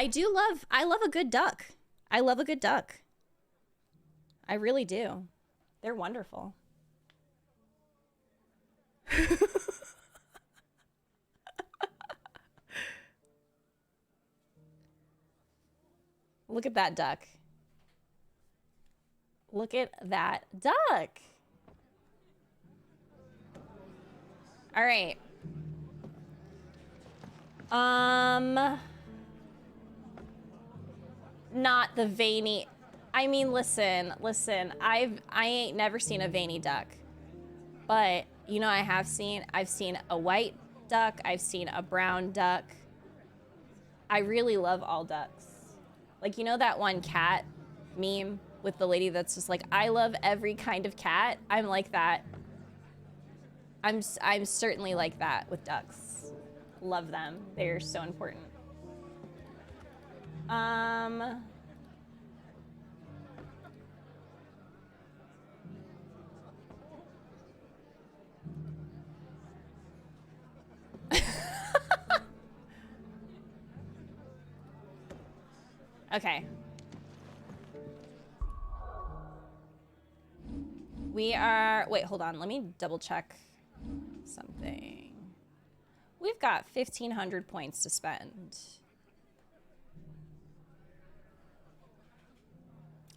I love a good duck. I love a good duck. I really do. They're wonderful. Look at that duck. Look at that duck. All right. Not the veiny. I mean, listen. I ain't never seen a veiny duck. But, you know, I've seen a white duck. I've seen a brown duck. I really love all ducks. Like, you know that one cat meme with the lady that's just like, I love every kind of cat? I'm like that. I'm certainly like that with ducks. Love them. They're so important. Okay. We are, wait, hold on. Let me double check something. We've got 1,500 points to spend.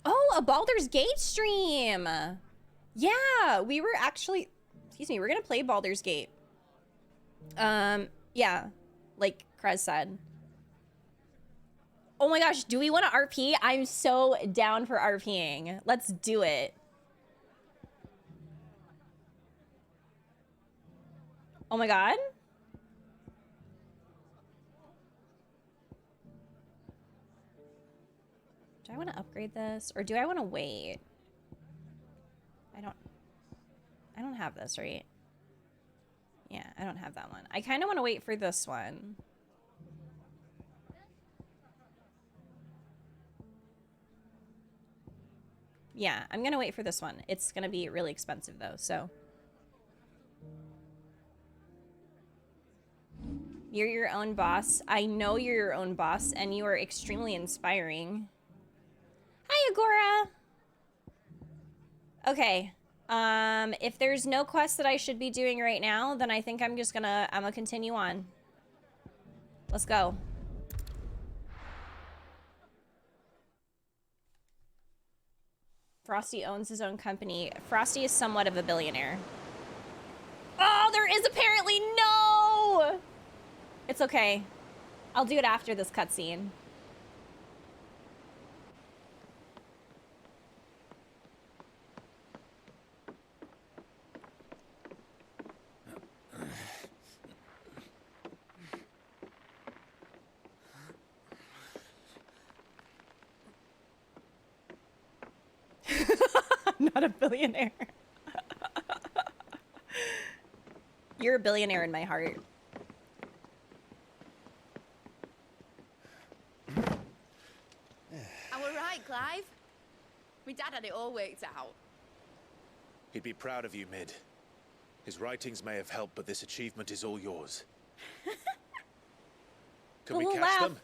Oh, a Baldur's Gate stream. Yeah, we were actually, excuse me, we're gonna play Baldur's Gate. Yeah, like Krez said. Oh my gosh, do we want to RP? I'm so down for RPing. Let's do it. Oh my god. Do I want to upgrade this or do I want to wait? I don't have this, right? Yeah, I don't have that one. I kind of want to wait for this one. Yeah, I'm gonna wait for this one. It's gonna be really expensive though, so. You're your own boss. I know you're your own boss and you are extremely inspiring. Hi, Agora. Okay. If there's no quest that I should be doing right now, then I think I'm gonna continue on. Let's go. Frosty owns his own company. Frosty is somewhat of a billionaire. Oh, there is apparently no! It's okay. I'll do it after this cutscene. I'm not a billionaire. You're a billionaire in my heart. I'm all right, Clive. My dad had it all worked out. He'd be proud of you, Mid. His writings may have helped, but this achievement is all yours. Can we catch them?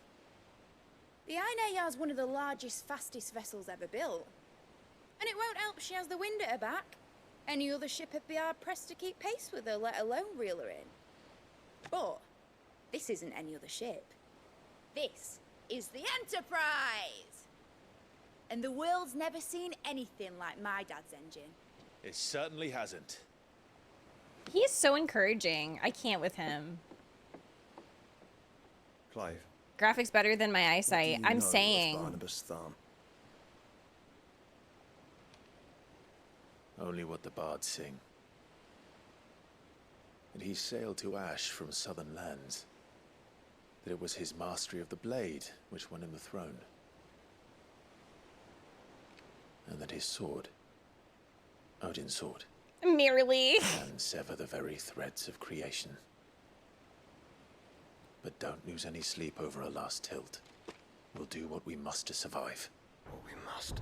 The Aine Yard's one of the largest, fastest vessels ever built. And it won't help she has the wind at her back. Any other ship would be hard-pressed to keep pace with her, let alone reel her in. But this isn't any other ship. This is the Enterprise! And the world's never seen anything like my dad's engine. It certainly hasn't. He's so encouraging. I can't with him. Clive. Graphics better than my eyesight. I'm saying. Barnabas Thumb? Only what the bards sing. That he sailed to Ash from southern lands. That it was his mastery of the blade which won him the throne. And that his sword, Odin's sword, Merely. can sever the very threads of creation. But don't lose any sleep over a last tilt. We'll do what we must to survive. What we must.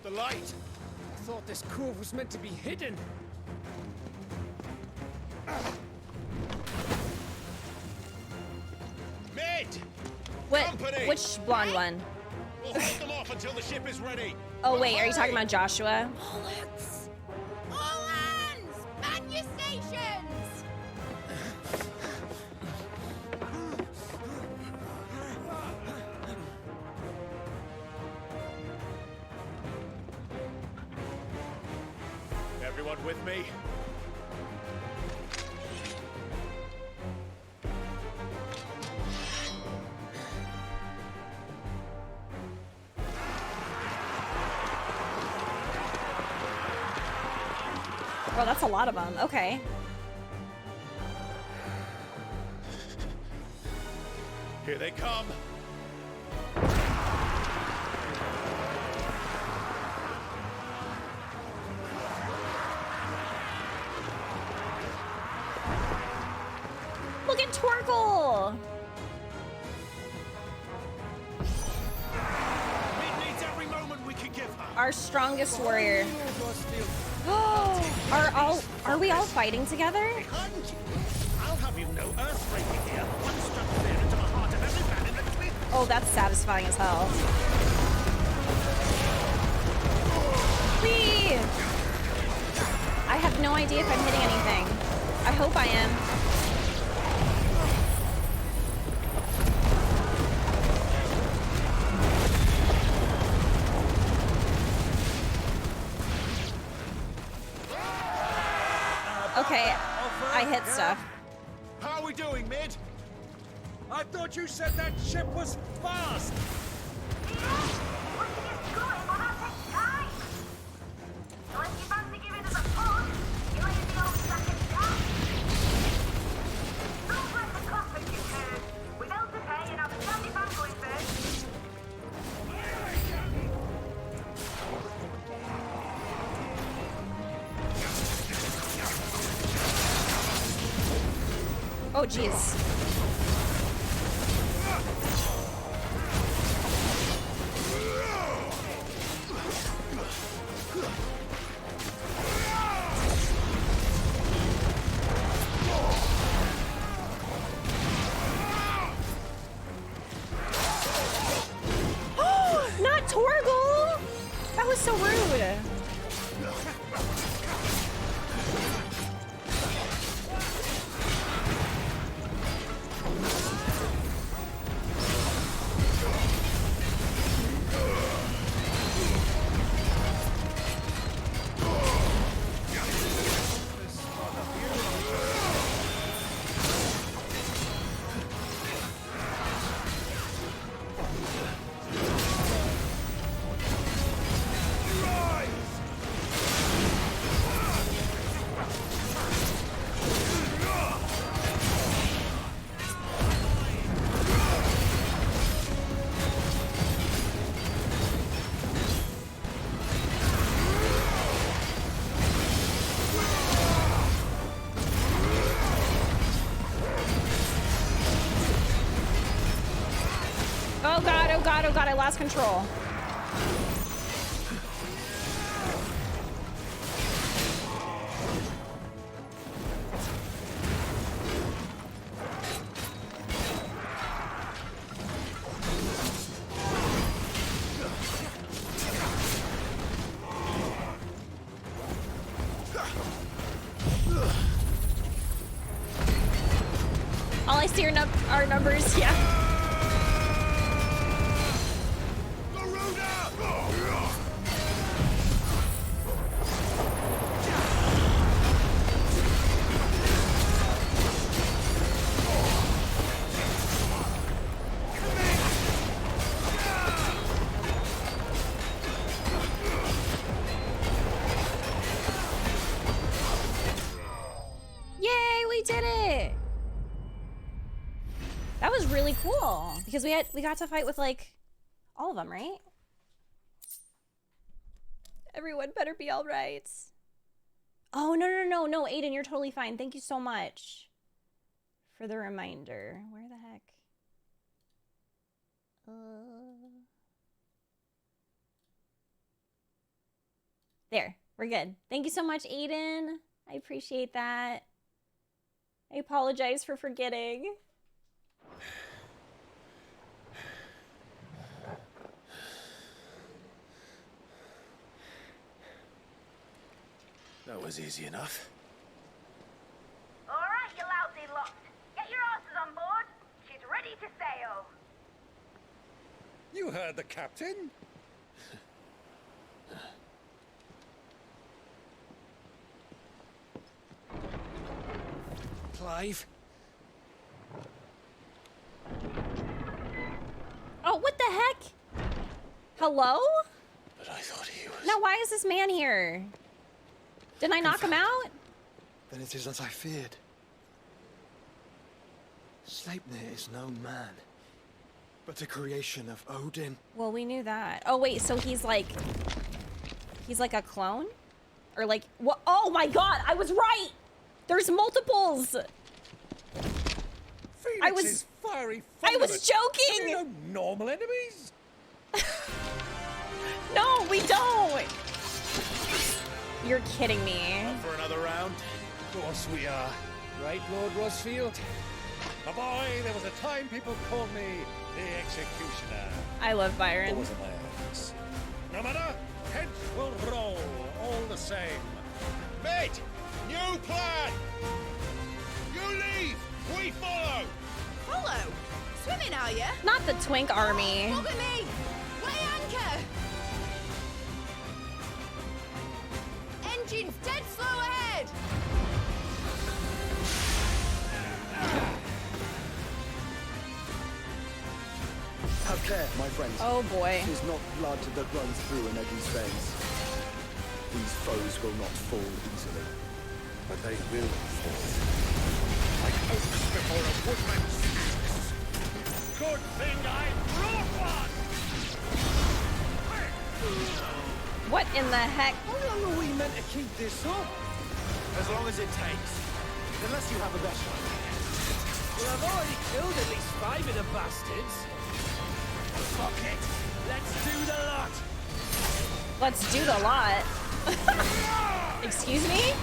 The light! I thought this cove was meant to be hidden. Mid! What? Company! Which blonde one? We'll hold them off until the ship is ready. Oh wait, are you talking about Joshua? Bollocks! All hands! Man your stations! Everyone with me? Well, that's a lot of them. Okay. Here they come. Look at Torkel! Mid needs every moment we can give her. Our strongest warrior. Are we all fighting together? Behind you. I'll have you know, earth-breaking here. One struck fear into the heart of every man in the twin. Oh, that's satisfying as hell. Whee! I have no idea if I'm hitting anything. I hope I am. Okay, I hit stuff. How are we doing, Mid? I thought you said that ship was fast! Oh, jeez. Not Torgal! That was so rude. Oh god, oh god, oh god, I lost control. All I see are numbers, yeah. Yay, we did it! That was really cool because we got to fight with like all of them, right? Everyone better be all right. Oh, no, Aiden, you're totally fine. Thank you so much for the reminder. Where the heck? There, we're good. Thank you so much, Aiden. I appreciate that. I apologize for forgetting. That was easy enough. All right, you lousy lot. Get your asses on board. She's ready to sail. You heard the captain. Clive? Oh, what the heck? Hello? But I thought he was... Now, why is this man here? Didn't I knock him out? Then it is as I feared. Sleipnir is no man, but a creation of Odin. Well, we knew that. Oh, wait, so he's like a clone? Or like, what? Oh my god, I was right! There's multiples! Felix's fiery I was fundament. joking! Have you no normal enemies? No, we don't! You're kidding me. For another round? Of course we are. Right, Lord Rosfield? My boy, there was a time people called me the Executioner. I love What Byron. was my office? No matter, heads will roll all the same. Mate, new plan! You leave, we follow! Follow? Swimming, are you? Not the Twink Army. Look at me! Weigh anchor! Engine's dead slow ahead! Have care, my friends. Oh boy. It is not blood that runs through an Eddie's veins. These foes will not fall easily. But they will fall. Like oaks before a woodman's axe. Good thing I brought one! What in the heck? How long are we meant to keep this up? As long as it takes. Unless you have a better idea. Well, I've already killed at least 5 of the bastards. Fuck it! Let's do the lot! Let's do the lot. Excuse me?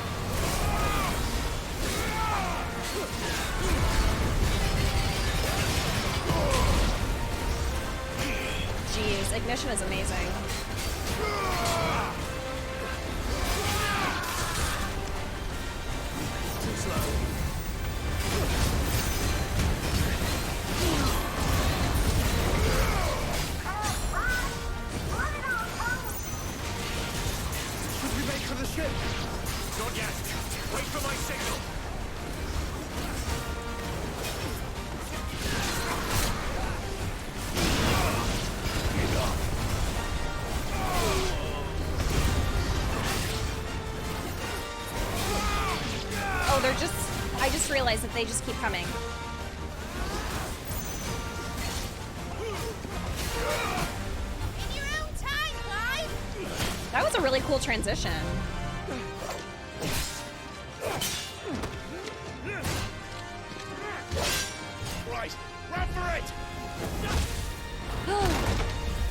Jeez, Ignition is amazing. Too slow. Should we make for the ship? Not yet. Wait for my signal. Oh, they're just... I just realized that they just keep coming. In your own time, Clive! That was a really cool transition. Right, run for it!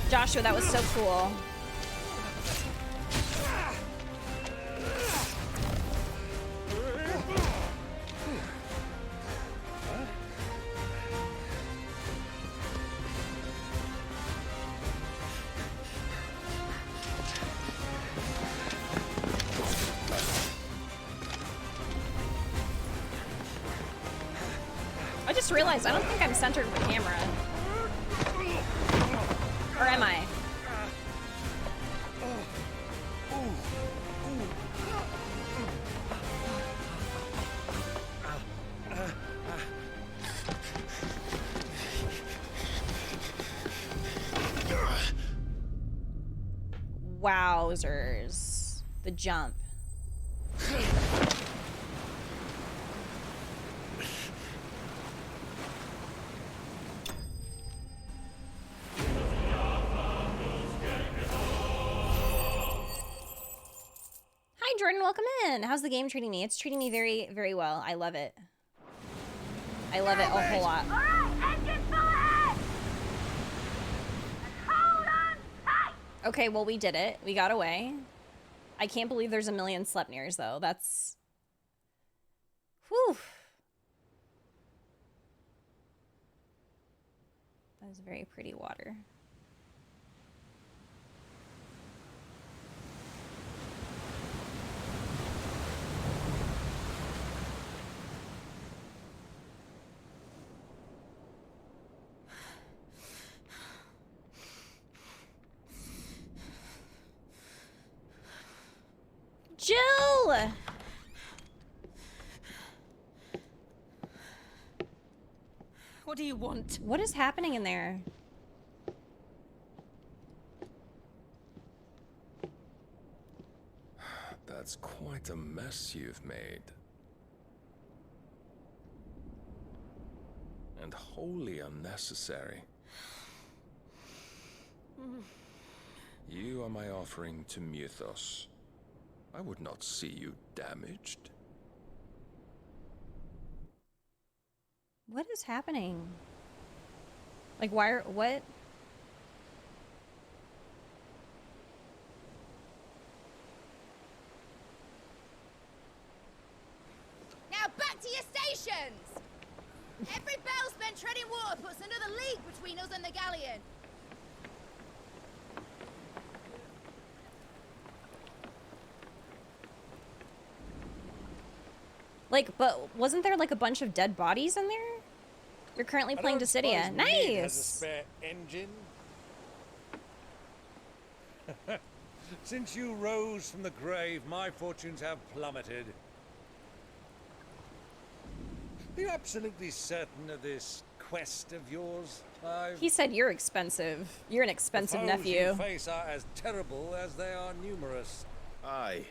Joshua, that was so cool. I just realized I don't think I'm centered with the camera. Or am I? Wowzers. The jump. Hi, Jordan. Welcome in. How's the game treating me? It's treating me very, very well. I love it. I love it a whole lot. All right, engine full ahead. And hold on tight. Okay, well, we did it. We got away. I can't believe there's a million Sleipnirs, though. That's... Whew. That was very pretty water. What do you want? What is happening in there? That's quite a mess you've made. And wholly unnecessary. You are my offering to Mythos. I would not see you damaged. What is happening? Like, why are, what? Now back to your stations! Every bell spent treading water puts another league between us and the galleon. Like, but wasn't there like a bunch of dead bodies in there? You're currently playing Dissidia. Has a Nice! spare engine? Since you rose from the grave, my fortunes have plummeted. Are you absolutely certain of this quest of yours, Clive? He said you're expensive. You're an expensive The foes nephew. you face are as terrible as they are numerous. Aye.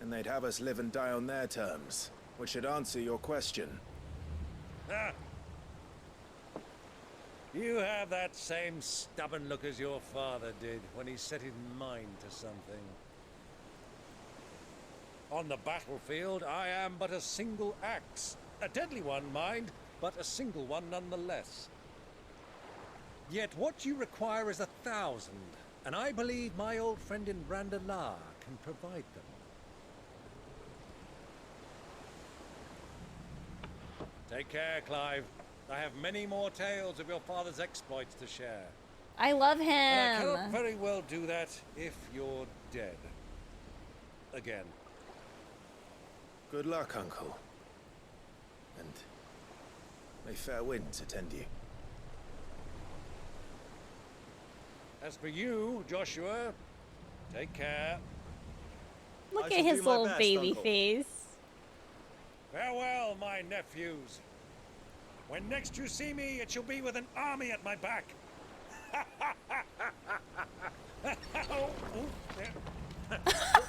And they'd have us live and die on their terms, which should answer your question. Ah. You have that same stubborn look as your father did when he set his mind to something. On the battlefield, I am but a single axe. A deadly one, mind, but a single one nonetheless. Yet what you require is 1,000, and I believe my old friend in Randalar can provide them. Take care, Clive. I have many more tales of your father's exploits to share. I love him. And I cannot very well do that if you're dead. Again. Good luck, Uncle. And may fair winds attend you. As for you, Joshua, take care. Look I at shall his do my little best, baby Uncle. face. Farewell, my nephews. When next you see me, it shall be with an army at my back. Oh, oh, there.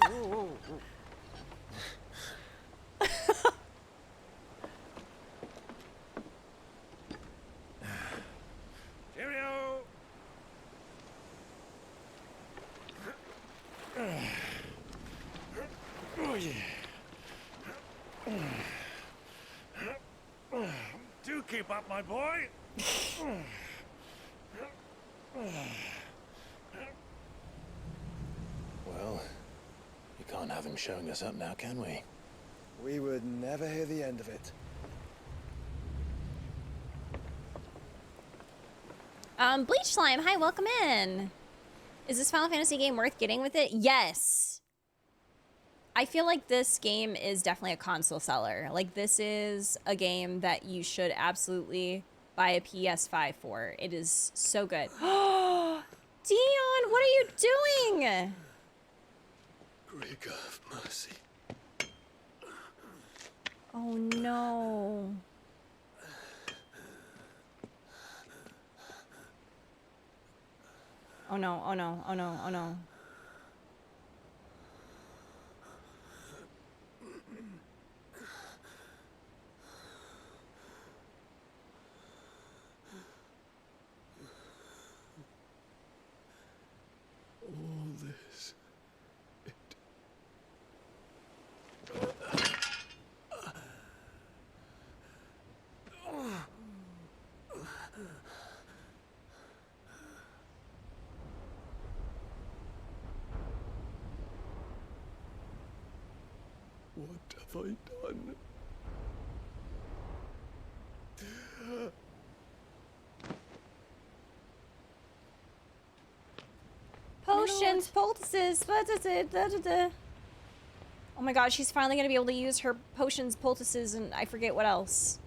Oh, oh, oh. Cheerio. Oh, yeah. Do keep up, my boy. Well, you can't have him showing us up now, can we? We would never hear the end of it. Bleach Slime, hi, welcome in. Is this Final Fantasy game worth getting with it? Yes. I feel like this game is definitely a console seller. Like, this is a game that you should absolutely buy a PS5 for. It is so good. Dion, what are you doing? Grieger, have mercy. Oh no. Oh no, oh no, oh no, oh no. All this. What have I done? Potions, poultices, oh my god, she's finally gonna be able to use her potions, poultices, and I forget what else.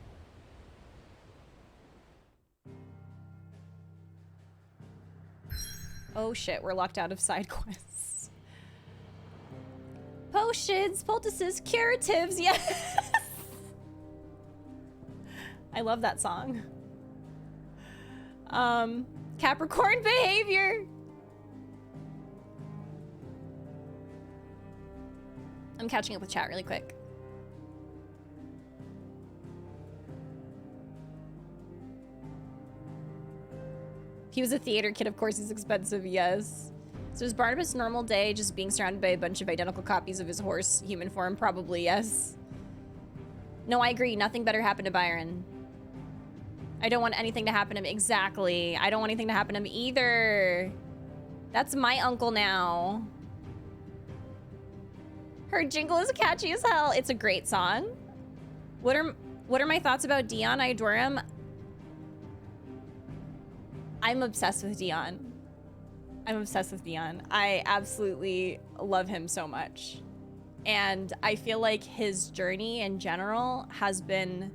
Oh shit, we're locked out of side quests. Potions, poultices, curatives, yes! I love that song. Capricorn behavior. I'm catching up with chat really quick. He was a theater kid, of course he's expensive, yes. So is Barnabas' normal day just being surrounded by a bunch of identical copies of his horse human form? Probably, yes. No, I agree. Nothing better happened to Byron. I don't want anything to happen to him. Exactly. I don't want anything to happen to him either. That's my uncle now. Her jingle is catchy as hell. It's a great song. What are my thoughts about Dion? I adore him. I'm obsessed with Dion. I'm obsessed with Dion. I absolutely love him so much. And I feel like his journey in general has been...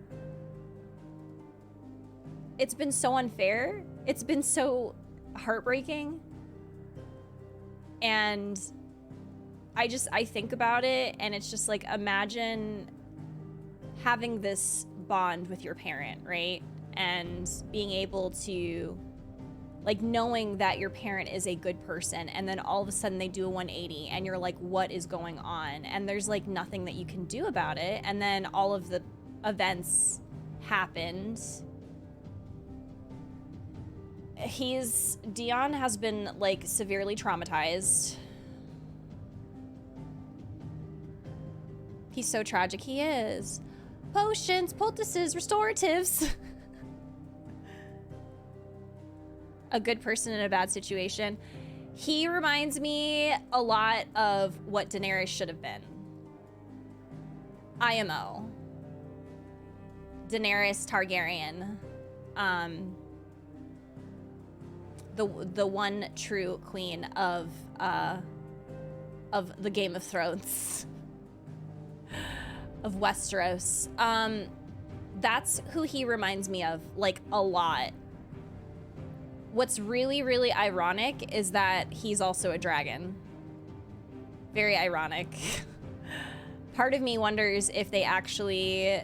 It's been so unfair. It's been so heartbreaking. And I think about it and it's just like, imagine having this bond with your parent, right? And being able to, like, knowing that your parent is a good person and then all of a sudden they do a 180 and you're like, what is going on? And there's like nothing that you can do about it. And then all of the events happened. Dion has been like severely traumatized. He's so tragic, he is. Potions, poultices, restoratives. A good person in a bad situation. He reminds me a lot of what Daenerys should have been. IMO. Daenerys Targaryen. The one true queen of the Game of Thrones. Of Westeros. That's who he reminds me of, like, a lot. What's really, really ironic is that he's also a dragon. Very ironic. Part of me wonders if they actually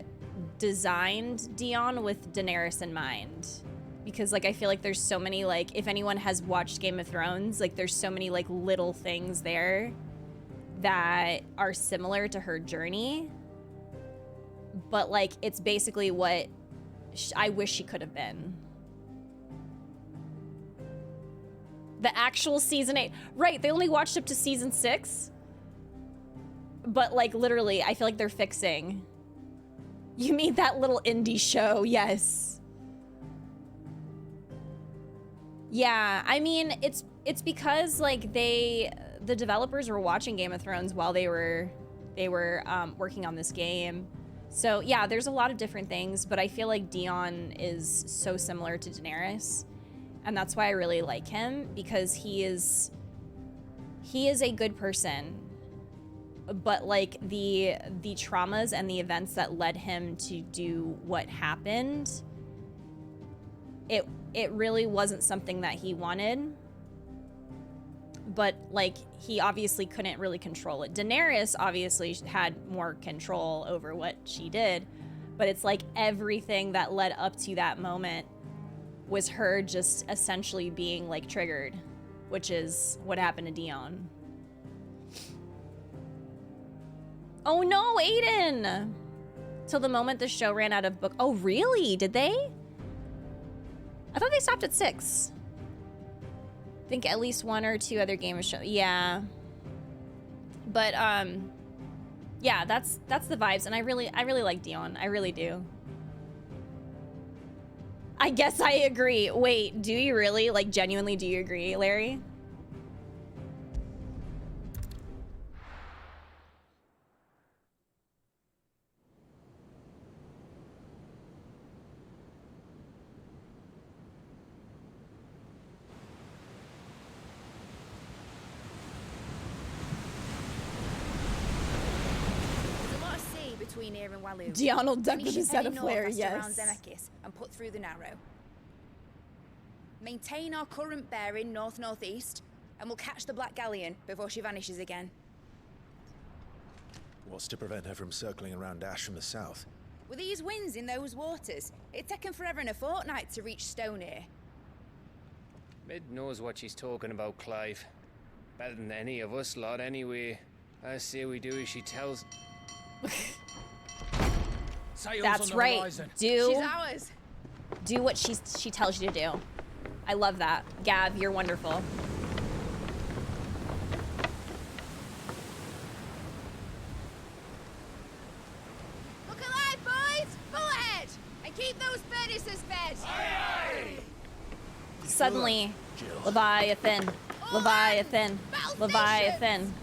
designed Dion with Daenerys in mind. Because, like, I feel like there's so many, like, if anyone has watched Game of Thrones, like, there's so many, like, little things there that are similar to her journey. But, like, it's basically what I wish she could have been. The actual season 8. Right, they only watched up to season 6. But, like, literally, I feel like they're fixing. You mean that little indie show? Yes. Yeah, I mean, it's because, like, the developers were watching Game of Thrones while they were working on this game. So, yeah, there's a lot of different things, but I feel like Dion is so similar to Daenerys. And that's why I really like him, because he is a good person. But, like, the traumas and the events that led him to do what happened, it really wasn't something that he wanted. But, like, he obviously couldn't really control it. Daenerys obviously had more control over what she did, but it's like everything that led up to that moment was her just essentially being, like, triggered, which is what happened to Dion. Oh no, Aiden! Till the moment the show ran out of book. Oh, really? Did they? I thought they stopped at 6. I think at least 1 or 2 other game shows. Yeah. But yeah, that's the vibes, and I really like Dion. I really do. I guess I agree. Wait, do you really? Like, genuinely, do you agree, Larry? Between here and Waloo. Dion will duck Finish with a your set heading of north flare, past around yes. Zemeckis and put through the Narrow. Maintain our current bearing north-northeast, and we'll catch the Black Galleon before she vanishes again. What's to prevent her from circling around Ash from the south? With these winds in those waters, it'd taken forever and a fortnight to reach Stone here. Mid knows what she's talking about, Clive. Better than any of us lot, anyway. I say we do as she tells. That's right. She's ours. Do what she tells you to do. I love that. Gav, you're wonderful. Look alive, boys! Full ahead! And keep those furnaces fed! Suddenly, Leviathan, Leviathan, Leviathan.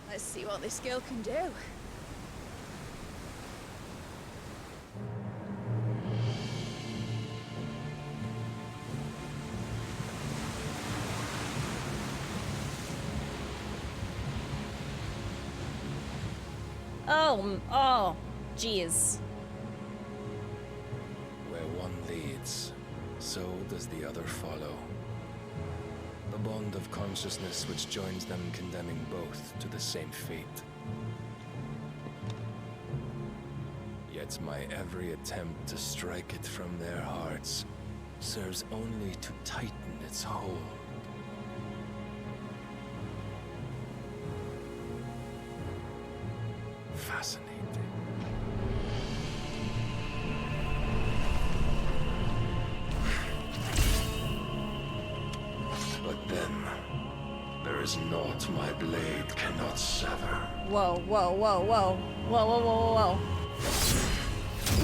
Let's see what this girl can do. Oh, jeez. Where one leads, so does the other follow. The bond of consciousness which joins them condemning both to the same fate. Yet my every attempt to strike it from their hearts serves only to tighten its hold. Fascinating. But then, there is naught my blade cannot sever. Whoa, whoa, whoa, whoa. Whoa, whoa, whoa, whoa, whoa.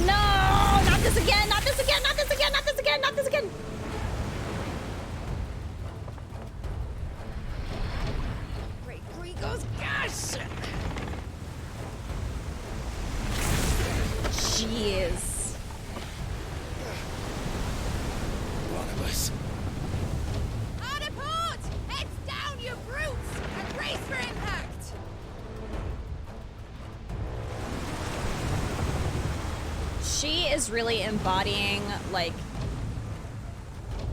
No! Not this again! Not this again! Not this again! Not this again! Not this again! Great Gregor's gosh! Jeez. One of us. Hard a port! Heads down, you brutes! And brace for impact! She is really embodying, like,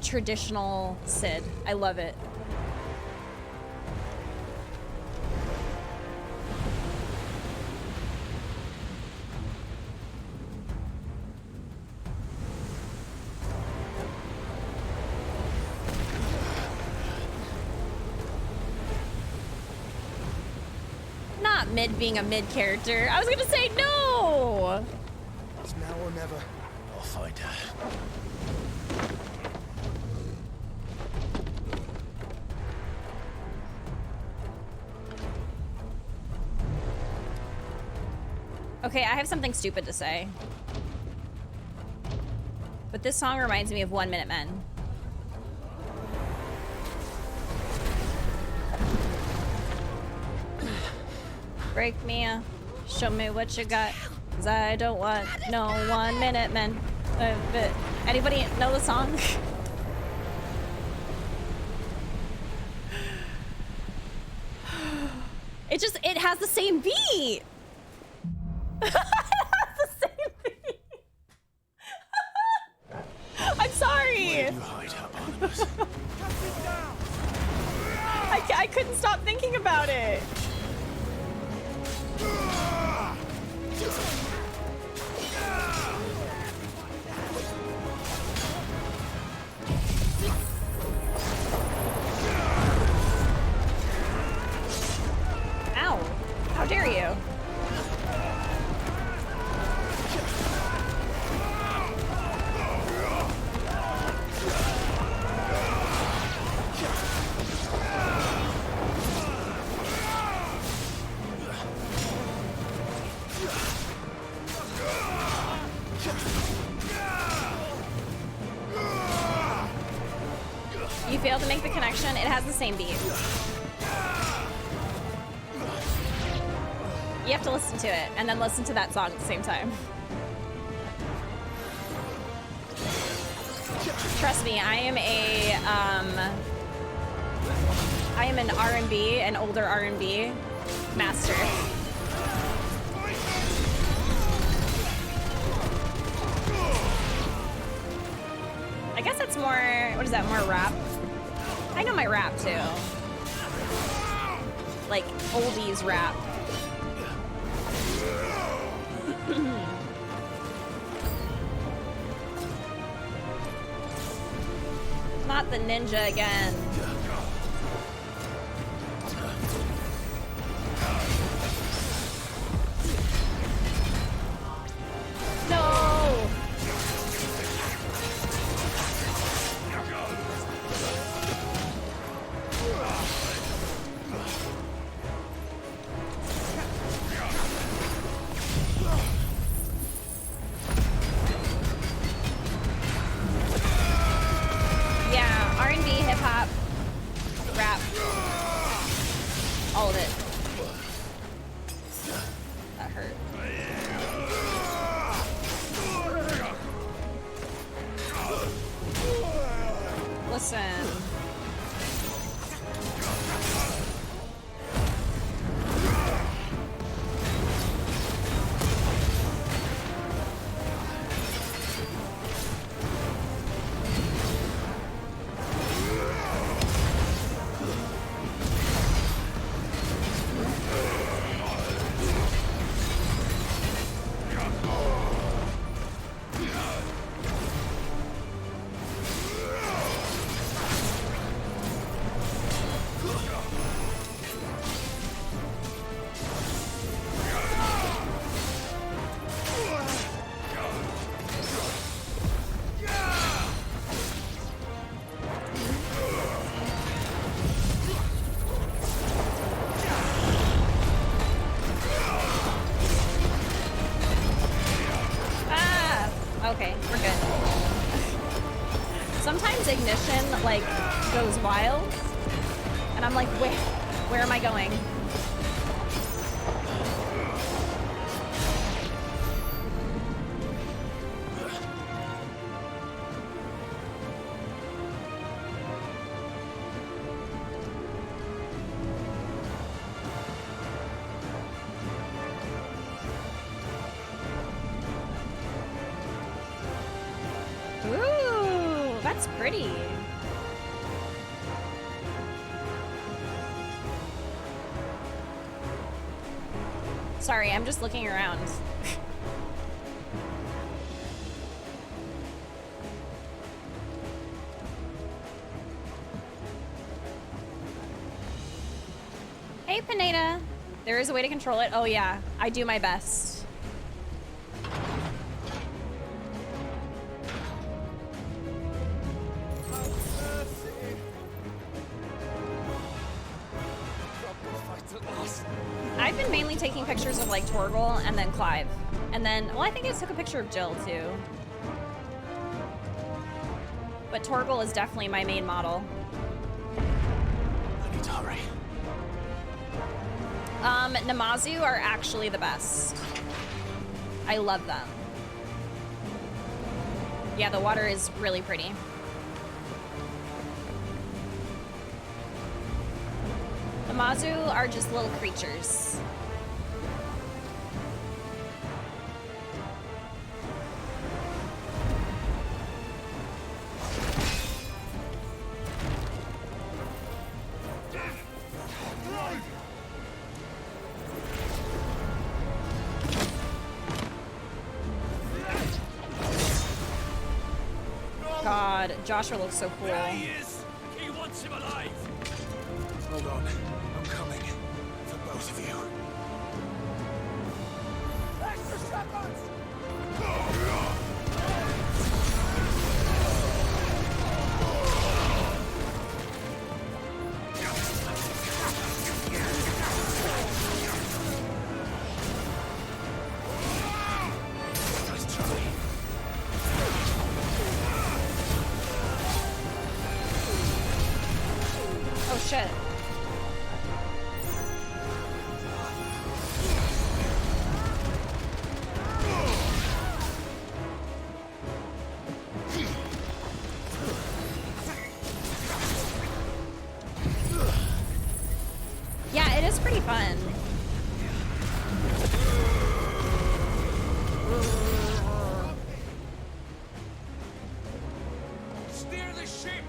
traditional Cid. I love it. Not Mid being a mid character. I was gonna say no! It's now or never. I'll find her. Okay, I have something stupid to say. But this song reminds me of 1 Minute Men. Break me, show me what you got, 'cause I don't want no 1 Minute Men. But anybody know the song? It has the same beat. It has the same beat. I'm sorry. Where do you hide her, Barnabas? I couldn't stop thinking about it. Ow. How dare you? You failed to make the connection. It has the same beat. You have to listen to it and then listen to that song at the same time. Trust me, I am an R&B, an older R&B master. I guess it's more, what is that, more rap? I know my rap too. Like oldies rap. not the ninja again. No! Yeah, R&B, hip hop, rap, all of it. That hurt. Listen. Okay, we're good. Sometimes ignition, like, goes wild, and I'm like, where am I going? Ooh, that's pretty. Sorry, I'm just looking around. Hey, Pineda. There is a way to control it. Oh, yeah. I do my best. I've been mainly taking pictures of like Torgal and then Clive. And then, well, I think I took a picture of Jill too. But Torgal is definitely my main model. I need to hurry. Namazu are actually the best. I love them. Yeah, the water is really pretty. Namazu are just little creatures. God, Joshua looks so cool. There he is! He wants him alive! Hold on. I'm coming. For both of you. Extra shepherds! Nice try. Oh shit. Yeah, it is pretty fun. Steer the ship!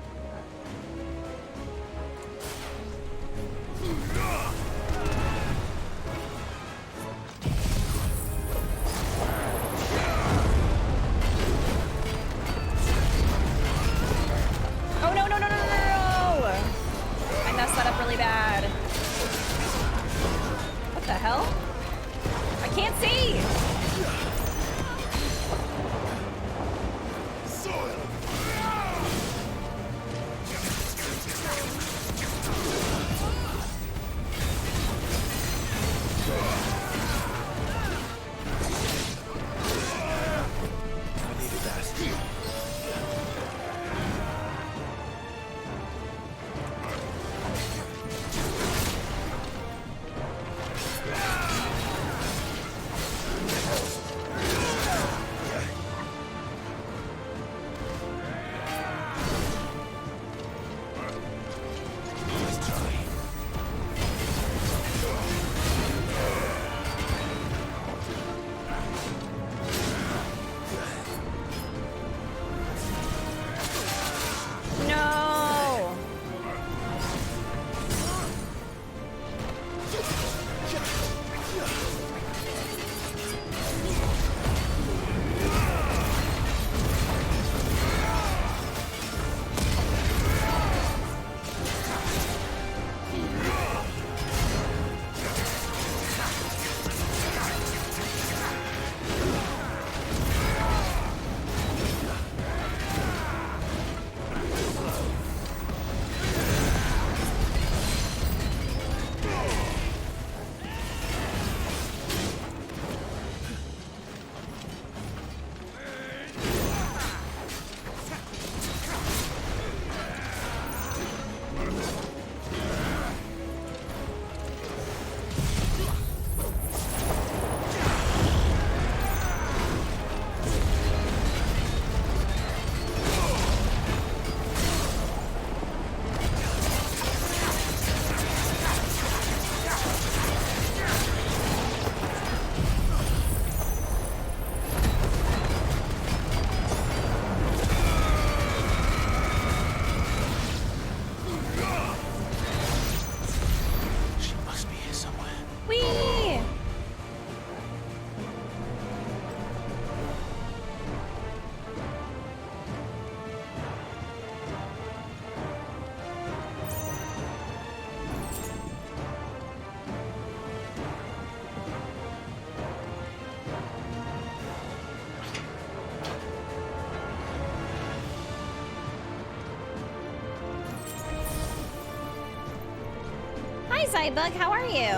Sidebug. How are you?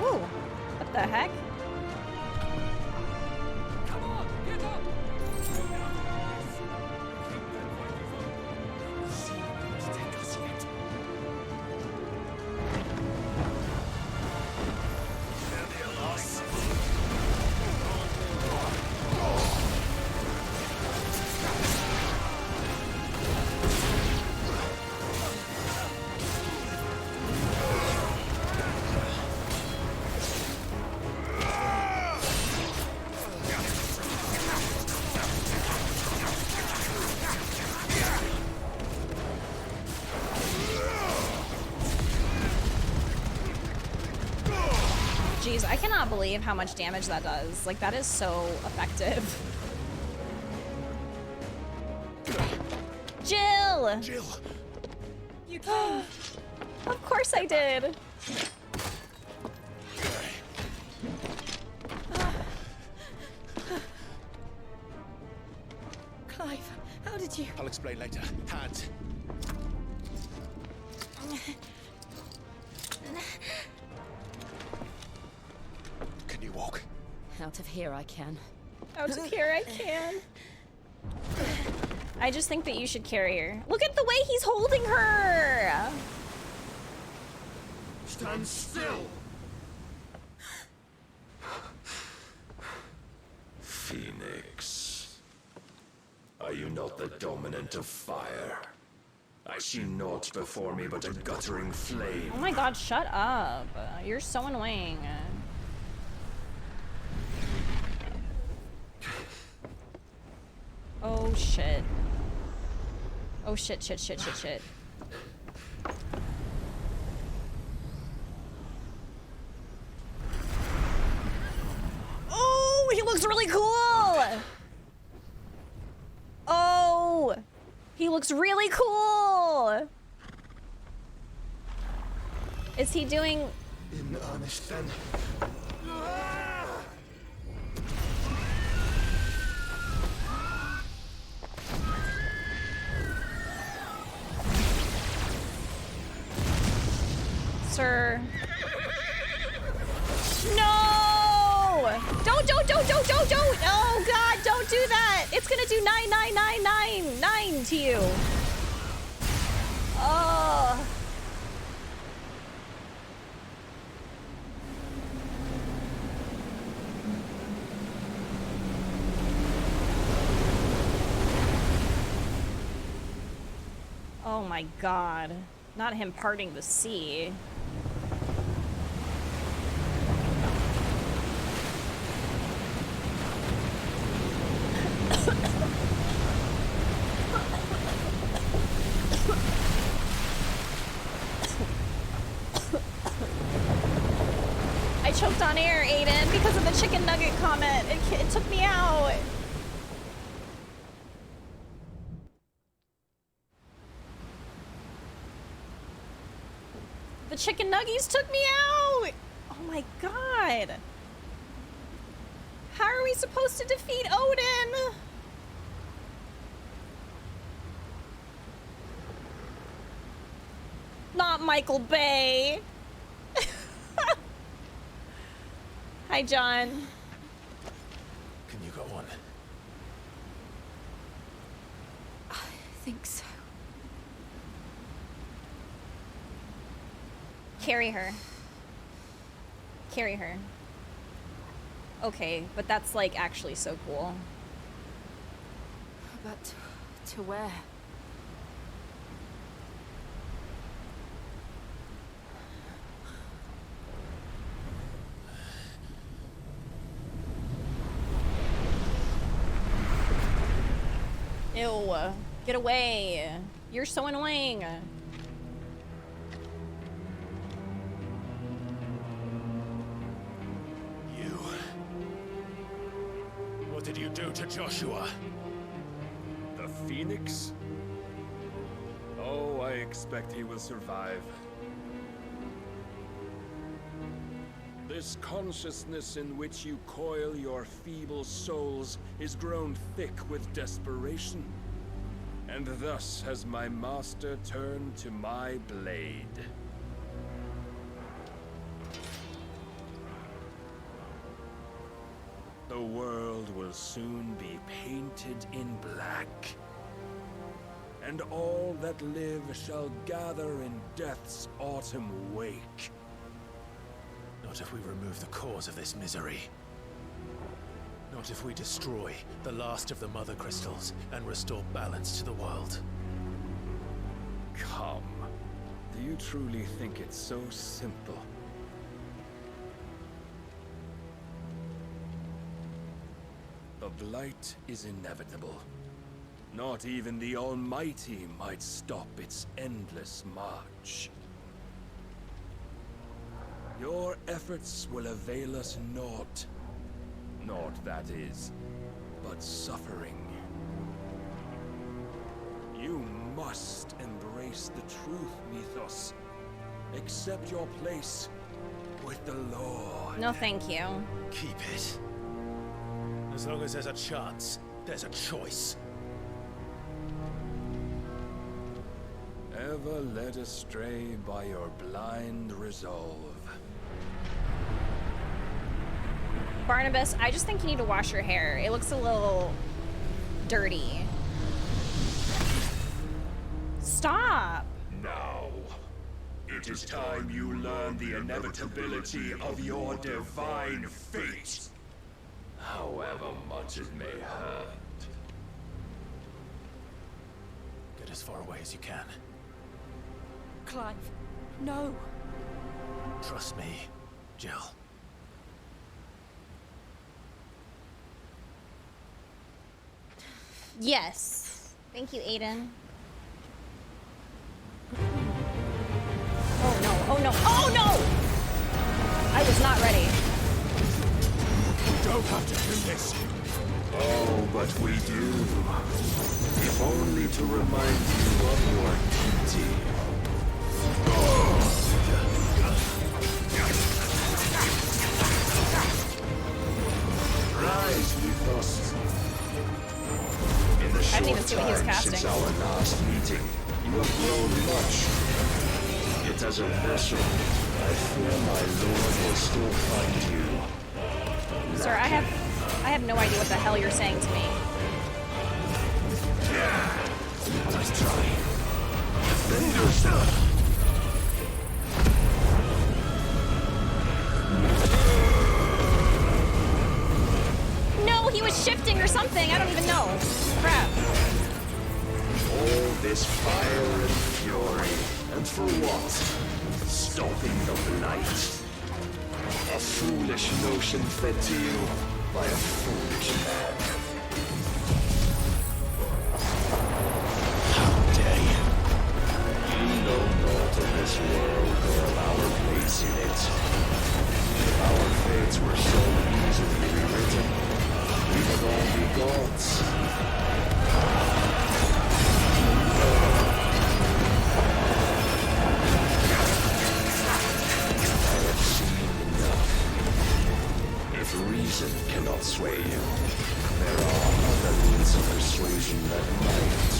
Ooh, what the heck? Come on, get up! She won't take us yet. Jeez, I cannot believe how much damage that does. Like, that is so effective. Jill! Jill! You came. Of course I did. Clive, how did you... I'll explain later. Hands. Can you walk? Out of here I can. Out of here I can. I just think that you should carry her. Look at the way he's holding her! Stand still! Phoenix. Are you not the dominant of fire? I see naught before me but a guttering flame. Oh my god, shut up. You're so annoying. Oh shit. Oh shit, shit, shit, shit, shit. Oh, he looks really cool! Oh, he looks really cool! Is he doing... In earnest then? Sir. No! Don't! Oh god, don't do that! It's gonna do 99999 to you. Oh. Oh my god. Not him parting the sea. I choked on air, Aiden, because of the chicken nugget comment. It took me out. The chicken nuggies took me out! Oh my god. How are we supposed to defeat Odin? Not Michael Bay. Hi, John. Can you go on? I think so. Carry her. Carry her. Okay, but that's like actually so cool. But to where? Ew. Get away. You're so annoying. You. What did you do to Joshua? The Phoenix? Oh, I expect he will survive. This consciousness in which you coil your feeble souls is grown thick with desperation. And thus has my master turned to my blade. The world will soon be painted in black. And all that live shall gather in death's autumn wake. Not if we remove the cause of this misery. Not if we destroy the last of the Mother Crystals and restore balance to the world. Come. Do you truly think it's so simple? The blight is inevitable. Not even the Almighty might stop its endless march. Your efforts will avail us naught. Naught, that is, but suffering. You must embrace the truth, Mythos. Accept your place with the Lord. No, thank you. Keep it. As long as there's a chance, there's a choice. Ever led astray by your blind resolve. Barnabas, I just think you need to wash your hair. It looks a little dirty. Stop! Now, it is time you learn the inevitability of your divine fate, however much it may hurt. Get as far away as you can. Clive, no. Trust me, Jill. Yes. Thank you, Aiden. Oh no, oh no, oh no! I was not ready. You don't have to do this. Oh, but we do. If only to remind you of your duty. Rise, Mythos. In the I didn't even short see what he was time casting. since our last meeting, you have grown much. Yet as a vessel, I fear my lord will still find you. Sir, I have no idea what the hell you're saying to me. Nice try. Defend yourself. No, he was shifting or something. I don't even know. Crap. All this fire and fury, and for what? Stopping the blight. A foolish notion fed to you by a foolish man. How dare you? You know naught of this world or our place in it. If our fates were so easily rewritten, we would all be gods. I have seen enough. If reason cannot sway you, there are other means of persuasion that might.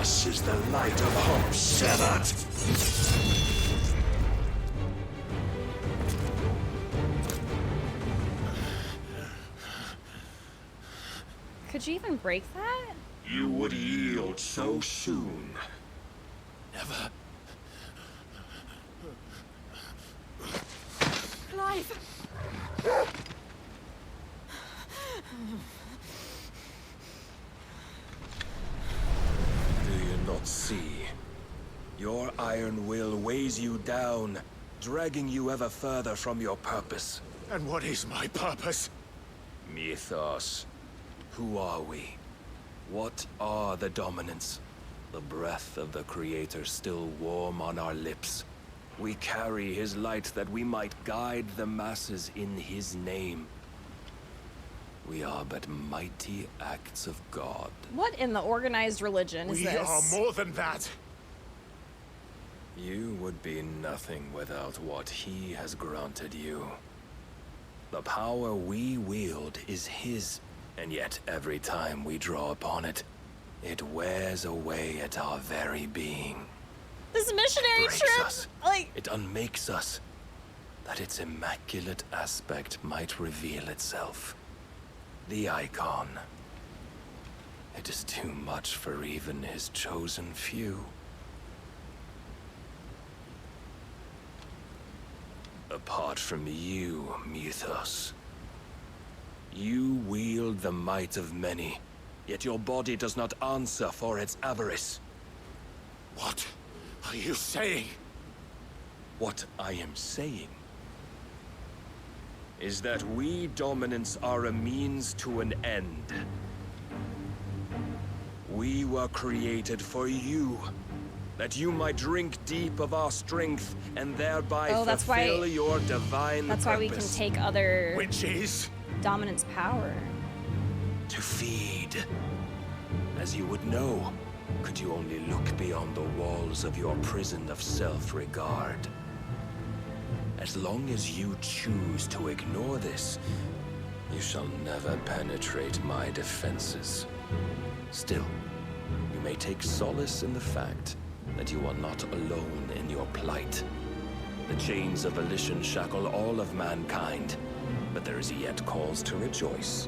Thus is the light of hope severed. Could you even break that? You would yield so soon. Never. Clive! Do you not see? Your iron will weighs you down, dragging you ever further from your purpose. And what is my purpose? Mythos. Who are we? What are the dominants? The breath of the Creator still warm on our lips. We carry his light that we might guide the masses in his name. We are but mighty acts of God. What in the organized religion is We this? are more than that. You would be nothing without what he has granted you. The power we wield is his, and yet every time we draw upon it, it wears away at our very being. This missionary Breaks trip, us. like, It unmakes us, that its immaculate aspect might reveal itself. The icon. It is too much for even his chosen few. Apart from you, Mythos. You wield the might of many, yet your body does not answer for its avarice. What are you saying? What I am saying is that we dominants are a means to an end. We were created for you, that you might drink deep of our strength and thereby fulfill your divine that's purpose. why we can take other Which is? dominance power. To feed. As you would know, could you only look beyond the walls of your prison of self-regard. As long as you choose to ignore this, you shall never penetrate my defenses. Still, you may take solace in the fact that you are not alone in your plight. The chains of volition shackle all of mankind, but there is yet cause to rejoice.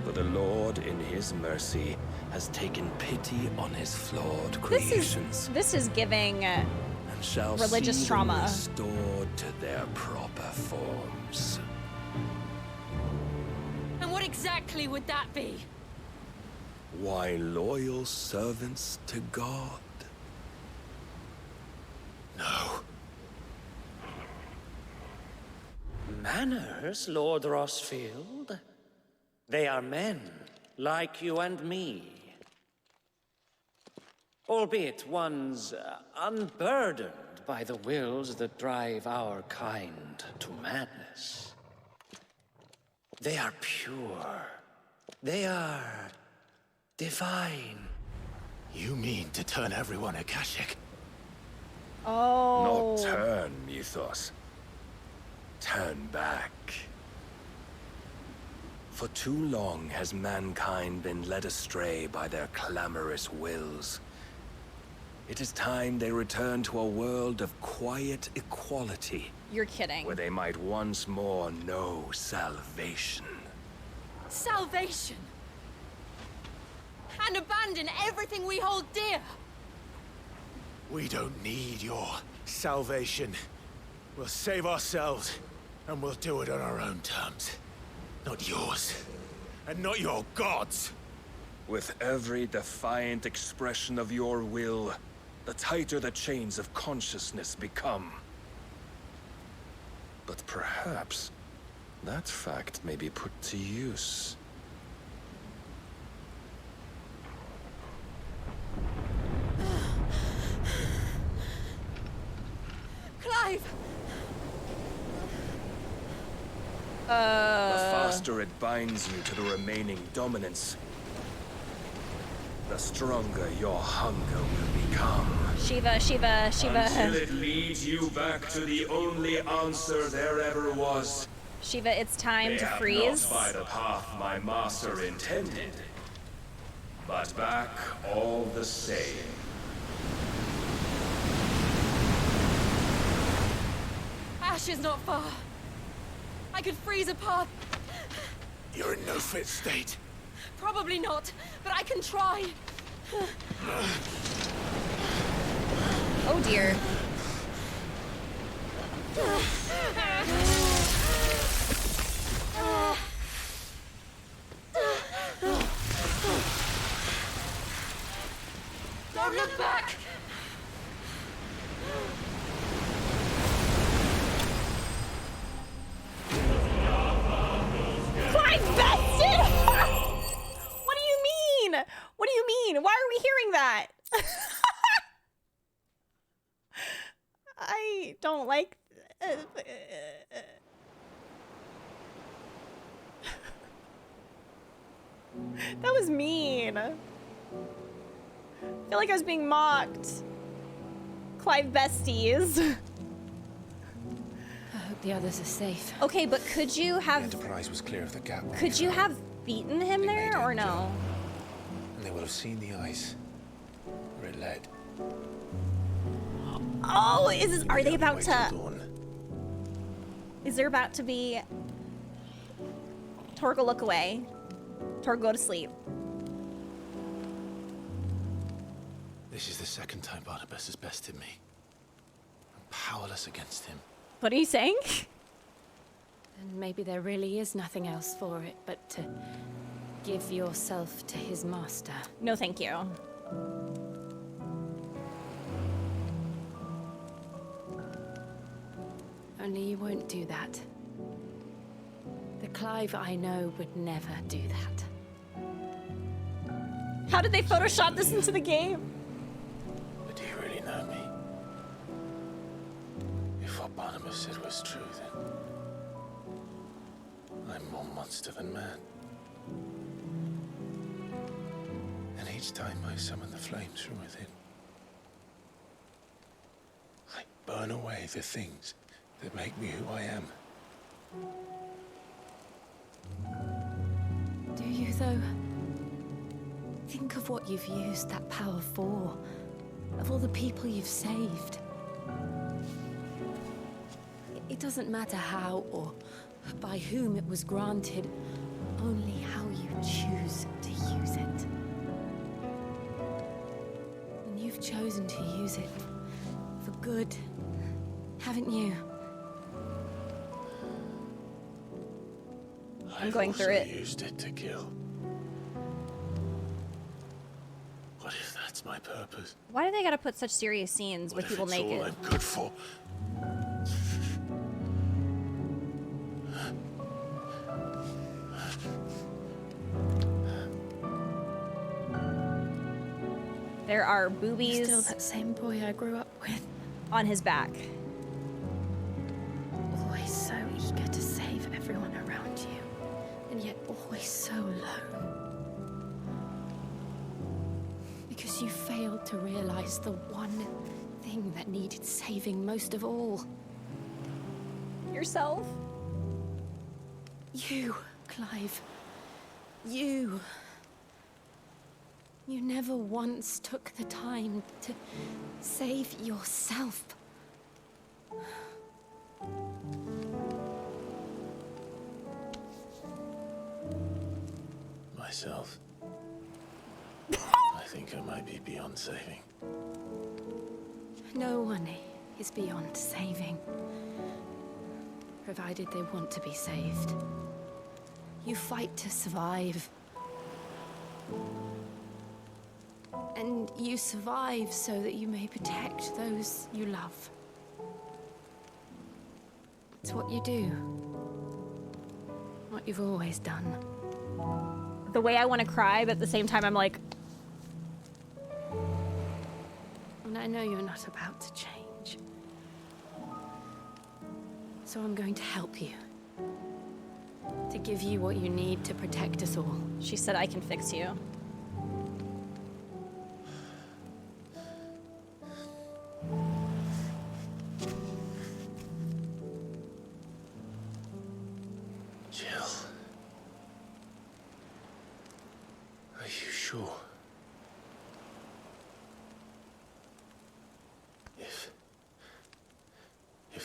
For the Lord, in his mercy, has taken pity on his flawed creations. This is giving and shall religious see trauma. them restored to their proper forms. And what exactly would that be? Why, loyal servants to God. No. Manners, Lord Rossfield? They are men, like you and me. Albeit ones unburdened by the wills that drive our kind to madness. They are pure. They are divine. You mean to turn everyone Akashic? Oh. Not turn, Mythos. Turn back. For too long has mankind been led astray by their clamorous wills. It is time they return to a world of quiet equality. You're kidding. Where they might once more know salvation. Salvation! And abandon everything we hold dear! We don't need your salvation. We'll save ourselves, and we'll do it on our own terms. Not yours, and not your gods. With every defiant expression of your will, the tighter the chains of consciousness become. But perhaps that fact may be put to use. Clive! The faster it binds you to the remaining dominance, the stronger your hunger will become. Shiva. Until it leads you back to the only answer there ever was. Shiva, it's time They to have freeze. not by the path my master intended. but back all the same. Ash is not far. I could freeze a path. You're in no fit state. Probably not, but I can try. Oh dear. Don't look back! Clive bested? What do you mean? What do you mean? Why are we hearing that? I don't like... That was mean. I feel like I was being mocked. Clive besties. I hope the others are safe. Okay, but could you have... Enterprise was clear of the gap. Could you have beaten him there, or no? And they will have seen the ice where it led. Oh, are they about Wait till to... dawn. Is there about to be... Torgal, look away. Torgal, go to sleep. This is the second time Barnabas has bested me. I'm powerless against him. What are you saying? And maybe there really is nothing else for it but to give yourself to his master. No, thank you. Only you won't do that. The Clive I know would never do that. How did they Photoshop this into the game? But do you really know me? If what Barnabas said was true, then I'm more monster than man. And each time I summon the flames from within, I burn away the things that make me who I am. Do you, though? Think of what you've used that power for. Of all the people you've saved. It doesn't matter how or by whom it was granted, only how you choose to use it. And you've chosen to use it for good, haven't you? I'm going through it. I've also used it to kill. What if that's my purpose? Why do they gotta put such serious scenes with people naked? All I'm good for. There are You're boobies still that same boy I grew up with. on his back. Always so eager to save everyone around you, and yet always so alone. Because you failed to realize the one thing that needed saving most of all. Yourself? You, Clive. You. You never once took the time to save yourself. Myself. I think I might be beyond saving. No one is beyond saving, provided they want to be saved. You fight to survive. And you survive so that you may protect those you love. It's what you do. What you've always done. The way I want to cry, but at the same time I'm like... And I know you're not about to change. So I'm going to help you. To give you what you need to protect us all. She said I can fix you. Jill. Are you sure?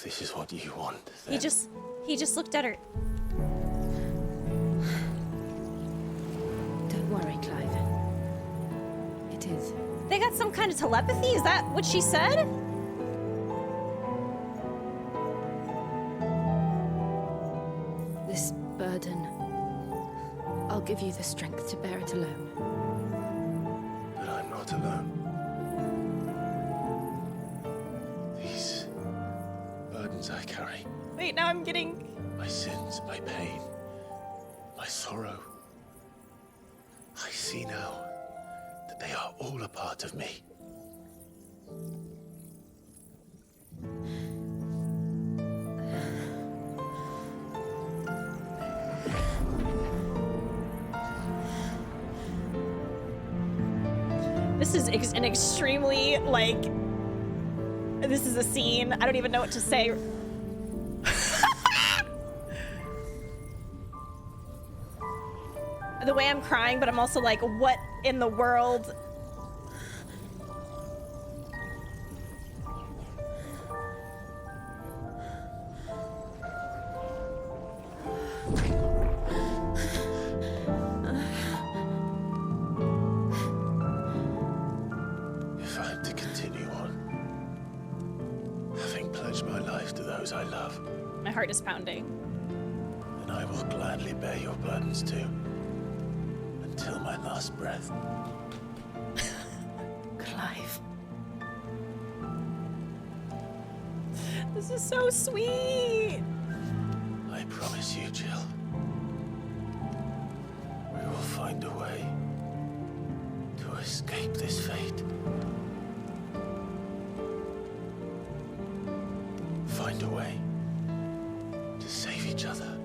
if this is what you want, then... He just looked at her. Don't worry, Clive. It is. They got some kind of telepathy? Is that what she said? This burden, I'll give you the strength to bear it alone. But I'm not alone. These burdens I carry. Wait, now I'm getting... My sins, my pain, my sorrow. I see now that they are all a part of me. This is an extremely, like... This is a scene. I don't even know what to say. The way I'm crying, but I'm also like, what in the world? If I'm to continue on, having pledged my life to those I love, My heart is pounding. then I will gladly bear your burdens too. Until my last breath. Clive. This is so sweet. I promise you, Jill. We will find a way to escape this fate. Find a way to save each other.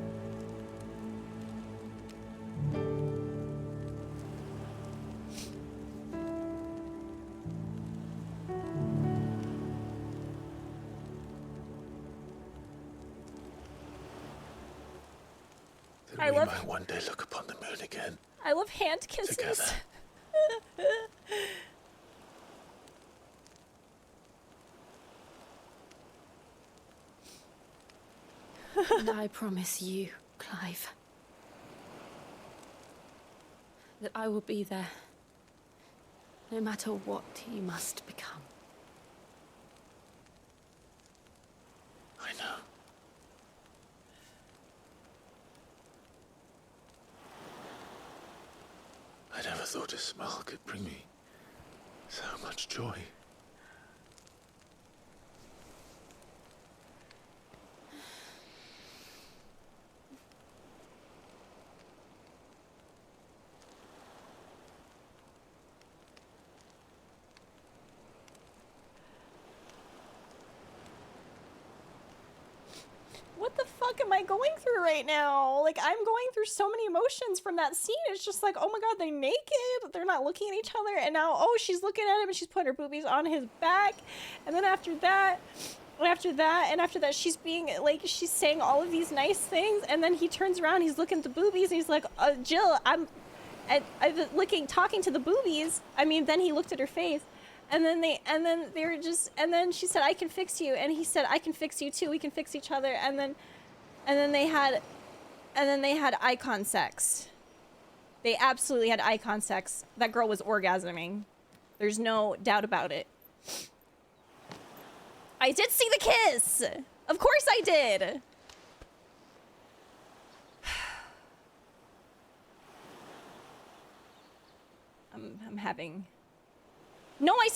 I We love- might one day look upon the moon again. I love hand kisses. Together. And I promise you, Clive, that I will be there, no matter what you must become. I know. I never thought a smile could bring me so much joy. What the fuck am I going through right now? Like, I'm going through so many emotions from that scene. It's just like, oh my god, they're naked. They're not looking at each other. And now, oh, she's looking at him and she's putting her boobies on his back. And then after that, she's being, like, she's saying all of these nice things. And then he turns around, he's looking at the boobies, and he's like, Jill, I'm talking to the boobies. I mean, then he looked at her face. And then she said, I can fix you. And he said, I can fix you too. We can fix each other. And then they had icon sex. They absolutely had icon sex. That girl was orgasming. There's no doubt about it. I did see the kiss. Of course I did. I'm having... No, I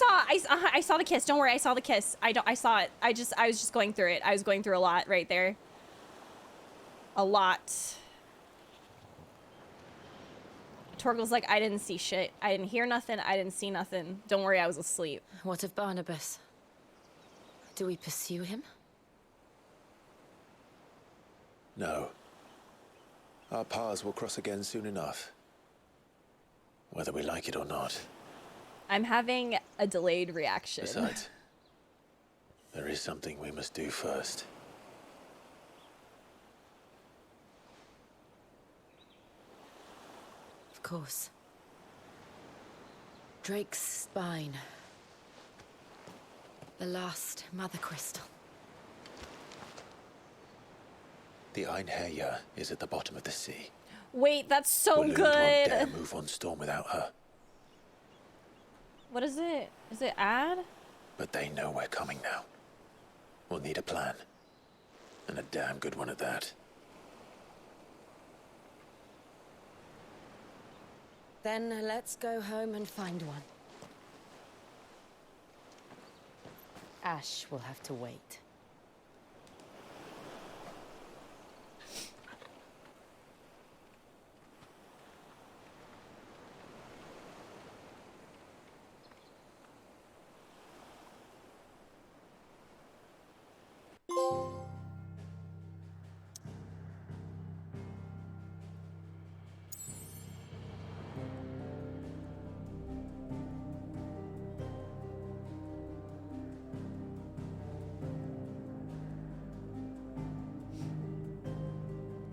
saw the kiss. Don't worry, I saw the kiss. I saw it. I was just going through it. I was going through a lot right there. A lot. Torgal's like, I didn't see shit. I didn't hear nothing. I didn't see nothing. Don't worry, I was asleep. What of Barnabas? Do we pursue him? No. Our paths will cross again soon enough. Whether we like it or not. I'm having a delayed reaction. Besides, there is something we must do first. Of course. Drake's spine. The last mother crystal. The Einherjar is at the bottom of the sea. Wait, that's so Waloed good. won't dare move on Storm without her. What is it? Is it ad? But they know we're coming now. We'll need a plan. And a damn good one at that. Then let's go home and find one. Ash will have to wait.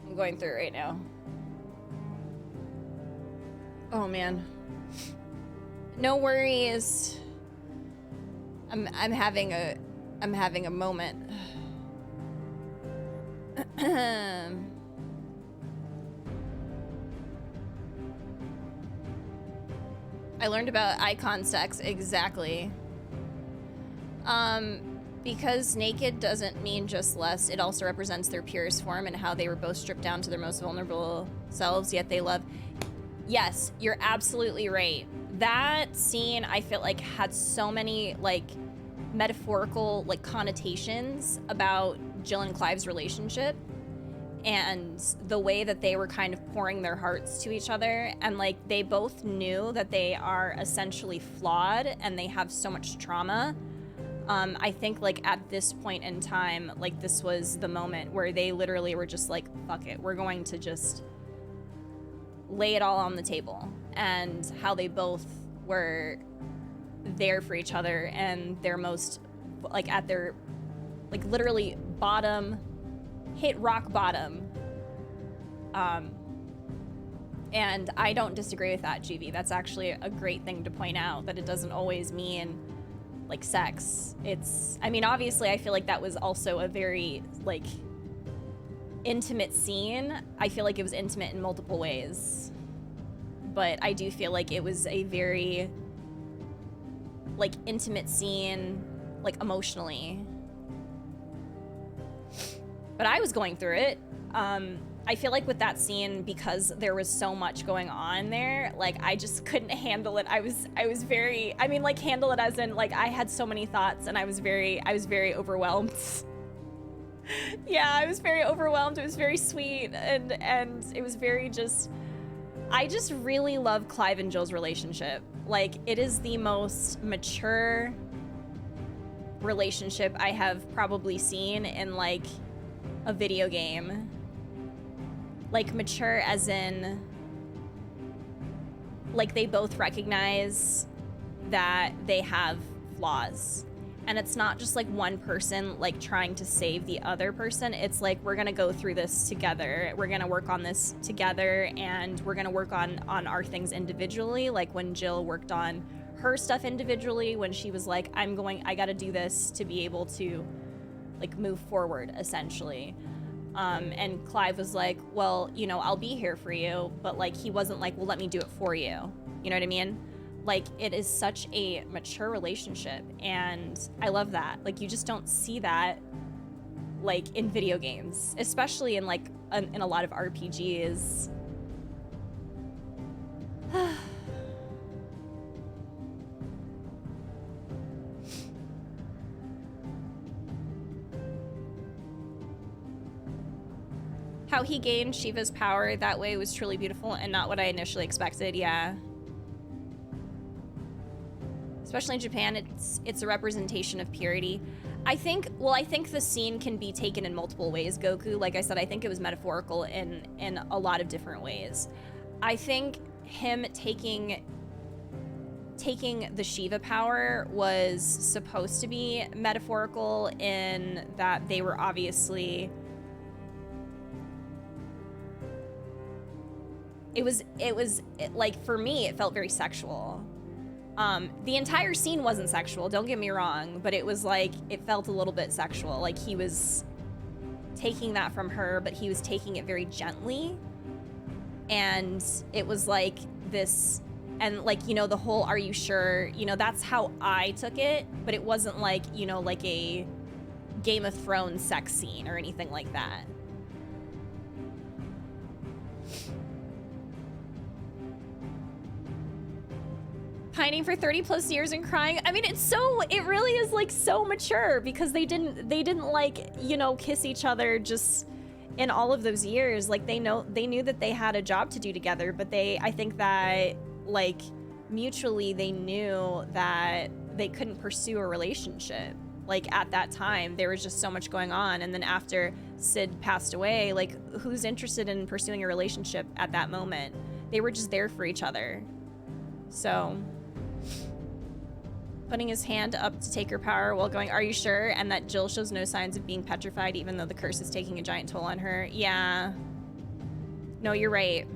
I'm going through it right now. Oh man. No worries. I'm having a moment. I learned about icon sex exactly. Because naked doesn't mean just lust, it also represents their purest form and how they were both stripped down to their most vulnerable selves, yet they love. Yes, you're absolutely right. That scene, I feel like, had so many, like, metaphorical, like, connotations about Jill and Clive's relationship and the way that they were kind of pouring their hearts to each other. And, like, they both knew that they are essentially flawed and they have so much trauma. I think, like, at this point in time, like, this was the moment where they literally were just like, fuck it, we're going to just lay it all on the table. And how they both were there for each other and their most, like, at their, like, literally bottom, hit rock bottom. And I don't disagree with that, GV. That's actually a great thing to point out, that it doesn't always mean like sex. It's, I mean, obviously I feel like that was also a very, like, intimate scene. I feel like it was intimate in multiple ways, but I do feel like it was a very, like, intimate scene, like, emotionally. But I was going through it. I feel like with that scene, because there was so much going on there, like, I just couldn't handle it. I was very, I mean, like, handle it as in, like, I had so many thoughts and I was very overwhelmed. Yeah, I was very overwhelmed. It was very sweet and it was very just, I just really love Clive and Jill's relationship. Like, it is the most mature relationship I have probably seen in, like, a video game. Like, mature as in, like, they both recognize that they have flaws. And it's not just, like, one person, like, trying to save the other person. It's like, we're gonna go through this together. We're gonna work on this together, and we're gonna work on our things individually. Like, when Jill worked on her stuff individually, when she was like, I gotta do this to be able to, like, move forward, essentially. And Clive was like, well, you know, I'll be here for you, but, like, he wasn't like, well, let me do it for you. You know what I mean? Like, it is such a mature relationship, and I love that. Like, you just don't see that, like, in video games, especially in, like, in a lot of RPGs. How he gained Shiva's power that way was truly beautiful and not what I initially expected, yeah. Especially in Japan, it's a representation of purity. I think the scene can be taken in multiple ways, Goku. Like I said, I think it was metaphorical in a lot of different ways. I think him taking the Shiva power was supposed to be metaphorical in that they were obviously... It was like, for me, it felt very sexual. The entire scene wasn't sexual, don't get me wrong, but it was like, it felt a little bit sexual. Like, he was taking that from her, but he was taking it very gently. And it was like this, and like, you know, the whole, are you sure? You know, that's how I took it, but it wasn't like, you know, like a Game of Thrones sex scene or anything like that. Pining for 30 plus years and crying. I mean, it really is like so mature because they didn't like, you know, kiss each other just in all of those years. Like they knew that they had a job to do together, but I think that like mutually they knew that they couldn't pursue a relationship. Like at that time, there was just so much going on. And then after Sid passed away, like who's interested in pursuing a relationship at that moment? They were just there for each other. So putting his hand up to take her power while going, are you sure? And that Jill shows no signs of being petrified even though the curse is taking a giant toll on her. Yeah. No, you're right.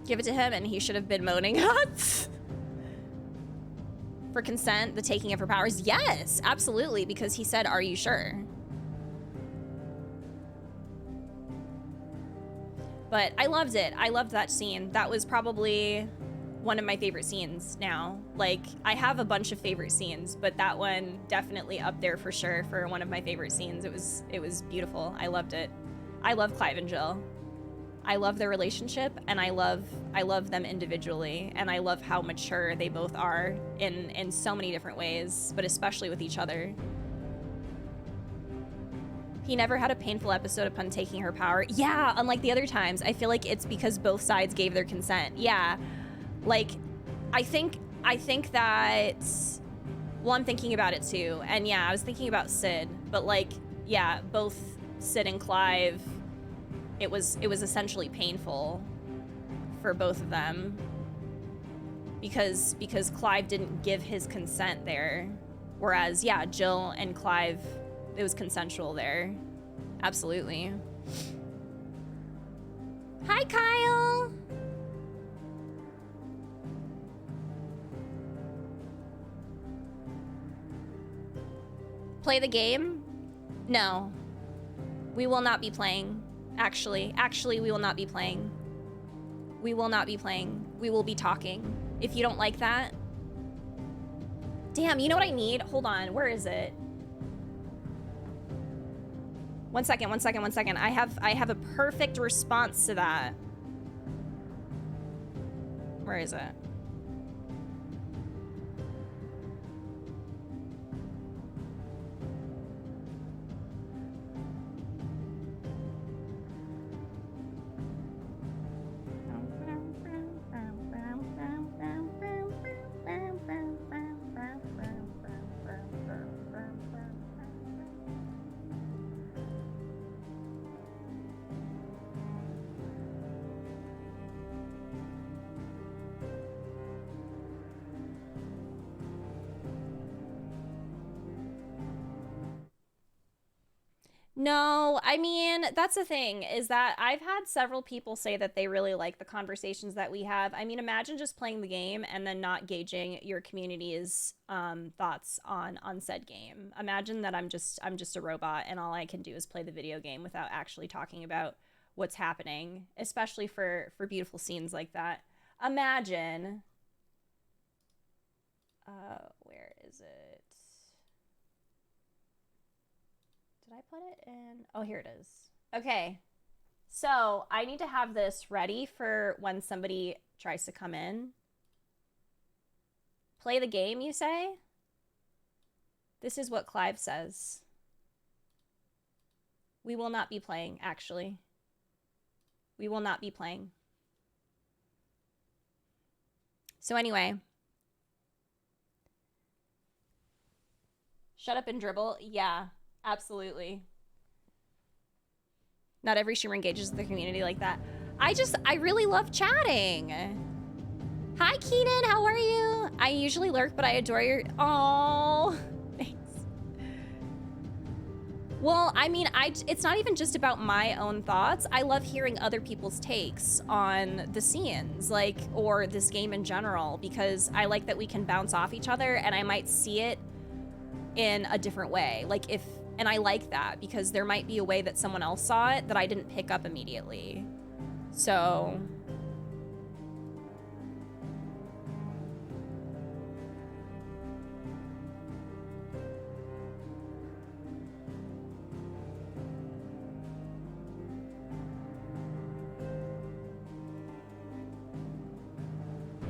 Give it to him and he should have been moaning. For consent, the taking of her powers. Yes, absolutely, because he said, are you sure? But I loved it. I loved that scene. That was probably one of my favorite scenes now. Like, I have a bunch of favorite scenes, but that one definitely up there for sure for one of my favorite scenes. It was beautiful. I loved it. I love Clive and Jill. I love their relationship, and I love them individually, and I love how mature they both are in so many different ways, but especially with each other. He never had a painful episode upon taking her power. Yeah, unlike the other times. I feel like it's because both sides gave their consent. Yeah. Like, I think that... Well, I'm thinking about it too. And yeah, I was thinking about Sid. But like, yeah, both Sid and Clive, it was essentially painful for both of them. Because Clive didn't give his consent there. Whereas, yeah, Jill and Clive... It was consensual there. Absolutely. Hi, Kyle! Play the game? No. We will not be playing. Actually, we will not be playing. We will not be playing. We will be talking. If you don't like that. Damn, you know what I need? Hold on, where is it? One second. I have a perfect response to that. Where is it? No, I mean, that's the thing, is that I've had several people say that they really like the conversations that we have. I mean, imagine just playing the game and then not gauging your community's thoughts on said game. Imagine that I'm just a robot and all I can do is play the video game without actually talking about what's happening, especially for beautiful scenes like that. Imagine. Where is it? Did I put it in? Oh, here it is. Okay. So I need to have this ready for when somebody tries to come in. Play the game, you say? This is what Clive says. We will not be playing, actually. We will not be playing. So anyway. Shut up and dribble. Yeah. Absolutely. Not every streamer engages with the community like that. I really love chatting. Hi, Keenan, how are you? I usually lurk, but I adore your... Oh, thanks. Well, I mean, it's not even just about my own thoughts. I love hearing other people's takes on the scenes, like, or this game in general, because I like that we can bounce off each other and I might see it in a different way. Like and I like that because there might be a way that someone else saw it that I didn't pick up immediately. So...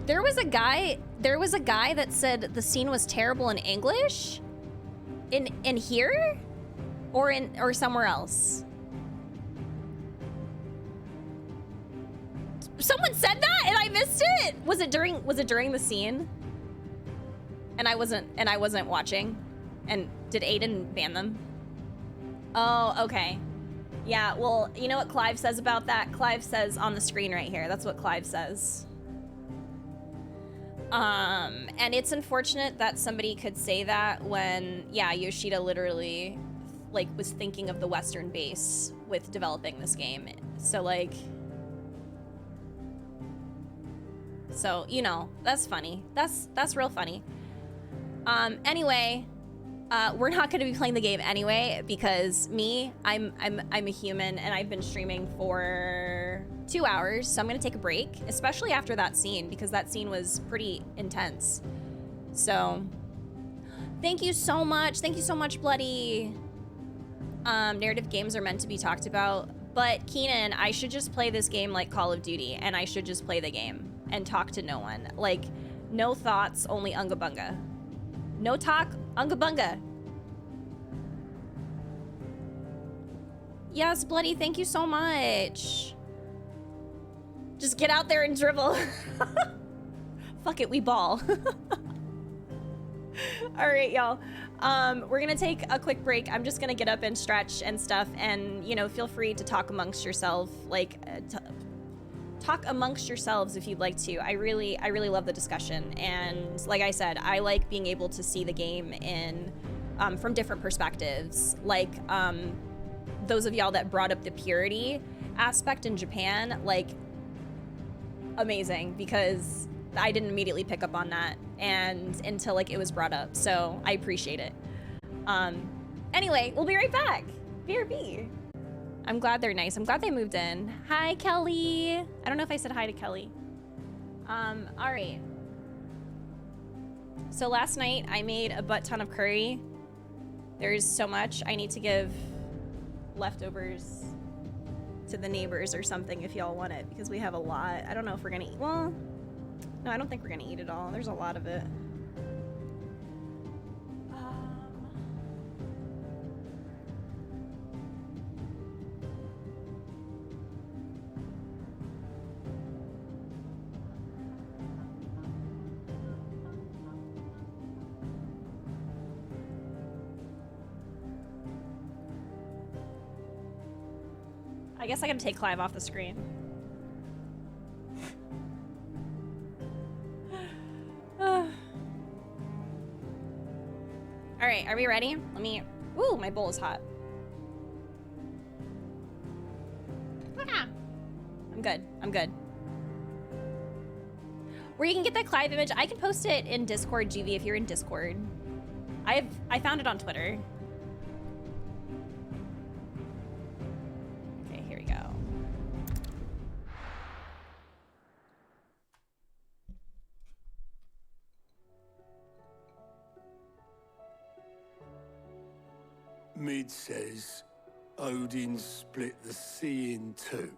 There was a guy that said the scene was terrible in English? In here? Or somewhere else? Someone said that and I missed it? Was it during the scene? And I wasn't watching? And did Aiden ban them? Oh, okay. Yeah, well, you know what Clive says about that? Clive says on the screen right here. That's what Clive says. And it's unfortunate that somebody could say that when, yeah, Yoshida literally, like, was thinking of the Western base with developing this game. So, like... So, you know, that's funny. That's real funny. Anyway, we're not going to be playing the game anyway because I'm a human and I've been streaming for 2 hours, so I'm going to take a break, especially after that scene because that scene was pretty intense. So, thank you so much. Thank you so much, Bloody. Narrative games are meant to be talked about, but Keenan, I should just play this game like Call of Duty and I should just play the game and talk to no one. Like, no thoughts, only Unga Bunga. No talk, Unga Bunga. Yes, Bloody, thank you so much. Just get out there and dribble. Fuck it, we ball. All right, y'all. We're gonna take a quick break. I'm just gonna get up and stretch and stuff, and you know, feel free to talk amongst yourself, like talk amongst yourselves if you'd like to. I really love the discussion, and like I said, I like being able to see the game in from different perspectives. Like those of y'all that brought up the purity aspect in Japan, like amazing, because I didn't immediately pick up on that and until like it was brought up, so I appreciate it. Anyway, we'll be right back. BRB. I'm glad they're nice. I'm glad they moved in. Hi, Kelly. I don't know if I said hi to Kelly. All right. So last night I made a butt ton of curry. There's so much. I need to give leftovers to the neighbors or something if y'all want it, because we have a lot. I don't know if we're gonna eat. Well, no, I don't think we're gonna eat it all. There's a lot of it. I guess I gotta take Clive off the screen. All right, are we ready? Let me, ooh, my bowl is hot. I'm good, I'm good. Where you can get that Clive image, I can post it in Discord, GV, if you're in Discord. I found it on Twitter. Okay, here we go. Mid says Odin split the sea in two.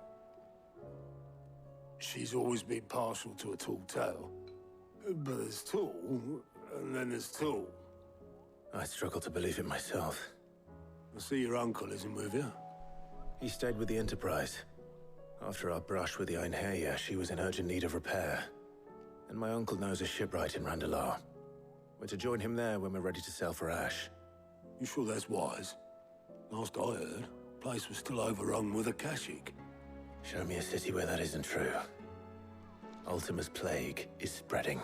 She's always been partial to a tall tale. But there's tall, and then there's tall. I struggle to believe it myself. I see your uncle isn't with you. He stayed with the Enterprise. After our brush with the Einherja, she was in urgent need of repair. And my uncle knows a shipwright in Randalar. We're to join him there when we're ready to sail for Ash. You sure that's wise? Last I heard, the place was still overrun with Akashic. Show me a city where that isn't true. Ultima's plague is spreading.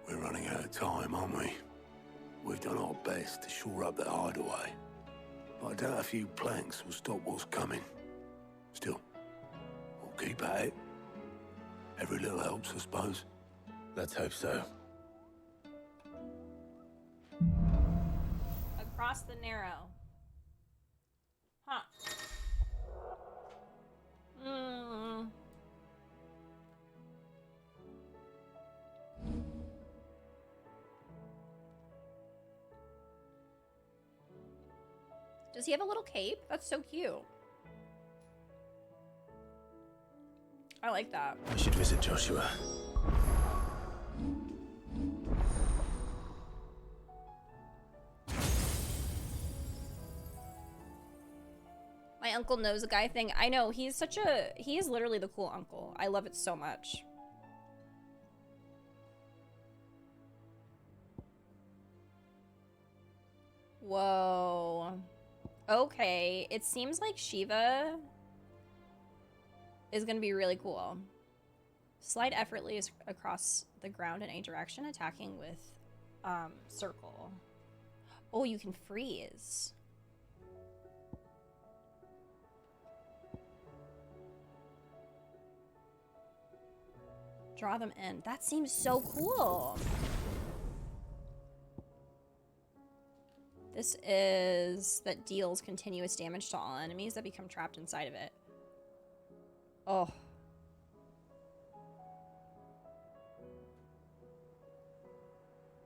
We're running out of time, aren't we? We've done our best to shore up that hideaway. but I doubt a few planks will stop what's coming. Still, we'll keep at it. Every little helps, I suppose. Let's hope so. Across the narrow. Huh. Hmm. Does he have a little cape? That's so cute. I like that. I should visit Joshua. My uncle knows a guy thing. I know, he is literally the cool uncle. I love it so much. Whoa. Okay, it seems like Shiva is gonna be really cool. Slide effortlessly across the ground in any direction, attacking with circle. Oh, you can freeze. Draw them in. That seems so cool. This is that deals continuous damage to all enemies that become trapped inside of it. Oh.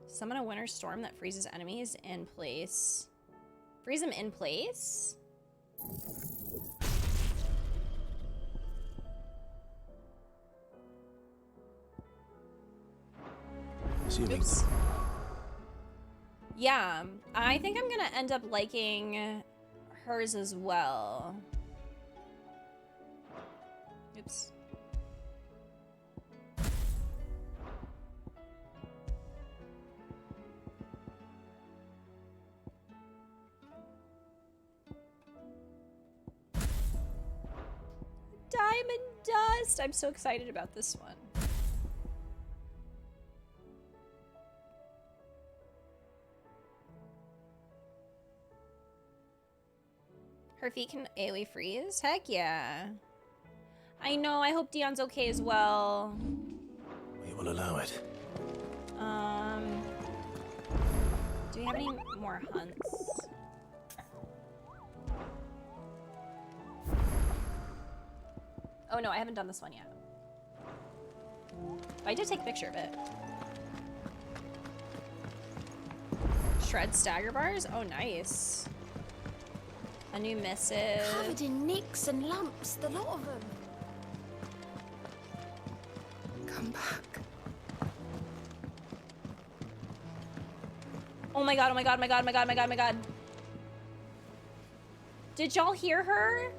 Summon a winter storm that freezes enemies in place. Freeze them in place? Oops. Yeah, I think I'm gonna end up liking hers as well. Oops. Diamond dust! I'm so excited about this one. Her feet can AoE freeze? Heck yeah. I know, I hope Dion's okay as well. We will allow it. Do we have any more hunts? Oh no, I haven't done this one yet. I did take a picture of it. Shred stagger bars? Oh, nice. A new missive. Covered in nicks and lumps, the lot of them. Come back. Oh my god, oh my god, oh my god, oh my god, oh my god, oh my god. Did y'all hear her?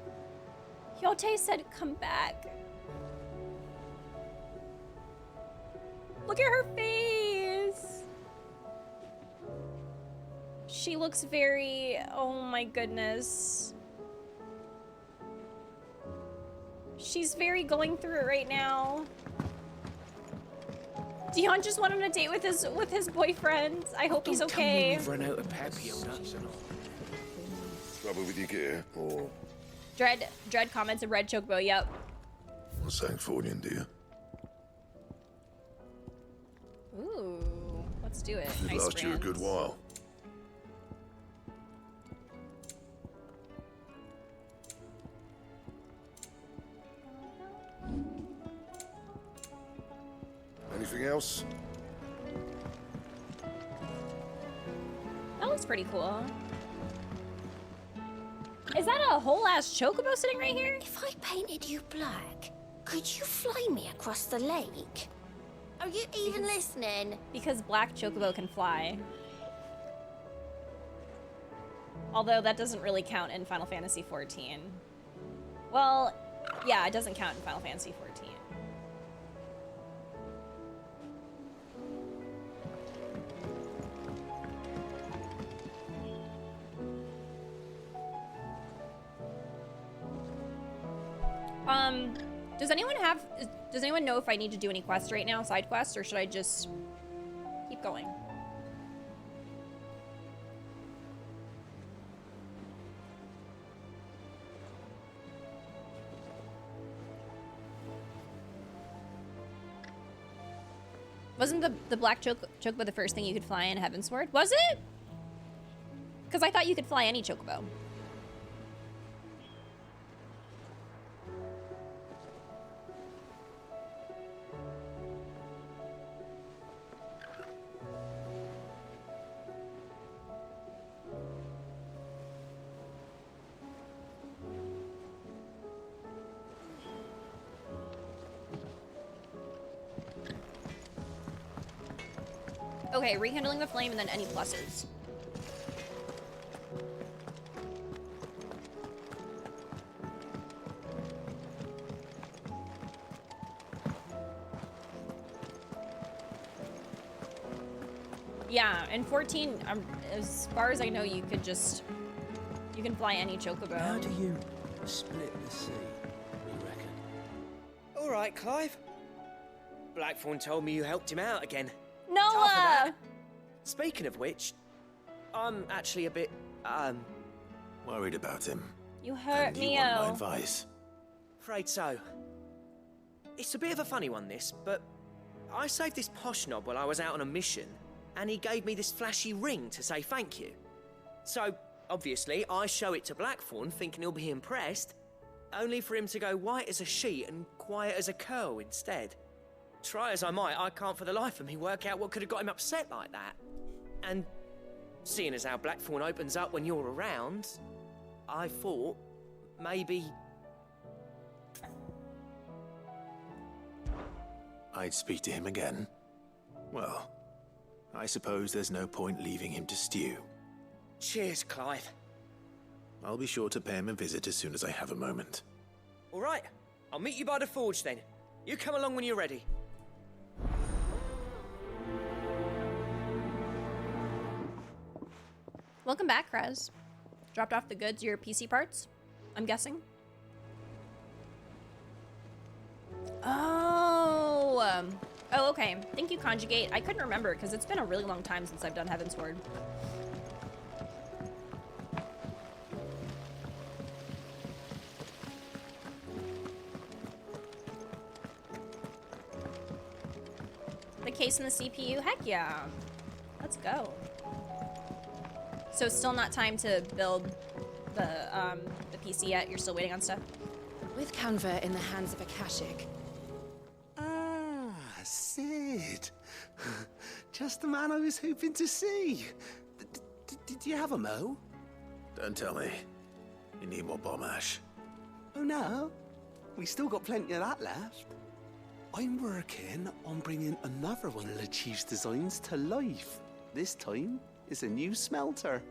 Hyote said, come back. Look at her face. She looks very, oh my goodness. She's very going through it right now. Dion just went on a date with his boyfriend. I hope he's okay. We've run out of Papio nuts and all. Trouble with your gear, or Dread comments a red chocobo. Yep. a Sancfordian deer? Ooh, let's do it. It'd Nice last you a good while. Anything else? That looks pretty cool. Is that a whole ass chocobo sitting right here? If I painted you black, could you fly me across the lake? Are you even listening? Because black chocobo can fly. Although that doesn't really count in Final Fantasy XIV. Well, yeah, it doesn't count in Final Fantasy XIV. Does anyone know if I need to do any quests right now, side quests, or should I just keep going? Wasn't the black chocobo the first thing you could fly in Heavensward? Was it? Because I thought you could fly any chocobo. Okay, rekindling the flame and then any pluses. Yeah, in 14, as far as I know, you can fly any chocobo. How do you split the sea, you reckon? All right, Clive. Blackthorn told me you helped him out again. Noah! Speaking of which, I'm actually a bit, worried about him. You hurt Do you want my Neo. advice? Afraid so. It's a bit of a funny one, this, but I saved this posh knob while I was out on a mission, and he gave me this flashy ring to say thank you. So, obviously, I show it to Blackthorn, thinking he'll be impressed, only for him to go white as a sheet and quiet as a curl instead. Try as I might, I can't for the life of me work out what could have got him upset like that. And seeing as how Blackthorn opens up when you're around, I thought maybe... I'd speak to him again. Well, I suppose there's no point leaving him to stew. Cheers, Clive. I'll be sure to pay him a visit as soon as I have a moment. All right, I'll meet you by the forge then. You come along when you're ready. Welcome back, Krez. Dropped off the goods, your PC parts, I'm guessing. Oh, okay. Thank you, Conjugate. I couldn't remember because it's been a really long time since I've done Heavensward. The case and the CPU? Heck yeah. Let's go. So still not time to build the PC yet? You're still waiting on stuff? With Canva in the hands of Akashic. Ah, Sid. Just the man I was hoping to see. Did you have a mo? Don't tell me. You need more bomb ash. Oh no, we still got plenty of that left. I'm working on bringing another one of the Chief's designs to life. This time, it's a new smelter.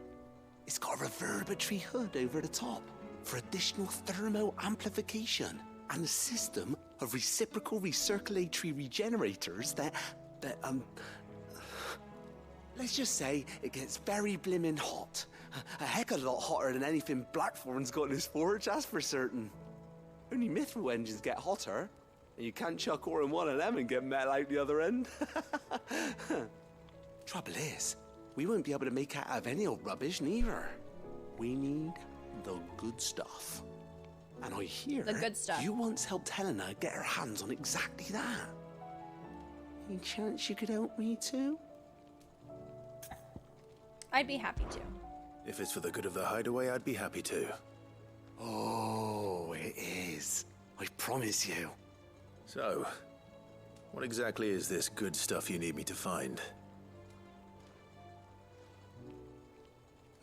It's got a reverberatory hood over the top for additional thermal amplification and a system of reciprocal recirculatory regenerators that let's just say it gets very blimmin' hot. A heck of a lot hotter than anything Blackthorn's got in his forge, that's for certain. Only mithril engines get hotter, and you can't chuck ore in one of them and get metal out the other end. Trouble is, we won't be able to make out of any old rubbish neither. We need the good stuff. And I hear the good stuff. You once helped Helena get her hands on exactly that. Any chance you could help me too? I'd be happy to. If it's for the good of the hideaway, I'd be happy to. Oh, it is. I promise you. So, what exactly is this good stuff you need me to find?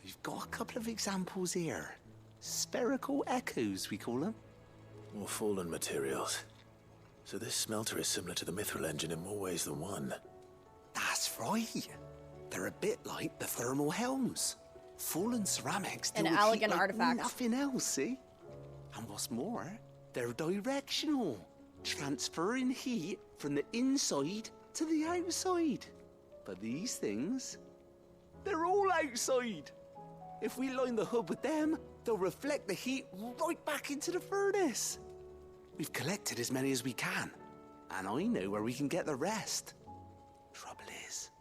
We've got a couple of examples here. Spherical echoes, we call them. More fallen materials. So this smelter is similar to the mithril engine in more ways than one. That's right. They're a bit like the thermal helms. Fallen ceramics An deal with elegant heat like artifact. nothing else, see? And what's more, they're directional, transferring heat from the inside to the outside. But these things, they're all outside. If we line the hood with them, they'll reflect the heat right back into the furnace. We've collected as many as we can, and I know where we can get the rest. Trouble is,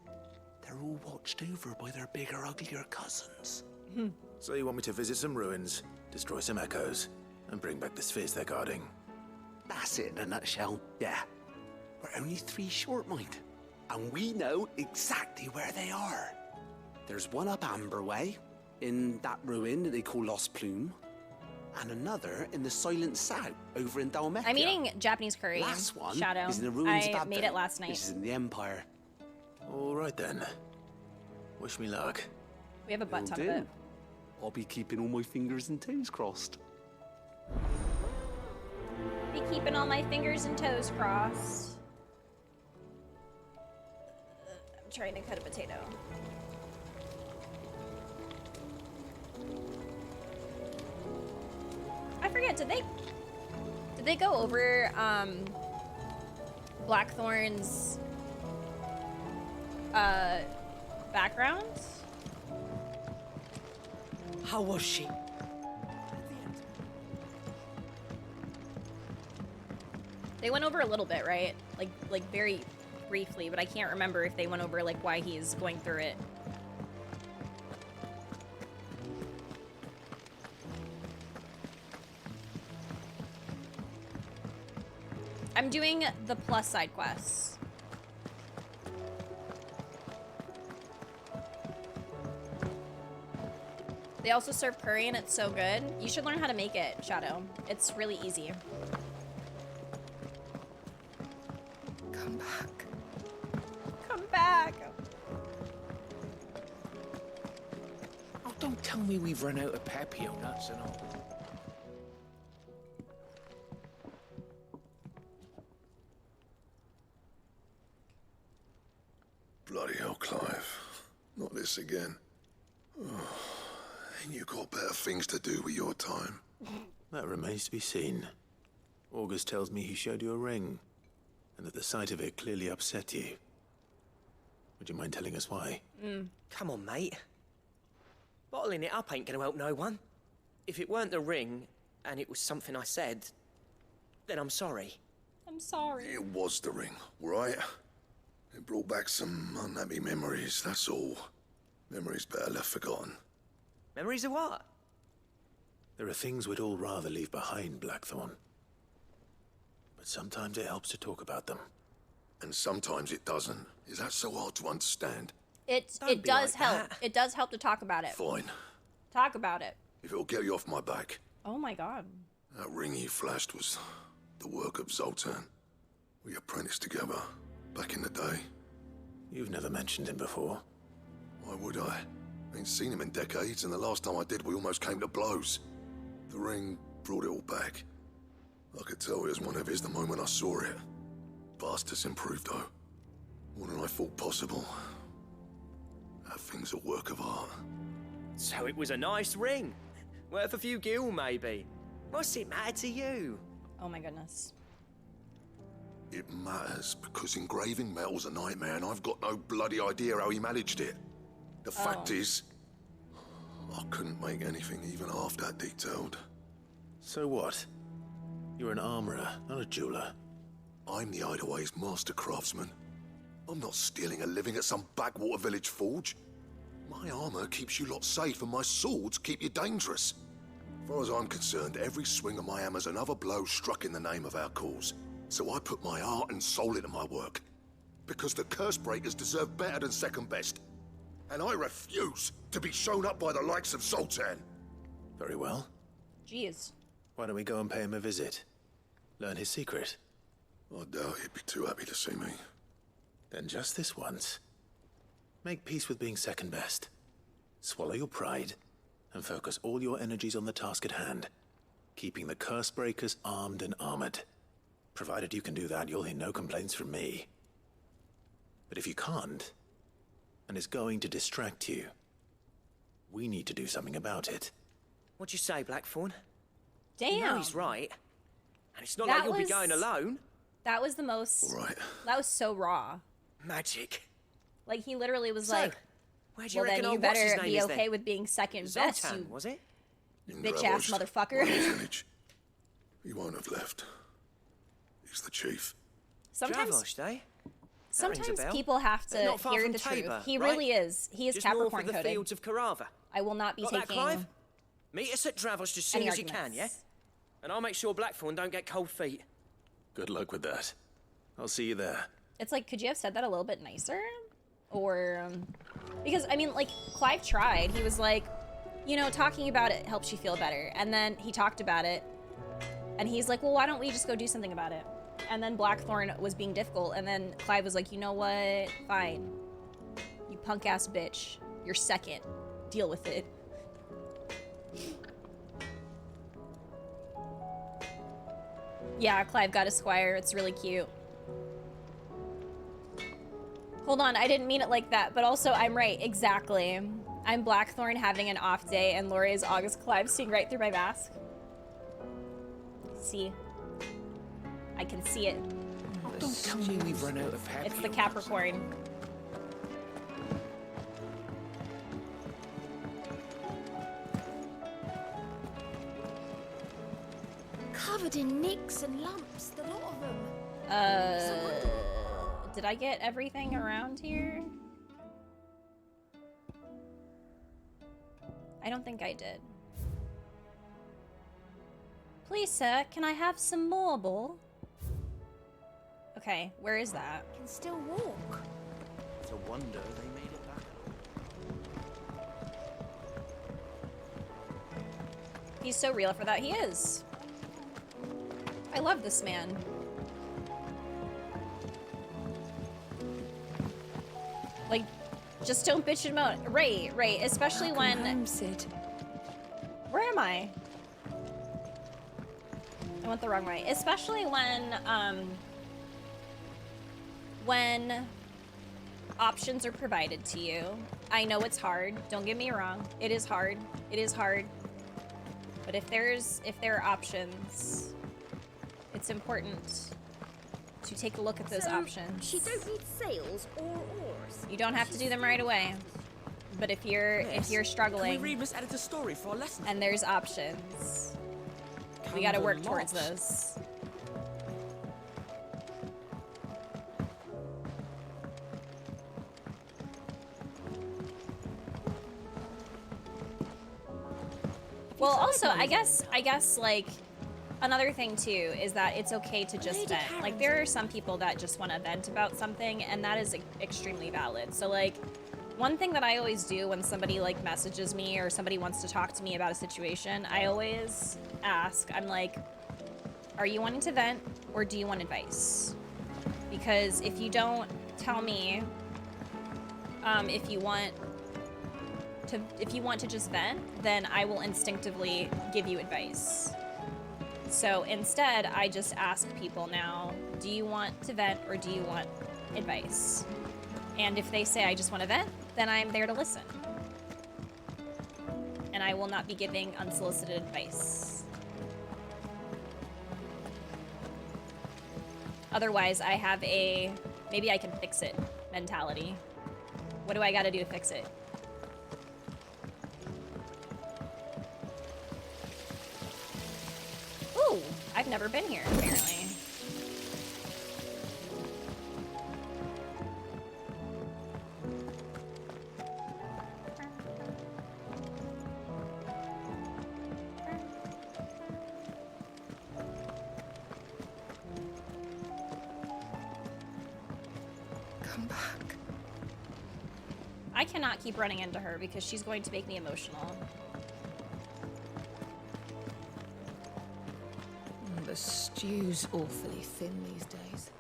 they're all watched over by their bigger, uglier cousins. So you want me to visit some ruins, destroy some echoes, and bring back the spheres they're guarding? That's it in a nutshell, yeah. We're only 3 short, mind. and we know exactly where they are. There's one up Amber Way, in that ruin that they call Lost Plume, and another in the Silent South, over in Dalmecca. I'm eating Japanese curry. Last one Shadow. is in the ruins of I made Advent, it last night. which is in the Empire. All right then. Wish me luck. We have a butt ton Will of do. it. I'll be keeping all my fingers and toes crossed. Be keeping all my fingers and toes crossed. I'm trying to cut a potato. I forget, did they go over Blackthorn's background? How was she? They went over a little bit, right? Like very briefly, but I can't remember if they went over like why he's going through it. I'm doing the plus side quests. They also serve curry and it's so good. You should learn how to make it, Shadow. It's really easy. Come back. Come back. Oh, don't tell me we've run out of Pepio nuts and all. Bloody hell, Clive. Not this again. Oh, ain't you got better things to do with your time? That remains to be seen. August tells me he showed you a ring, and that the sight of it clearly upset you. Would you mind telling us why? Come on, mate. Bottling it up ain't gonna help no one. If it weren't the ring, and it was something I said, then I'm sorry. I'm sorry. It was the ring, right? It brought back some unhappy memories, that's all. Memories better left forgotten. Memories of what? There are things we'd all rather leave behind, Blackthorn. But sometimes it helps to talk about them. And sometimes it doesn't. Is that so hard to understand? It Don't be does like help. that. It does help to talk about it. Fine. Talk about it. If it'll get you off my back. Oh my god. That ring you flashed was the work of Zoltan. We apprenticed together, back in the day. You've never mentioned him before. Why would I? Ain't seen him in decades, and the last time I did, we almost came to blows. The ring brought it all back. I could tell it was one of his the moment I saw it. Vast has improved, though. More than I thought possible. That thing's a work of art. So it was a nice ring. Worth a few gil, maybe. What's it matter to you? Oh my goodness. It matters because engraving metal's a nightmare, and I've got no bloody idea how he managed it. The fact is, I couldn't make anything even half that detailed. So what? You're an armorer, not a jeweler. I'm the Idaway's master craftsman. I'm not stealing a living at some backwater village forge. My armor keeps you lot safe, and my swords keep you dangerous. As far as I'm concerned, every swing of my hammer's another blow struck in the name of our cause. So I put my heart and soul into my work. Because the curse breakers deserve better than second best. And I refuse to be shown up by the likes of Zoltan. Very well. Jeez. Why don't we go and pay him a visit? Learn his secret. I doubt he'd be too happy to see me. Then just this once. Make peace with being second best. Swallow your pride, and focus all your energies on the task at hand. Keeping the curse breakers armed and armored. Provided you can do that, you'll hear no complaints from me. But if you can't, and it's going to distract you, we need to do something about it. What'd you say, Blackthorn? Damn. No, he's right. And it's not That like you'll be was- going alone. That was the most. All right. That was so raw. Magic. Like he literally was So, like, where do you "Well, then reckon you old what's his better name be is okay then? with being second best, Zoltan, you was it? bitch ass motherfucker." Village. He won't have left. He's the chief. Sometimes, Dravosh, eh? That rings a sometimes bell. people have They're to not far hear from the Tabor, truth. He right? really is. He is Just north Capricorn of the coded. fields of Carava. I will not be Got that, taking Clive? Meet us at Dravosh as soon any as you can, arguments. yeah? And I'll make sure Blackthorn don't get cold feet. Good luck with that. I'll see you there. It's like, could you have said that a little bit nicer? Or, because, I mean, like, Clive tried. He was like, you know, talking about it helps you feel better. And then he talked about it, and he's like, well, why don't we just go do something about it? And then Blackthorn was being difficult, and then Clive was like, you know what? Fine. You punk-ass bitch. You're second. Deal with it. Yeah, Clive got a squire. It's really cute. Hold on, I didn't mean it like that, but also I'm right, exactly. I'm Blackthorn having an off day, and Lori is August Clive seeing right through my mask. See. I can see it. Don't tell me we've run out of happy. It's the Capricorn. Covered in nicks and lumps, the lot of them. Did I get everything around here? I don't think I did. Please, sir, can I have some marble? Okay, where is that? Can still walk. It's a wonder they made it back. He's so real for that. He is. I love this man. Like, just don't bitch him out. Right, especially when... Home, Sid. Where am I? I went the wrong way. Especially when options are provided to you. I know it's hard. Don't get me wrong. It is hard. It is hard. But if there are options, it's important to take a look at those options. She don't need sails or oars. You don't have to do them right away. But if you're struggling, Can we read Miss Editor's story for a lesson? and there's options, we gotta work towards those. Well, also, I guess like another thing too is that it's okay to just vent. Like, there are some people that just want to vent about something, and that is extremely valid. So like, one thing that I always do when somebody like messages me or somebody wants to talk to me about a situation, I always ask, I'm like, are you wanting to vent or do you want advice? Because if you don't tell me if you want to just vent, then I will instinctively give you advice. So instead, I just ask people now, do you want to vent or do you want advice? And if they say I just want to vent, then I'm there to listen. And I will not be giving unsolicited advice. Otherwise, I have a maybe I can fix it mentality. What do I gotta do to fix it? Ooh, I've never been here, apparently. Come back. I cannot keep running into her because she's going to make me emotional. The stew's awfully thin these days.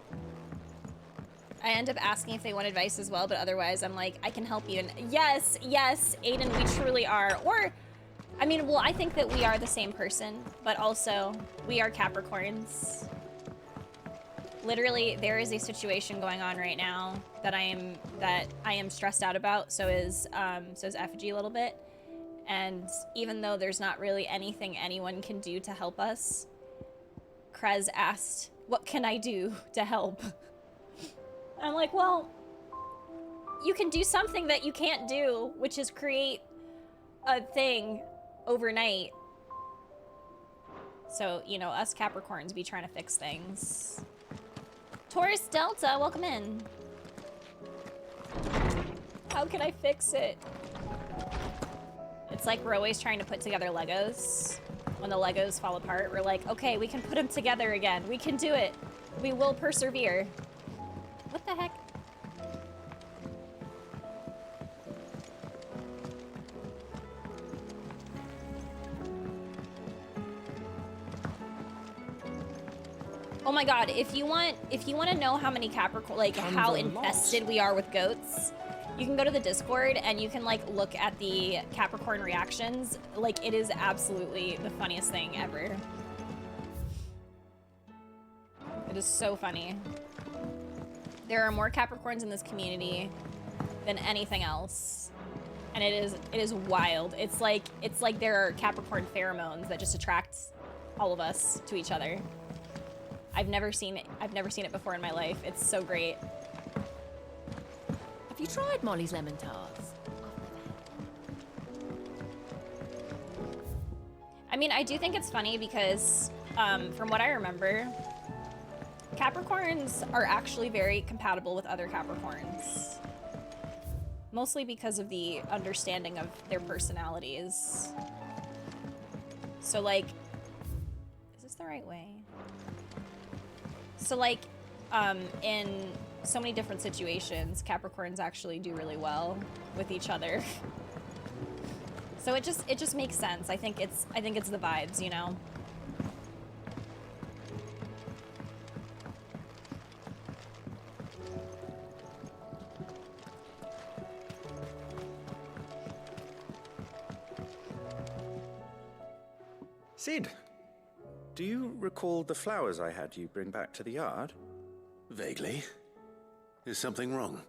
I end up asking if they want advice as well, but otherwise I'm like, I can help you. And yes, Aiden, we truly are. Or, I mean, well, I think that we are the same person, but also we are Capricorns. Literally, there is a situation going on right now that I am stressed out about. So is FG a little bit. And even though there's not really anything anyone can do to help us, Krez asked, what can I do to help? I'm like, well, you can do something that you can't do, which is create a thing overnight. So, you know, us Capricorns be trying to fix things. Taurus Delta, welcome in. How can I fix it? It's like we're always trying to put together Legos. When the Legos fall apart, we're like, okay, we can put them together again. We can do it. We will persevere. What the Oh my god, if you want to know how many Capricorn, like how infested we are with goats, you can go to the Discord and you can like look at the Capricorn reactions. Like, it is absolutely the funniest thing ever. It is so funny. There are more Capricorns in this community than anything else. And it is wild. It's like there are Capricorn pheromones that just attract all of us to each other. I've never seen it before in my life. It's so great. Have you tried Molly's lemon tarts? I mean, I do think it's funny because from what I remember, Capricorns are actually very compatible with other Capricorns. Mostly because of the understanding of their personalities. So like, is this the right way? So like, in so many different situations, Capricorns actually do really well with each other. So it just makes sense. I think it's the vibes, you know? Sid, do you recall the flowers I had you bring back to the yard? Vaguely. Is something wrong?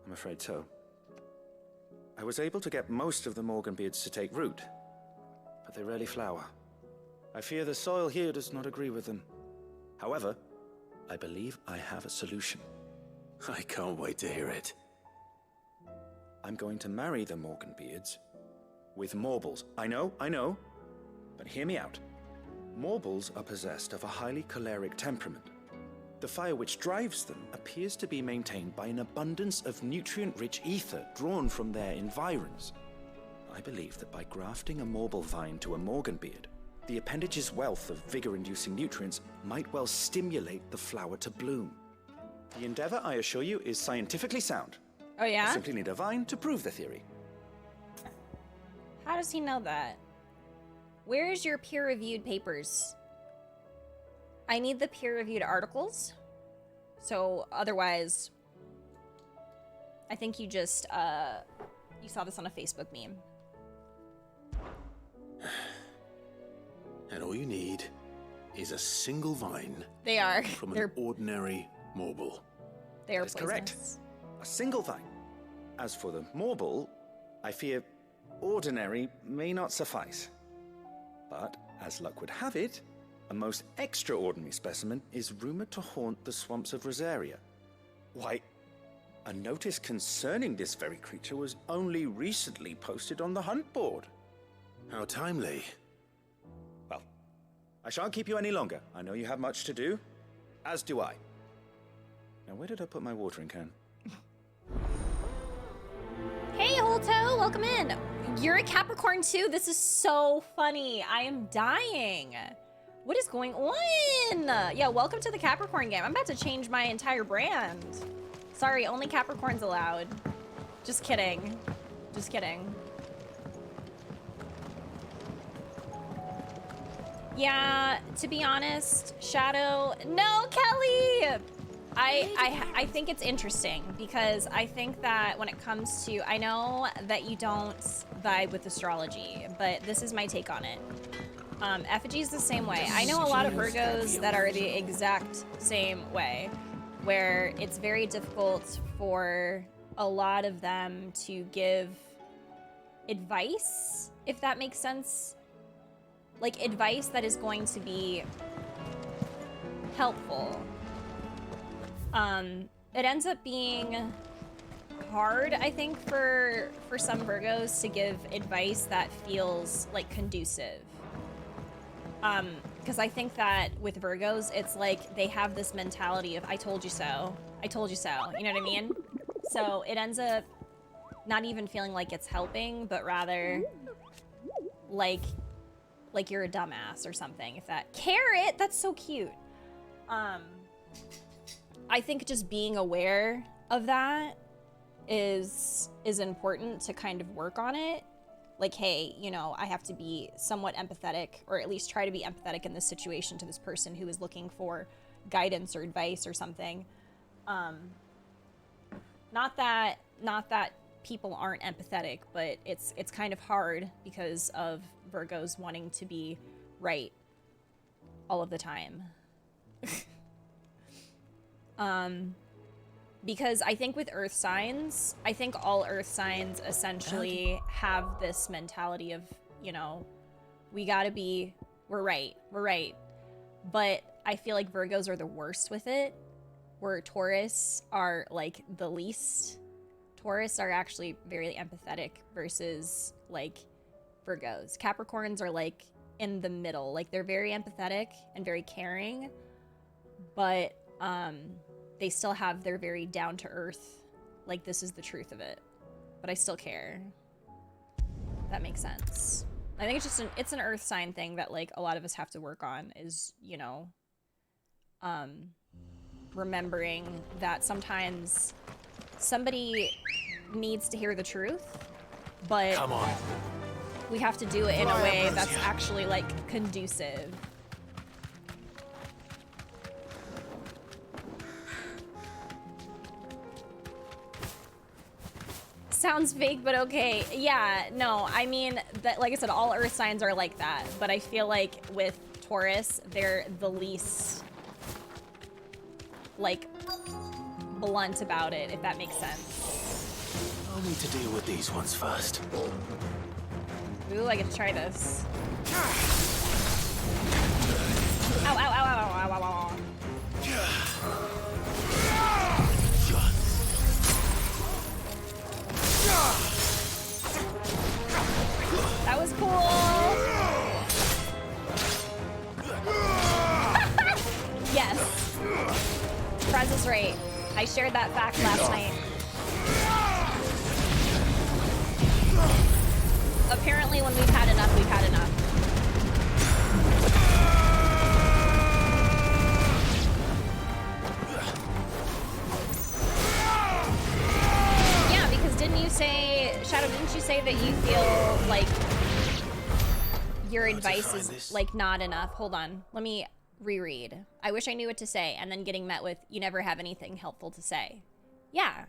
I'm afraid so. I was able to get most of the Morganbeards to take root, but they rarely flower. I fear the soil here does not agree with them. However, I believe I have a solution. I can't wait to hear it. I'm going to marry the Morganbeards with Morbles. I know, but hear me out. Morbles are possessed of a highly choleric temperament. The fire which drives them appears to be maintained by an abundance of nutrient-rich ether drawn from their environs. I believe that by grafting a Morble vine to a Morganbeard, the appendage's wealth of vigor-inducing nutrients might well stimulate the flower to bloom. The endeavor, I assure you, is scientifically sound. Oh yeah? I simply need a vine to prove the theory. How does he know that? Where's your peer-reviewed papers? I need the peer-reviewed articles. So otherwise, I think you just, you saw this on a Facebook meme. And all you need is a single vine. They are. From an ordinary Morble. They are That is correct. A single vine. As for the Morble, I fear ordinary may not suffice. But, as luck would have it, a most extraordinary specimen is rumored to haunt the swamps of Rosaria. Why, a notice concerning this very creature was only recently posted on the hunt board. How timely. Well, I shan't keep you any longer. I know you have much to do, as do I. Now, where did I put my watering can? Hey, Holto, welcome in. You're a Capricorn too. This is so funny. I am dying. What is going on? Yeah, welcome to the Capricorn game. I'm about to change my entire brand. Sorry, only Capricorns allowed. Just kidding. Just kidding. Yeah, to be honest, Shadow, no, Kelly! I think it's interesting because I think that when it comes to, I know that you don't vibe with astrology, but this is my take on it. Effigy is the same way. I know a lot of Virgos that are the exact same way, where it's very difficult for a lot of them to give advice, if that makes sense. Like advice that is going to be helpful. It ends up being hard, I think, for some Virgos to give advice that feels like conducive. Because I think that with Virgos, it's like they have this mentality of I told you so. I told you so. You know what I mean? So it ends up not even feeling like it's helping, but rather like you're a dumbass or something. If that Carrot, that's so cute. I think just being aware of that is important to kind of work on it. Like, hey, you know, I have to be somewhat empathetic, or at least try to be empathetic in this situation to this person who is looking for guidance or advice or something. Not that people aren't empathetic, but it's kind of hard because of Virgos wanting to be right all of the time. Because I think with earth signs, I think all earth signs essentially have this mentality of, you know, we're right. But I feel like Virgos are the worst with it, where Taurus are like the least. Taurus are actually very empathetic versus like Virgos. Capricorns are like in the middle. Like they're very empathetic and very caring, but they still have their very down to earth, like this is the truth of it, but I still care. That makes sense. I think it's just it's an earth sign thing that like a lot of us have to work on, is, you know, remembering that sometimes somebody needs to hear the truth, but come on, we have to do it in a way that's actually like conducive. Sounds fake, but okay. Yeah, no, I mean, that, like I said, all earth signs are like that, but I feel like with Taurus, they're the least, like, blunt about it, if that makes sense. I'll need to deal with these ones first. Ooh, I get to try this. Ow, ow, ow, ow, ow, ow, ow, ow. That was cool. Yes. Prez is right. I shared that fact last night. Apparently when we've had enough, we've had enough. Yeah, because didn't you say, Shadow, didn't you say that you feel like your advice is like not enough? Hold on, let me reread. I wish I knew what to say, and then getting met with, you never have anything helpful to say. Yeah.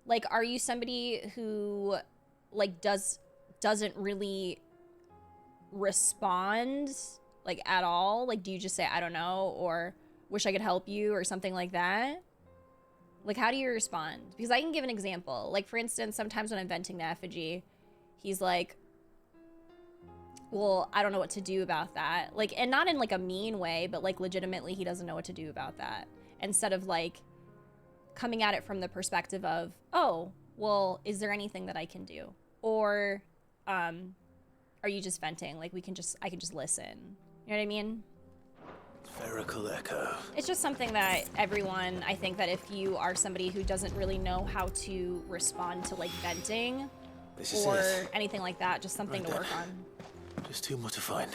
Like, are you somebody who like doesn't really respond like at all? Like, do you just say I don't know, or wish I could help you, or something like that? Like, how do you respond? Because I can give an example. Like, for instance, sometimes when I'm venting to Effigy, he's like, well, I don't know what to do about that. Like, and not in like a mean way, but like legitimately he doesn't know what to do about that. Instead of like coming at it from the perspective of, oh, well, is there anything that I can do? Or are you just venting? Like, I can just listen. You know what I mean? Spherical echo. It's just something that everyone, I think that if you are somebody who doesn't really know how to respond to like venting or anything like that, just something to work on. Just too much to find.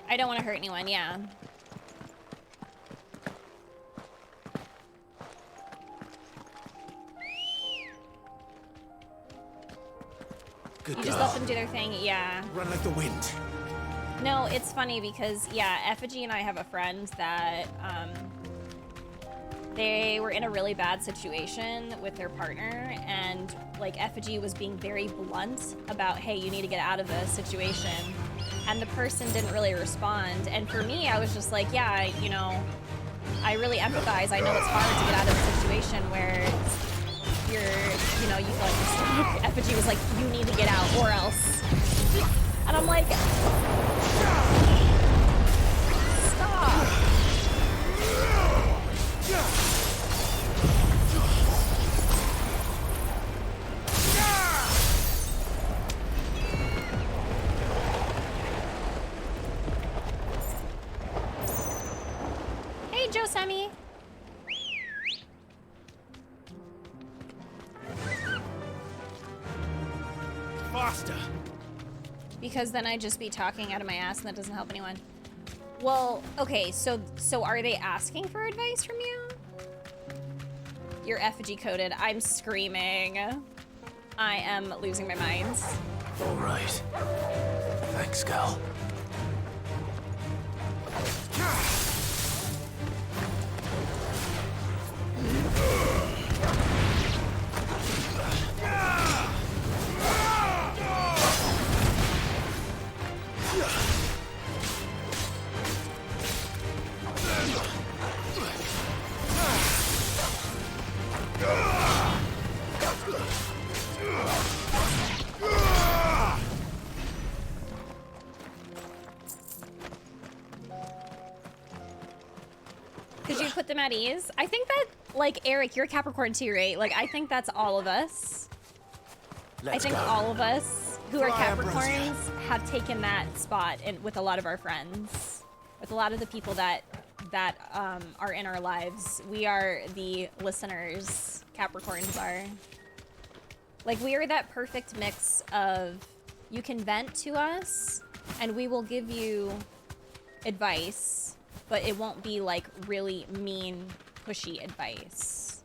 I don't want to hurt anyone, yeah. Good you just let them do their thing, yeah. Run like the wind. No, it's funny because, yeah, Effigy and I have a friend that, they were in a really bad situation with their partner, and, like, Effigy was being very blunt about, hey, you need to get out of this situation, and the person didn't really respond, and for me, I was just like, yeah, you know, I really empathize. I know it's hard to get out of a situation where you're, you know, you feel like you're stuck. Effigy was like, you need to get out, or else. And I'm like, stop. Hey, Josemi. Faster. Because then I'd just be talking out of my ass and that doesn't help anyone. Well, okay, so are they asking for advice from you? You're effigy coded. I'm screaming. I am losing my mind. All right. Thanks, Gal. Could you put them at ease? I think that, like, Eric, you're a Capricorn too, right? Like, I think that's all of us. I think all of us who are Capricorns have taken that spot with a lot of our friends. With a lot of the people that are in our lives. We are the listeners. Capricorns are. Like, we are that perfect mix of you can vent to us and we will give you advice, but it won't be like really mean, pushy advice.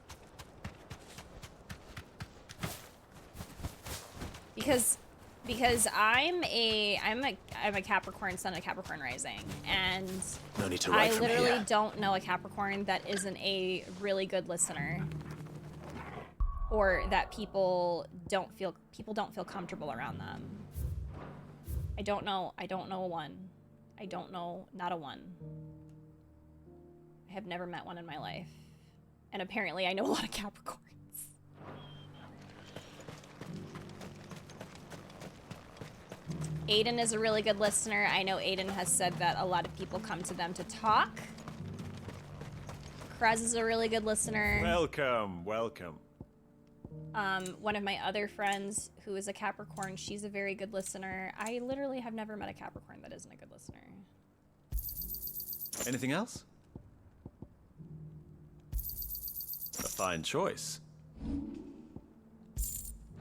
Because I'm a Capricorn sun, a Capricorn rising, and No need to I write from literally here. don't know a Capricorn that isn't a really good listener, or that people don't feel comfortable around them. I don't know a one. I don't know, not a one. I have never met one in my life, and apparently I know a lot of Capricorns. Aiden is a really good listener. I know Aiden has said that a lot of people come to them to talk. Krez is a really good listener. Welcome, welcome. One of my other friends who is a Capricorn, she's a very good listener. I literally have never met a Capricorn that isn't a good listener. Anything else? A fine choice.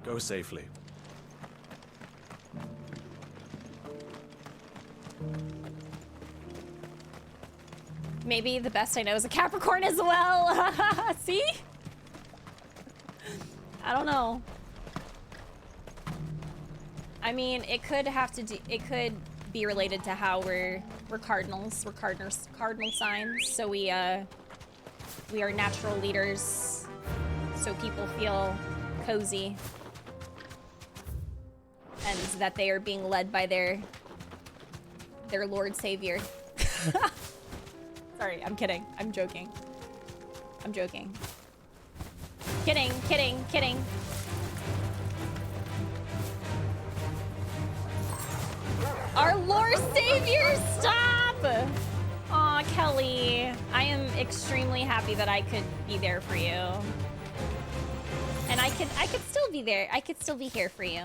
Go safely. Maybe the best I know is a Capricorn as well. See? I don't know. I mean, it could be related to how we're cardinals. We're cardinal signs, so we are natural leaders, so people feel cozy and that they are being led by their Lord Savior. Sorry, I'm kidding. I'm joking. I'm joking. Kidding, kidding, kidding. Our Lord Savior, stop! Aw, Kelly. I am extremely happy that I could be there for you. And I could still be there. I could still be here for you.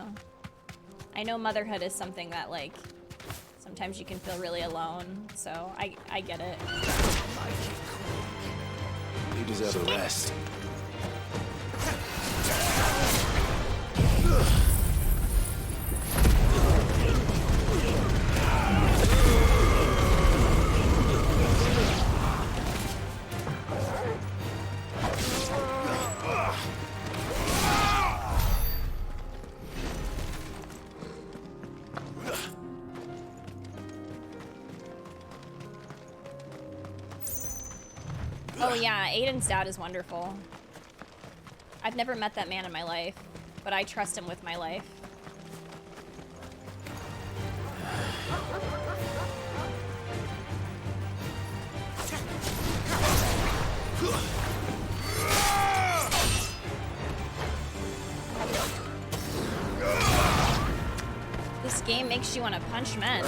I know motherhood is something that, like, sometimes you can feel really alone, so I get it. You deserve a rest. Oh yeah, Aiden's dad is wonderful. I've never met that man in my life, but I trust him with my life. This game makes you want to punch men.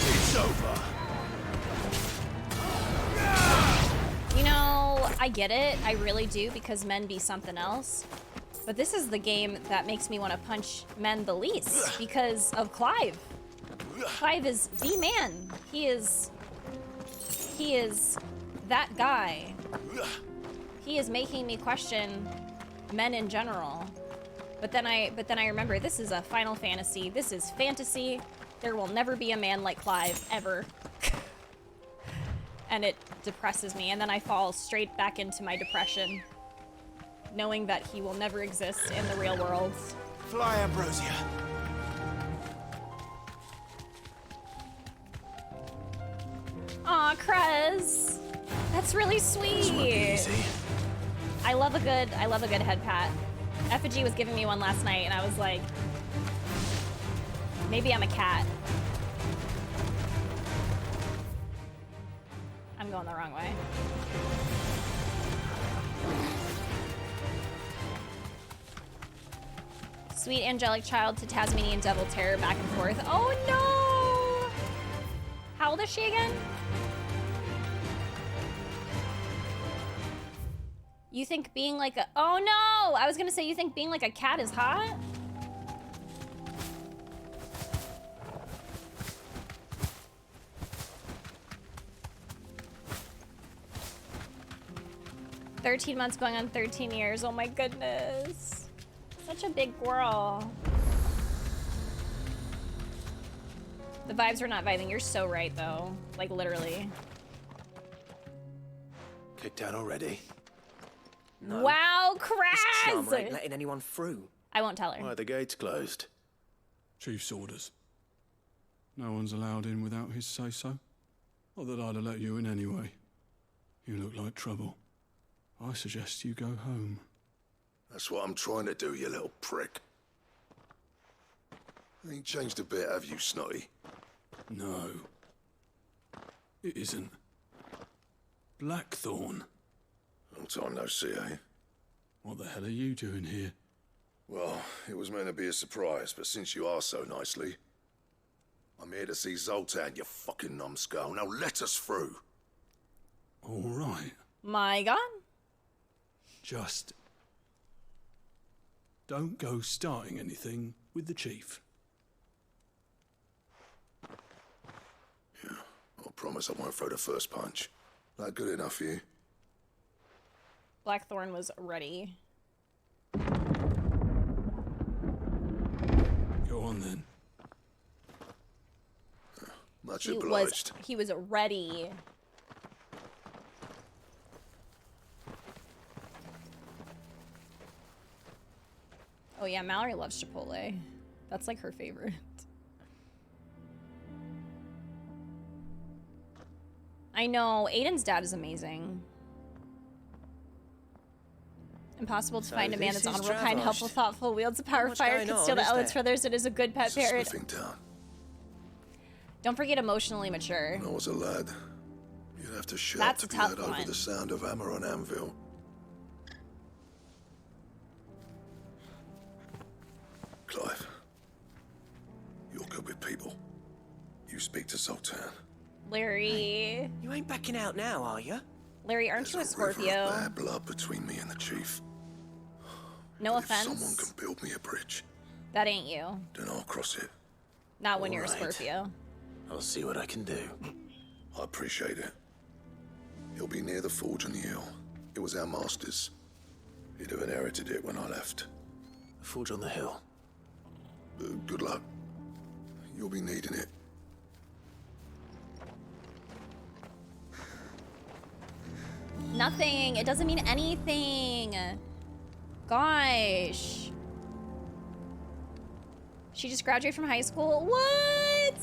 It's over. You know, I get it. I really do, because men be something else. But this is the game that makes me want to punch men the least because of Clive. Clive is the man. He is that guy. He is making me question men in general. But then I remember, this is a Final Fantasy. This is fantasy. There will never be a man like Clive, ever. and it depresses me, and then I fall straight back into my depression, knowing that he will never exist in the real world. Fly, Ambrosia. Aw, Krez. That's really sweet. I love a good head pat. Effigy was giving me one last night, and I was like, maybe I'm a cat. I'm going the wrong way. Sweet angelic child to Tasmanian devil terror back and forth. Oh no! How old is she again? You think being like a— oh no! I was gonna say, you think being like a cat is hot? "13 months going on 13 years. Oh my goodness. Such a big girl. The vibes were not vibing. You're so right though. Like literally. Kicked out already? No. Wow, This Kraz! chum ain't letting anyone through. I won't tell her. Why, the gate's closed. Chief's orders. No one's allowed in without his say-so. Not that I'd have let you in anyway. You look like trouble. I suggest you go home. That's what I'm trying to do, you little prick. Ain't changed a bit, have you, Snotty? No. It isn't. Blackthorn. Long time no see, eh? What the hell are you doing here? Well, it was meant to be a surprise, but since you asked so nicely, I'm here to see Zoltan, you fucking numbskull. Now let us through. All right. My God. Just don't go starting anything with the chief. Yeah, I promise I won't throw the first punch. That good enough for you? Blackthorn was ready. Go on then. Much obliged. He was ready. Oh yeah, Mallory loves Chipotle. That's like her favorite. I know, Aiden's dad is amazing. Impossible to find a man that's honorable, kind, helpful, thoughtful, wields the power of fire, can steal the elements for others, and is a good pet parrot. Don't forget emotionally mature. When I was a lad, you'd have to shout That's to be a tough heard over one. the sound of hammer on anvil. Clive, you're good with people. You speak to Zoltan. Larry. You ain't backing out now, are you? Larry, aren't you a There's river of Scorpio? bad blood between me and the chief. No If someone offense. can build me a bridge, That ain't you. then I'll cross it. Not when you're a Alright. Scorpio. I'll see what I can do. I appreciate it. He'll be near the forge on the hill. It was our master's. He'd have inherited it when I left. The forge on the hill? Good luck. You'll be needing it. Nothing. It doesn't mean anything. Gosh. She just graduated from high school? What?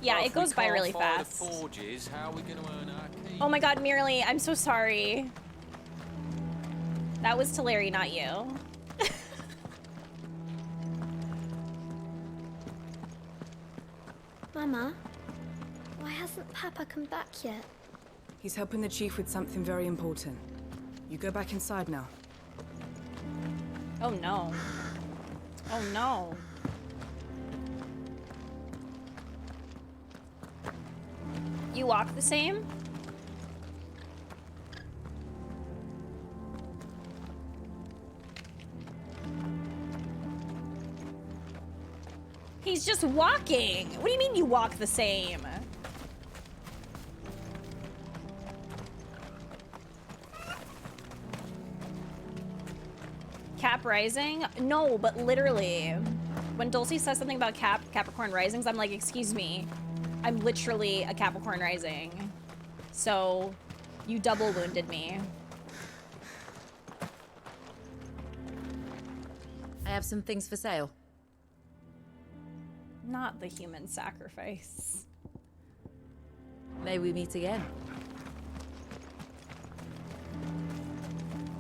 Yeah, it goes by really fast. Forges, how are we going to earn our keep? Oh my god, Merely, I'm so sorry. That was to Larry, not you. Mama, why hasn't Papa come back yet? He's helping the chief with something very important. You go back inside now. Oh no. Oh no. You walk the same? He's just walking. What do you mean you walk the same? Cap rising? No, but literally. When Dulcie says something about Capricorn risings, I'm like, excuse me. I'm literally a Capricorn rising. So, you double wounded me. I have some things for sale. Not the human sacrifice. May we meet again?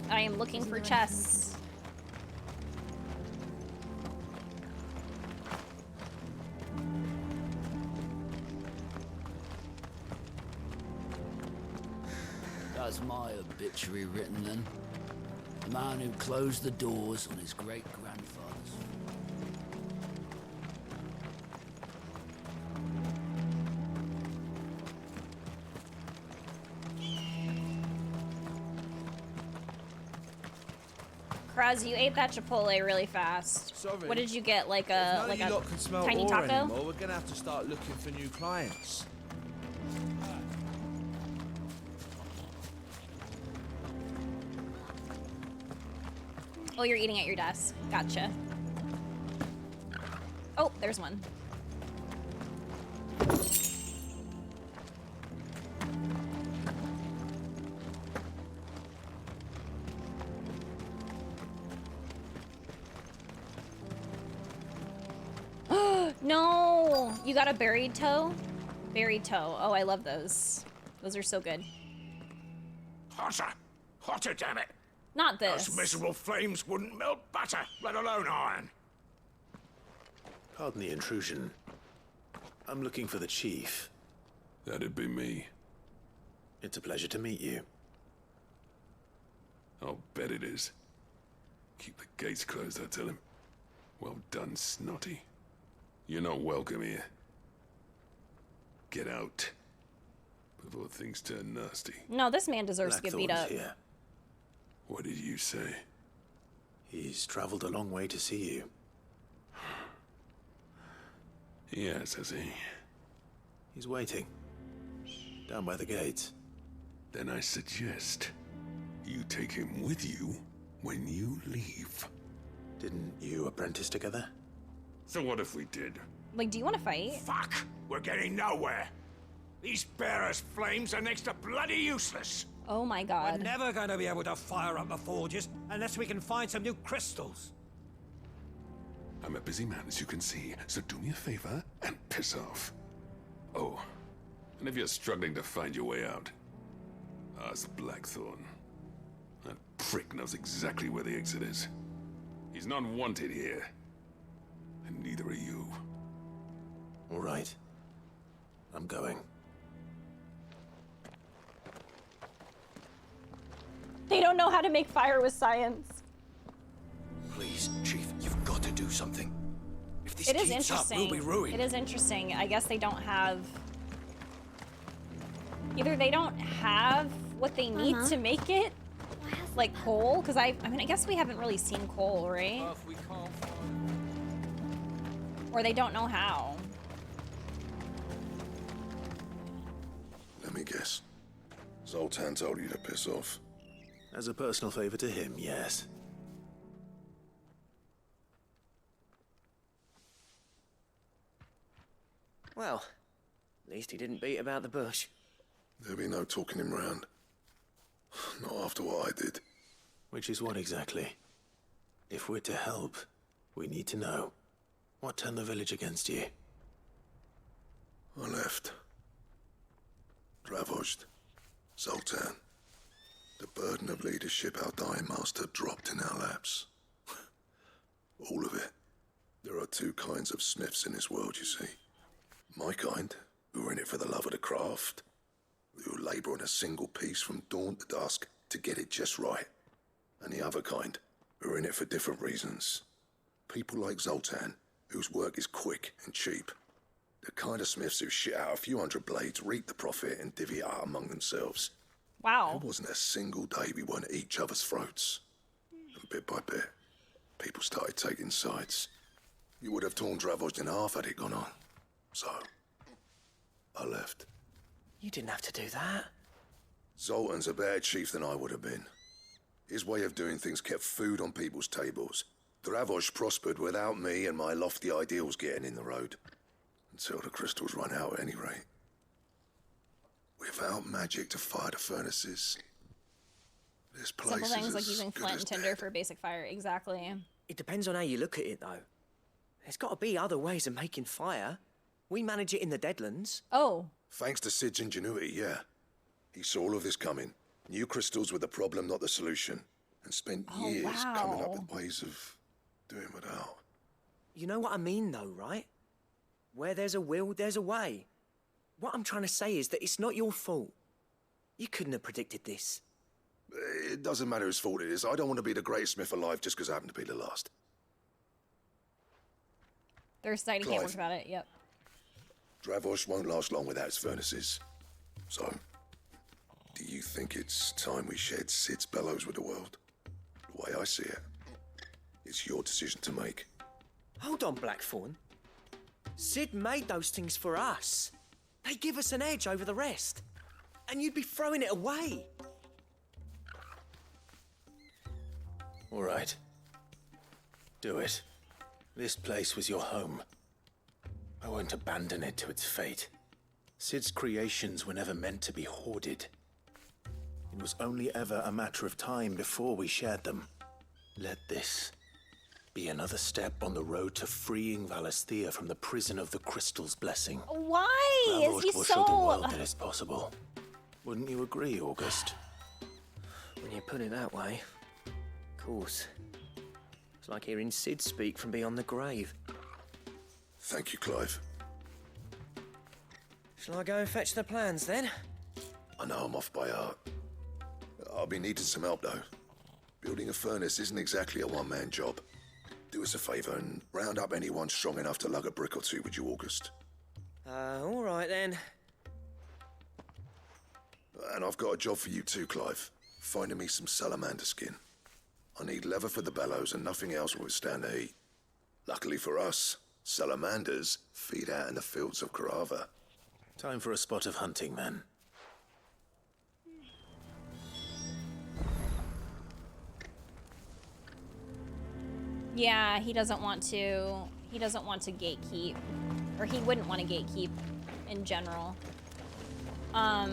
I am looking for chests. That's my obituary written then. The man who closed the doors on his great-grandfather's. Kraz, you ate that Chipotle really fast. Sorry. What did you get? Like If a none of you lot can smell tiny ore taco? anymore, we're gonna have to start looking for new clients. Oh, you're eating at your desk. Gotcha. Oh, there's one. No! You got a buried toe? Buried toe. Oh, I love those. Those are so good. Hotter! Hotter, damn it! Not this. Those miserable flames wouldn't melt butter, let alone iron. Pardon the intrusion. I'm looking for the chief. That'd be me. It's a pleasure to meet you. I'll bet it is. Keep the gates closed, I tell him. Well done, Snotty. You're not welcome here. Get out. Before things turn nasty. No, this man deserves to get beat up. Here. What did you say? He's traveled a long way to see you. Yes, has he? He's waiting. Down by the gates. Then I suggest you take him with you when you leave. Didn't you apprentice together? So what if we did? Like, do you want to fight? Fuck! We're getting nowhere. These bearers' flames are next to bloody useless. Oh my god. We're never going to be able to fire up the forges unless we can find some new crystals. I'm a busy man, as you can see, so do me a favor and piss off. Oh, and if you're struggling to find your way out, ask Blackthorn. That prick knows exactly where the exit is. He's not wanted here. And neither are you. All right. I'm going. They don't know how to make fire with science. Please, Chief, you've got to do something. If this It is keeps up, interesting. we'll be ruined. It is interesting. I guess they don't have... Either they don't have what they need to make it, like coal, because I mean, I guess we haven't really seen coal, right? Or they don't know how. Let me guess. Zoltan told you to piss off. As a personal favor to him, yes. Well, at least he didn't beat about the bush. There'll be no talking him round. Not after what I did. Which is what exactly? If we're to help, we need to know. What turned the village against you? I left. Ravaged. Zoltan. The burden of leadership our dying master dropped in our laps. All of it. There are two kinds of smiths in this world, you see. My kind, who are in it for the love of the craft, who labour on a single piece from dawn to dusk to get it just right. And the other kind, who are in it for different reasons. People like Zoltan, whose work is quick and cheap. The kind of smiths who shit out a few hundred blades, reap the profit, and divvy it out among themselves. Wow. There wasn't a single day we weren't at each other's throats. And bit by bit, people started taking sides. You would have torn Dravos in half had it gone on. So, I left. You didn't have to do that. Zoltan's a better chief than I would have been. His way of doing things kept food on people's tables. Dravos prospered without me and my lofty ideals getting in the road. Until the crystals run out at any rate. Without magic to fire the furnaces, this place Simple things is like as using good flint as and tinder dead. for basic fire. Exactly. It depends on how you look at it, though. There's got to be other ways of making fire. We manage it in the Deadlands. Oh. Thanks to Sid's ingenuity, yeah. He saw all of this coming. Knew crystals were the problem, not the solution. And spent years coming up with ways of doing without. You know what I mean, though, right? Where there's a will, there's a way. What I'm trying to say is that it's not your fault. You couldn't have predicted this. It doesn't matter whose fault it is. I don't want to be the greatest smith alive just because I happen to be the last. Thursday, he can't Clive. work about it. Yep. Dravosh won't last long without its furnaces. So, do you think it's time we shared Sid's bellows with the world? The way I see it, it's your decision to make. Hold on, Blackthorn. Sid made those things for us. They give us an edge over the rest. And you'd be throwing it away. All right. Do it. This place was your home. I won't abandon it to its fate. Sid's creations were never meant to be hoarded. It was only ever a matter of time before we shared them. Let this be another step on the road to freeing Valisthea from the prison of the Crystal's blessing. Why is he Gravold will show the so... world that it's possible. Wouldn't you agree, August? When you put it that way, of course. It's like hearing Sid speak from beyond the grave. Thank you, Clive. Shall I go and fetch the plans, then? I know I'm off by heart. I'll be needing some help, though. Building a furnace isn't exactly a one-man job. Do us a favour and round up anyone strong enough to lug a brick or two, would you, August? All right, then. And I've got a job for you too, Clive. Finding me some salamander skin. I need leather for the bellows and nothing else will withstand the heat. Luckily for us, salamanders feed out in the fields of Carava. Time for a spot of hunting, then. Yeah, he doesn't want to. He doesn't want to gatekeep, or he wouldn't want to gatekeep in general. What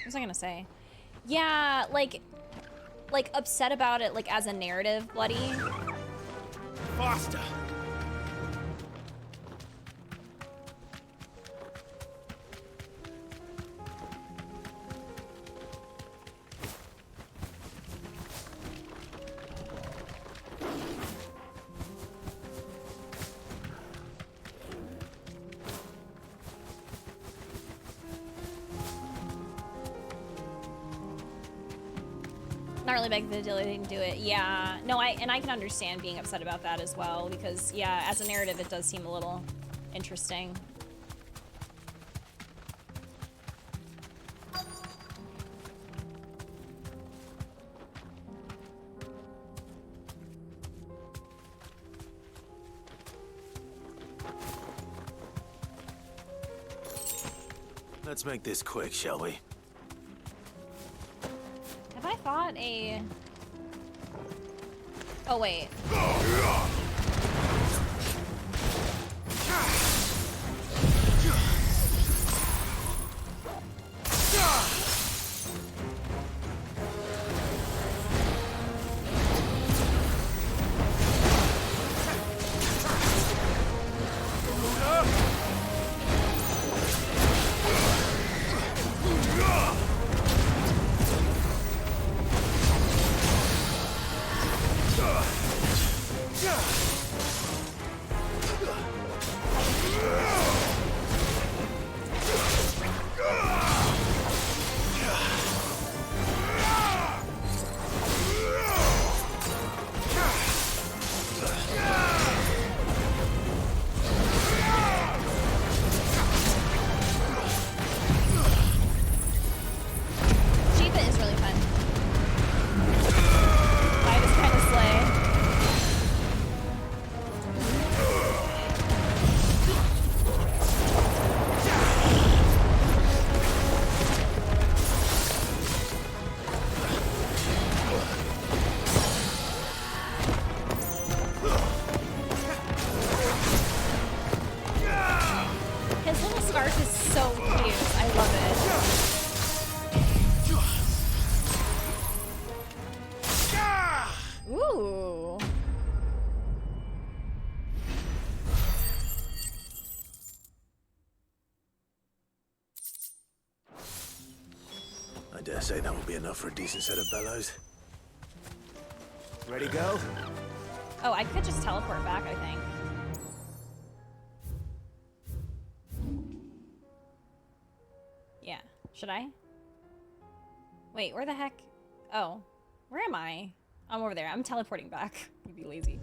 was I gonna say? Yeah, like upset about it, like as a narrative, bloody. Faster! Not really big the deal they didn't do it. Yeah, no, I can understand being upset about that as well, because yeah, as a narrative it does seem a little interesting. Let's make this quick, shall we? Have I fought a... Oh, wait. Yeah! I dare say that will be enough for a decent set of bellows. Ready, go? Oh, I could just teleport back, I think. Yeah. Should I? Wait, where the heck? Oh. Where am I? I'm over there. I'm teleporting back. You'd be lazy.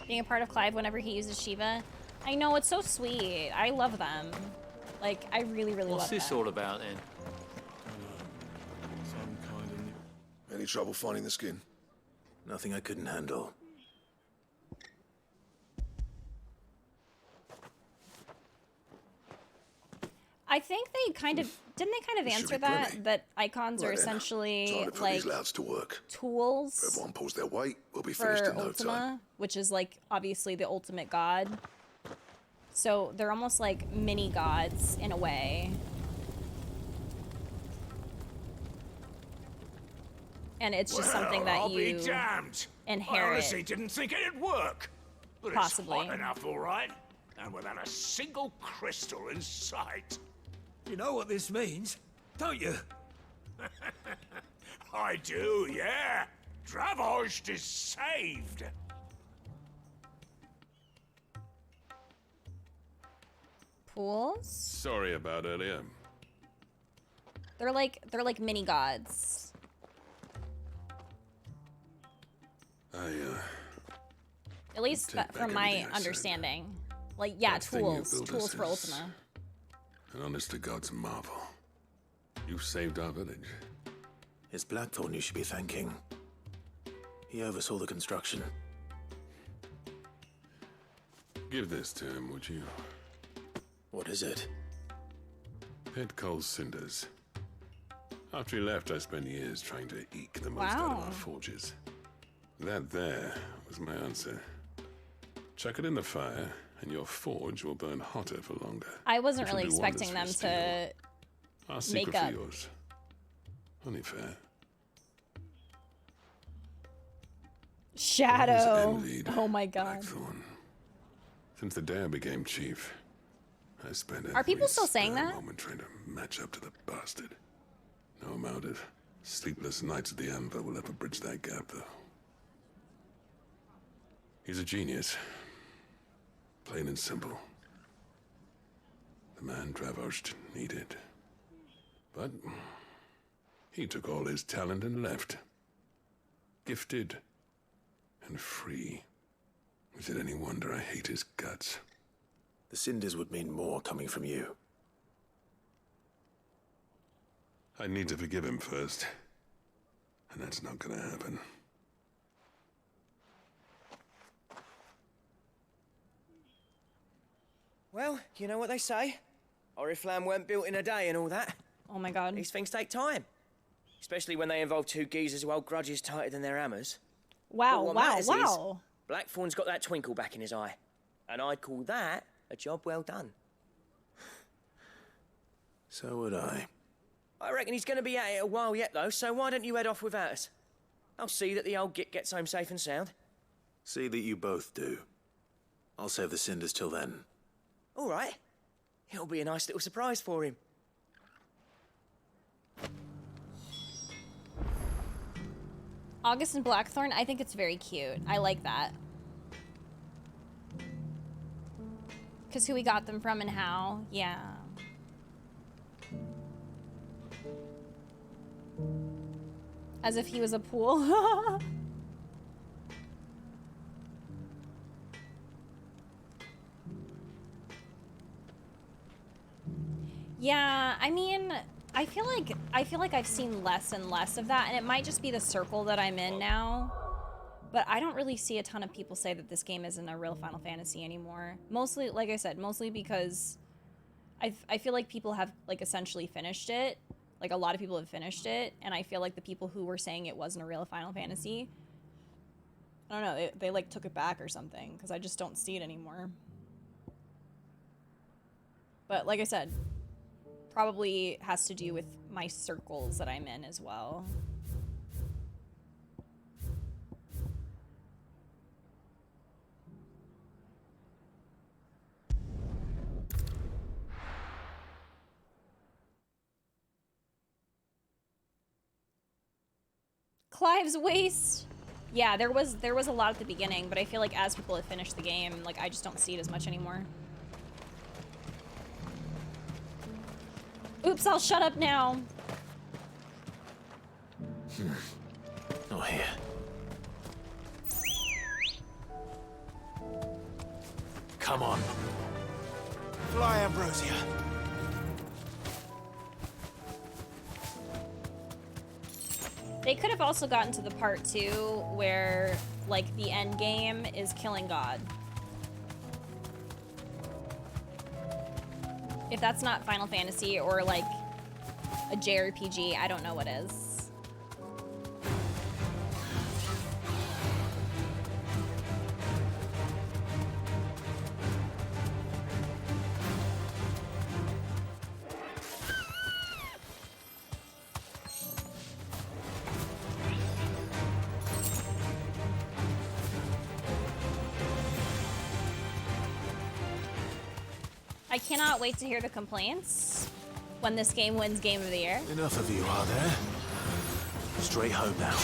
Being a part of Clive whenever he uses Shiva. I know, it's so sweet. I love them. Like, I really, really What's love this them. all about then? Any trouble finding the skin? Nothing I couldn't handle. I think they kind of didn't they kind of This should answer be that plenty. icons are Right then, essentially time to put like these louds to work. tools Everyone pulls their weight, we'll be finished for in no Ultima, time. which is like obviously the ultimate god. So they're almost like mini gods in a way. And it's just something that I'll you be damned. I inherit. honestly didn't think it'd work. But Possibly. it's hot enough, all right. And without a single crystal in sight. You know what this means, don't you? I do, yeah. Dravost is saved. Pools? Sorry about earlier. They're like mini gods. At least take back from my everything I said. understanding. Like, yeah, That thing you tools. built Tools us for is Ultima. An honest to God's marvel. You saved our village. It's Blackthorn you should be thanking. He oversaw the construction. Give this to him, would you? What is it? Pit coal cinders. After he left, I spent years trying to eke the most out of Wow. our forges. That there was my answer. Chuck it in the fire, and your forge will burn hotter for longer. I wasn't Which will really do wonders expecting for them your steel. to Our secret make up. for yours. Only fair. Shadow. envied Oh my god. Blackthorn. Since the day I became chief, I spent Are people every still saying spare that? moment trying to match up to the bastard. No amount of sleepless nights at the Anvil will ever bridge that gap, though. He's a genius. Plain and simple. The man Dravost needed. But he took all his talent and left. Gifted and free. Is it any wonder I hate his guts? The cinders would mean more coming from you. I need to forgive him first. And that's not gonna happen. Well, you know what they say. Oriflamme weren't built in a day and all that. Oh my god. These things take time. Especially when they involve two geezers who hold grudges tighter than their hammers. Wow, But what wow, matters wow. Is, Blackthorn's got that twinkle back in his eye. And I'd call that a job well done. So would I. I reckon he's going to be at it a while yet, though, so why don't you head off without us? I'll see that the old git gets home safe and sound. See that you both do. I'll save the cinders till then. All right. It'll be a nice little surprise for him. August and Blackthorn, I think it's very cute. I like that. Because who we got them from and how. Yeah. As if he was a pool. Yeah, I mean, I feel like I've seen less and less of that, and it might just be the circle that I'm in now. But I don't really see a ton of people say that this game isn't a real Final Fantasy anymore. Mostly, like I said, mostly because I feel like people have like essentially finished it. Like a lot of people have finished it, and I feel like the people who were saying it wasn't a real Final Fantasy, I don't know, they like took it back or something, because I just don't see it anymore. But like I said, probably has to do with my circles that I'm in as well. Clive's waste. Yeah, there was a lot at the beginning, but I feel like as people have finished the game, like I just don't see it as much anymore. Oops, I'll shut up now. Not here. Come on. Fly, Ambrosia. They could have also gotten to the part 2 where, like, the end game is killing God. If that's not Final Fantasy or, like, a JRPG, I don't know what is. I cannot wait to hear the complaints when this game wins Game of the Year. Enough of you, are there? Straight home now.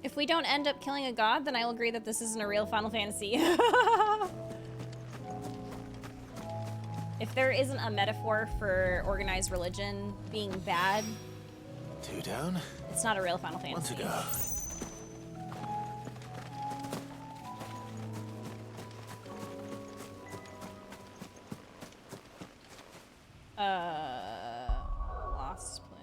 If we don't end up killing a god, then I'll agree that this isn't a real Final Fantasy. If there isn't a metaphor for organized religion being bad, 2 down. it's not a real Final Fantasy. 1 to go. Lost plan.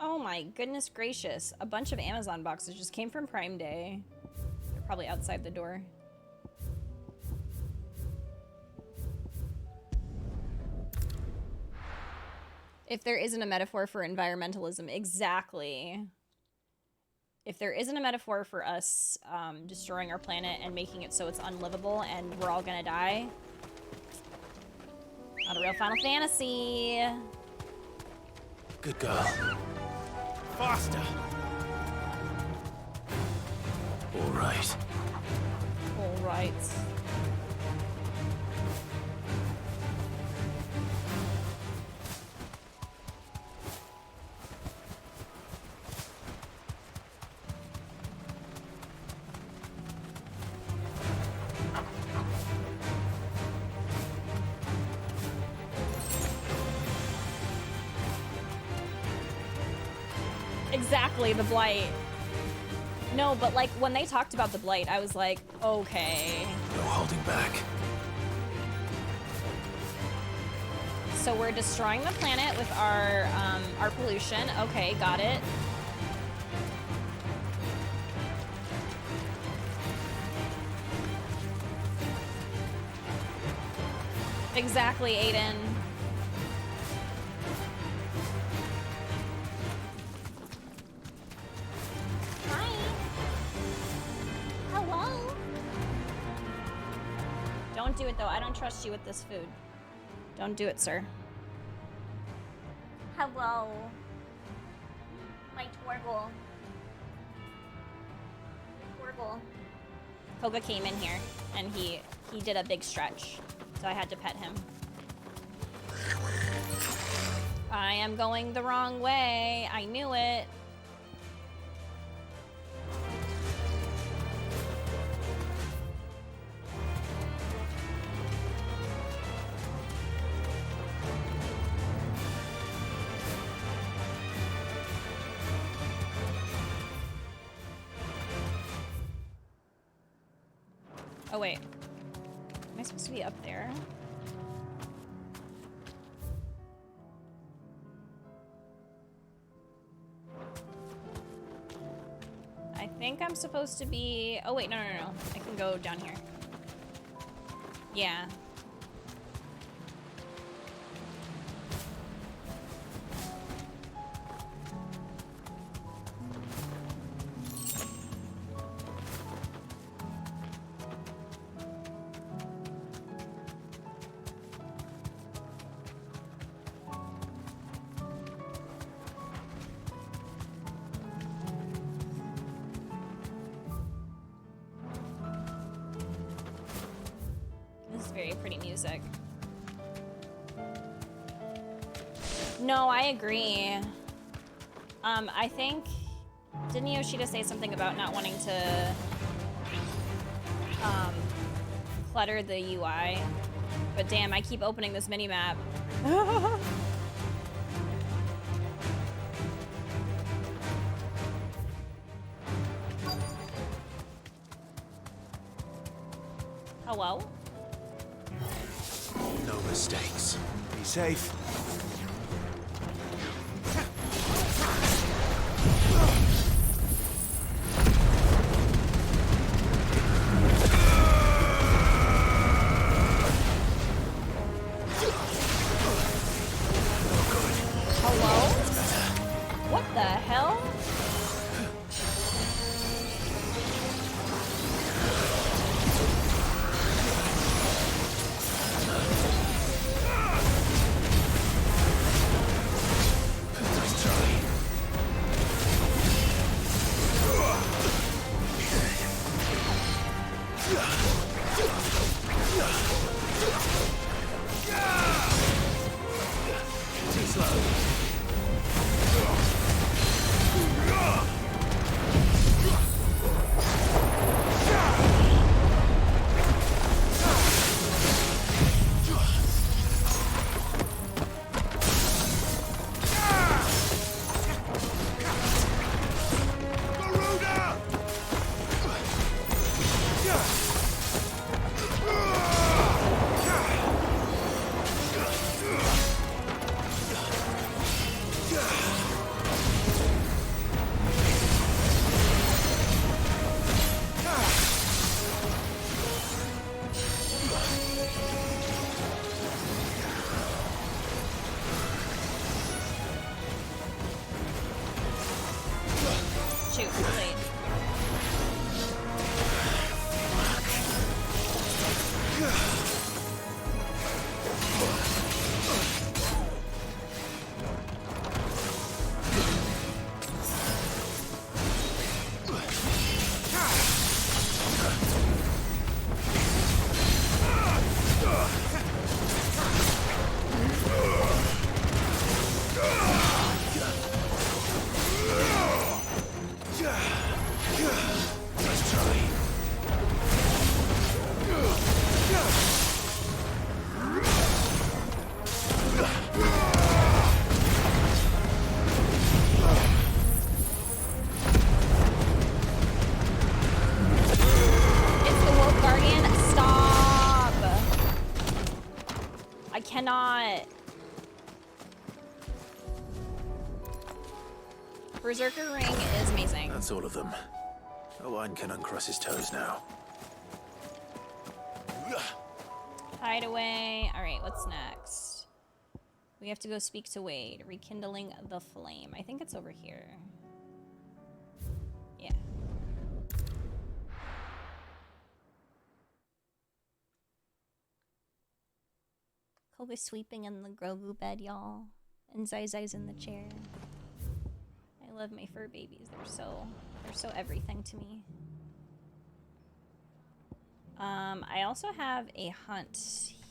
Oh my goodness gracious. A bunch of Amazon boxes just came from Prime Day. They're probably outside the door. If there isn't a metaphor for environmentalism, exactly. If there isn't a metaphor for us destroying our planet and making it so it's unlivable and we're all gonna die, not a real Final Fantasy. Good girl. Faster. All right. All right. Exactly, the Blight. No, but like when they talked about the Blight, I was like, okay. No holding back. So we're destroying the planet with our pollution. Okay, got it. Exactly, Aiden. Hi. Hello. Don't do it though. I don't trust you with this food. Don't do it, sir. Hello. My Torgle. Torgle. Koga came in here and he did a big stretch. So I had to pet him. I am going the wrong way. I knew it. Oh wait. Am I supposed to be up there? I think I'm supposed to be... Oh wait, no. I can go down here. Yeah. This is very pretty music. No, I agree. I think... Didn't Yoshida say something about not wanting to clutter the UI? But damn, I keep opening this mini-map. Hello? No mistakes. Be safe. Hello? What the hell? Too slow. Shoot, wait. Let's try. It's the Wolf Guardian. Stop. I cannot. Berserker Ring is amazing. That's all of them. Owen can uncross his toes now. Hideaway. All right, what's next? We have to go speak to Wade. Rekindling the flame. I think it's over here. Yeah. Kobe's sweeping in the Grogu bed, y'all. And Zai Zai's in the chair. I love my fur babies. They're so everything to me. I also have a hunt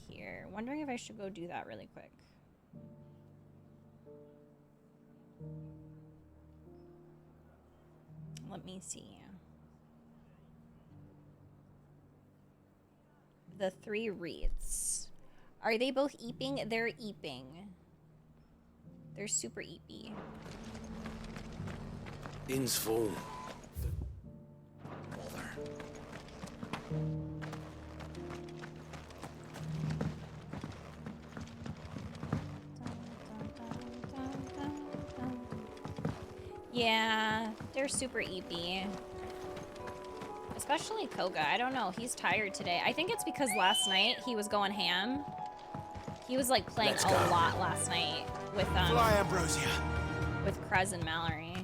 here. Wondering if I should go do that really quick. Let me see. The 3 reeds. Are they both eeping? They're eeping. They're super eepy. Inn's full. Yeah, they're super eepy. Especially Koga. I don't know. He's tired today. I think it's because last night he was going ham. He was like playing a lot last night with Fly, Ambrosia. with Krez and Mallory.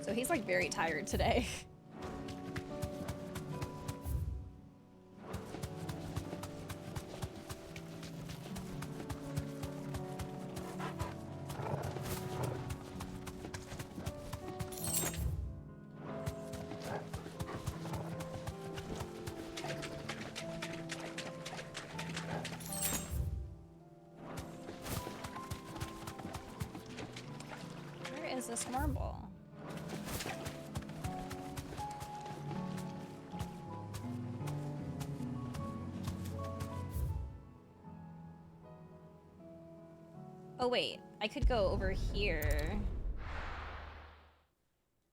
So he's like very tired today. Where is this marble? Oh wait, I could go over here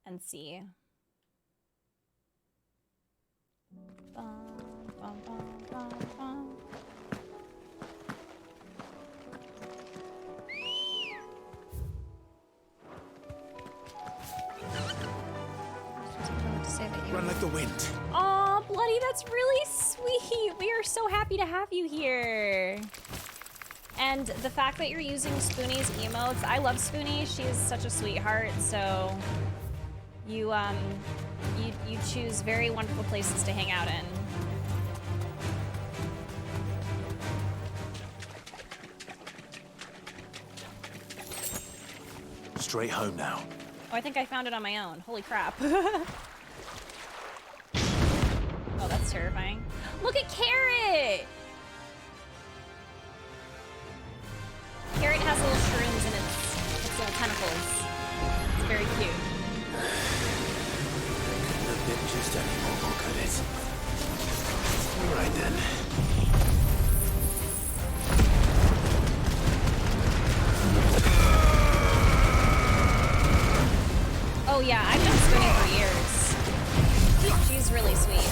and see. Bum, bum, bum, bum, bum. Run like the wind. Aw, Bloody, that's really sweet. We are so happy to have you here. And the fact that you're using Spoonie's emotes, I love Spoonie. She's such a sweetheart. So you choose very wonderful places to hang out in. Straight home now. Oh, I think I found it on my own. Holy crap. Oh, that's terrifying. Look at Carrot! Carrot has little shrooms in its little tentacles. It's very cute. Couldn't have been just any more, could it? All right then. Oh yeah, I've known Spoonie for years. She's really sweet.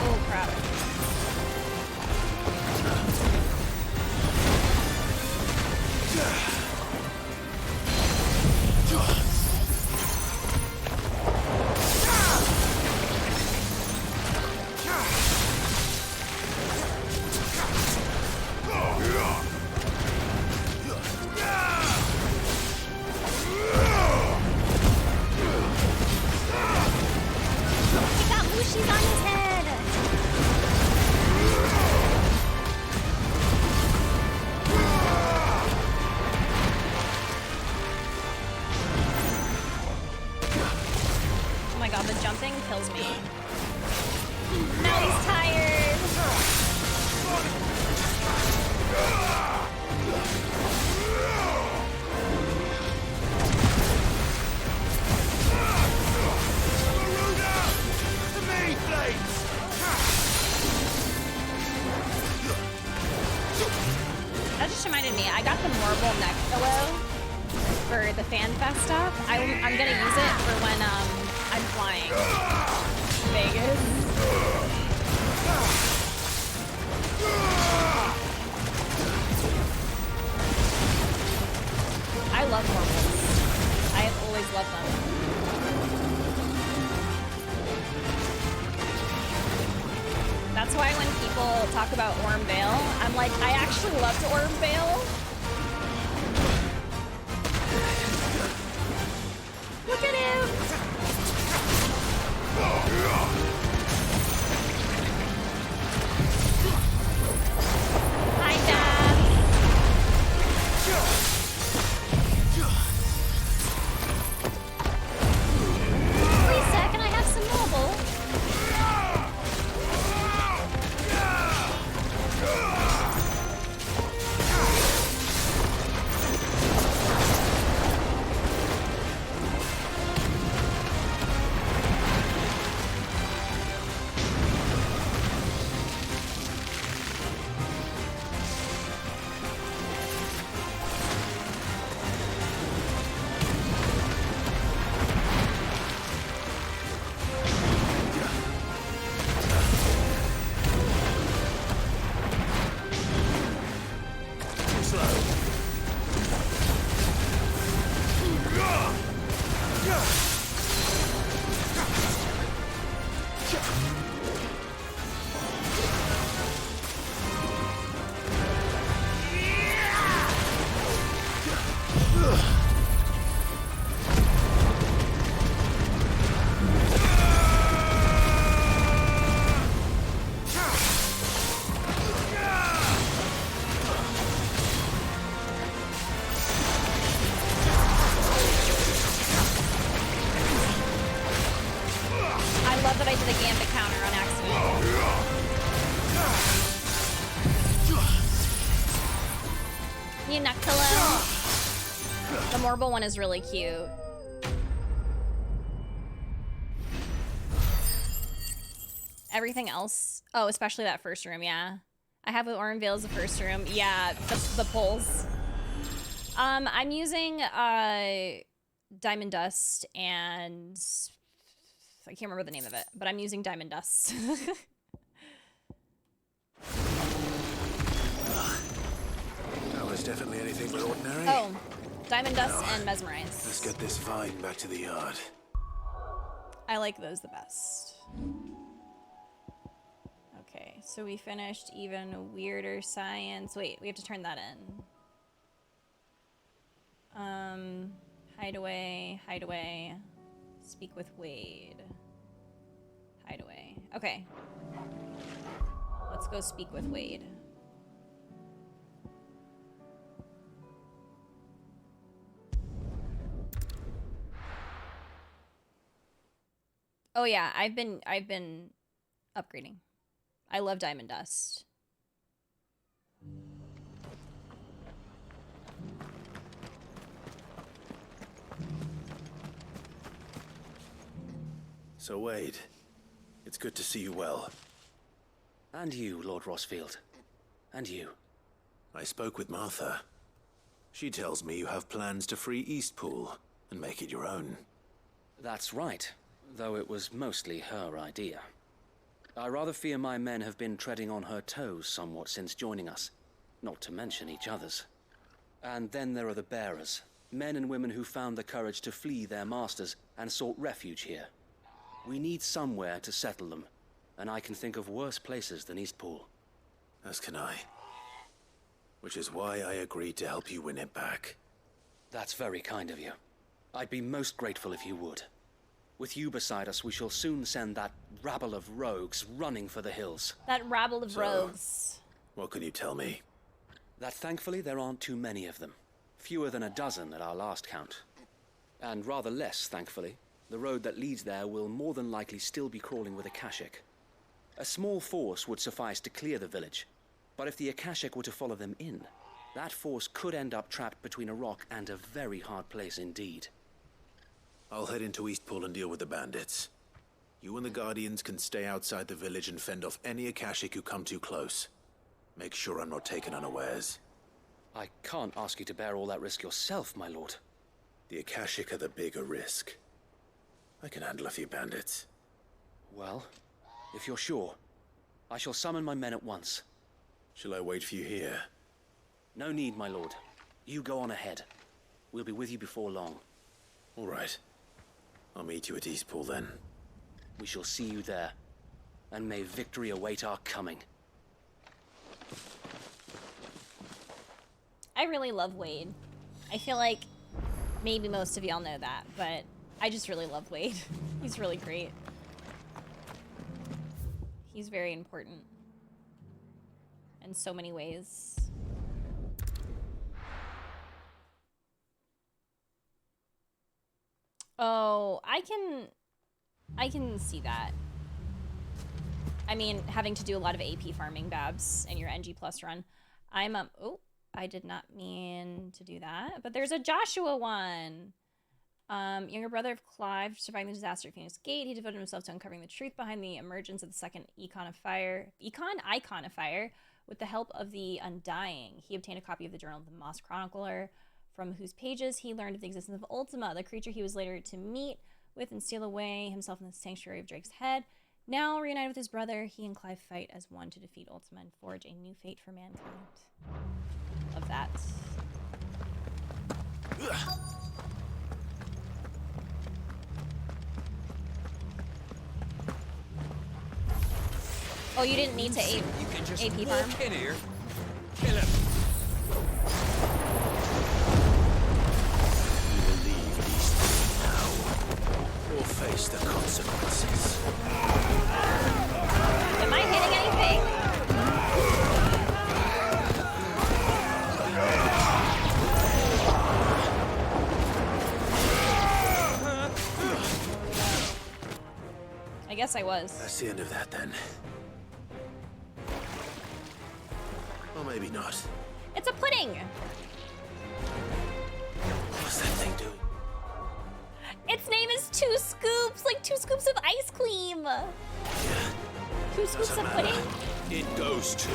Oh crap. He got Mushi's on his head! Oh my god, the jumping kills me. Now he's tired! That just reminded me, I got the marble neck pillow for the FanFest stuff. I'm gonna use it for when I'm flying to Vegas. I love marbles. I have always loved them. That's why when people talk about Orm Vale, I'm like, I actually loved Orm Vale. Look at him! Hi, Dad. Lisa, can I have some mobile? slow. I love that I did a gambit counter on accident. You Noctillo. The Morble one is really cute. Everything else, oh, especially that first room, yeah. I have with Orenvale as the first room. Yeah, the poles. I'm using Diamond Dust and I can't remember the name of it, but I'm using Diamond Dust. That was definitely anything but ordinary. Oh, Diamond Dust and Mesmerize. Let's get this vine back to the yard. I like those the best. Okay, so we finished even weirder science. Wait, we have to turn that in. Hideaway, hideaway. Speak with Wade. Hideaway. Okay. Let's go speak with Wade. Oh yeah, I've been upgrading. I love Diamond Dust. So, Wade, it's good to see you well. And you, Lord Rossfield. And you. I spoke with Martha. She tells me you have plans to free Eastpool and make it your own. That's right, though it was mostly her idea. I rather fear my men have been treading on her toes somewhat since joining us, not to mention each other's. And then there are the bearers, men and women who found the courage to flee their masters and sought refuge here. We need somewhere to settle them, and I can think of worse places than Eastpool. As can I. Which is why I agreed to help you win it back. That's very kind of you. I'd be most grateful if you would. With you beside us, we shall soon send that rabble of rogues running for the hills. That rabble of rogues. What can you tell me? That thankfully there aren't too many of them. Fewer than a dozen at our last count. And rather less, thankfully. The road that leads there will more than likely still be crawling with Akashic. A small force would suffice to clear the village, but if the Akashic were to follow them in, that force could end up trapped between a rock and a very hard place indeed. I'll head into Eastpool and deal with the bandits. You and the Guardians can stay outside the village and fend off any Akashic who come too close. Make sure I'm not taken unawares. I can't ask you to bear all that risk yourself, my lord. The Akashic are the bigger risk. I can handle a few bandits. Well, if you're sure, I shall summon my men at once. Shall I wait for you here? No need, my lord. You go on ahead. We'll be with you before long. All right. I'll meet you at Eastpool then. We shall see you there. And may victory await our coming. I really love Wade. I feel like maybe most of y'all know that, but I just really love Wade. He's really great. He's very important in so many ways. Oh, I can see that. I mean, having to do a lot of AP farming, Babs, in your NG Plus run. I'm oh, I did not mean to do that, but there's a Joshua one. Younger brother of Clive, surviving the disaster at Phoenix Gate, he devoted himself to uncovering the truth behind the emergence of the second Icon of Fire, with the help of the Undying. He obtained a copy of the Journal of the Moss Chronicler, from whose pages he learned of the existence of Ultima, the creature he was later to meet with and steal away himself in the sanctuary of Drake's Head. Now, reunited with his brother, he and Clive fight as one to defeat Ultima and forge a new fate for mankind. of that. Oh, you didn't need to You can just AP walk farm? in here, kill him. Either leave East now, or face the consequences. Am I hitting anything? I guess I was. That's the end of that then. Or maybe not. It's a pudding! What's that thing doing? Its name is Two Scoops, like 2 scoops of ice cream. Yeah. 2 scoops of pudding? It goes to.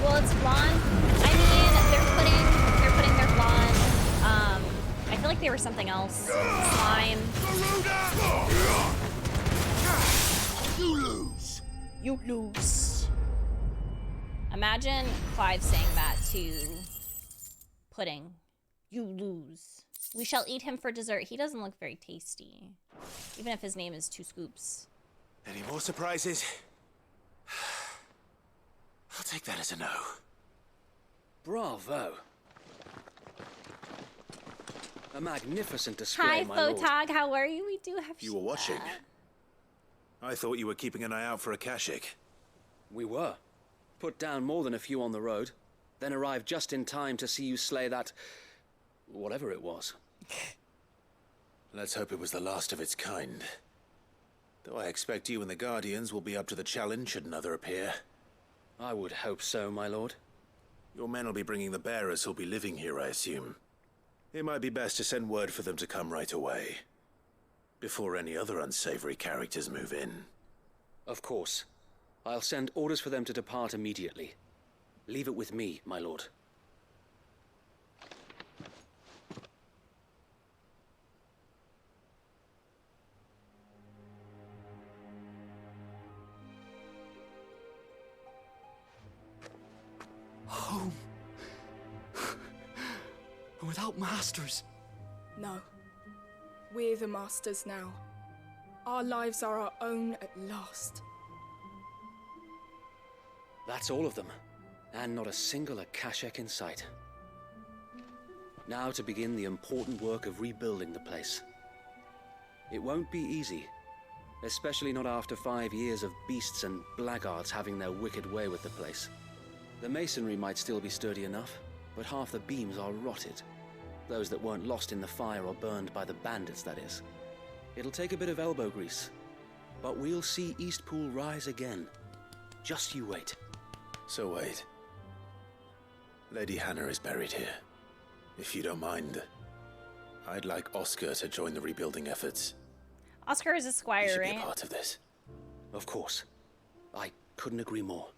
Well, it's blonde. I mean, they're putting their blonde. I feel like they were something else. Slime. You lose. You lose. Imagine Clive saying that to Pudding. You lose. We shall eat him for dessert. He doesn't look very tasty, even if his name is 2 Scoops. Any more surprises? I'll take that as a no. Bravo. A magnificent display, Hi, my lord. Photog. How are you? We do have. You were watching. I thought you were keeping an eye out for a Kashik. We were. Put down more than a few on the road, then arrived just in time to see you slay that... whatever it was. Let's hope it was the last of its kind. Though I expect you and the Guardians will be up to the challenge should another appear. I would hope so, my lord. Your men will be bringing the bearers who'll be living here, I assume. It might be best to send word for them to come right away, before any other unsavory characters move in. Of course. I'll send orders for them to depart immediately. Leave it with me, my lord. Home. Without masters. No. We're the masters now. Our lives are our own at last. That's all of them, and not a single Akashek in sight. Now to begin the important work of rebuilding the place. It won't be easy, especially not after 5 years of beasts and blackguards having their wicked way with the place. The masonry might still be sturdy enough, but half the beams are rotted. Those that weren't lost in the fire or burned by the bandits, that is. It'll take a bit of elbow grease, but we'll see Eastpool rise again. Just you wait. So wait. Lady Hannah is buried here. If you don't mind, I'd like Oscar to join the rebuilding efforts. Oscar is a He squire, should right? be a part of this. Of course. I couldn't agree more.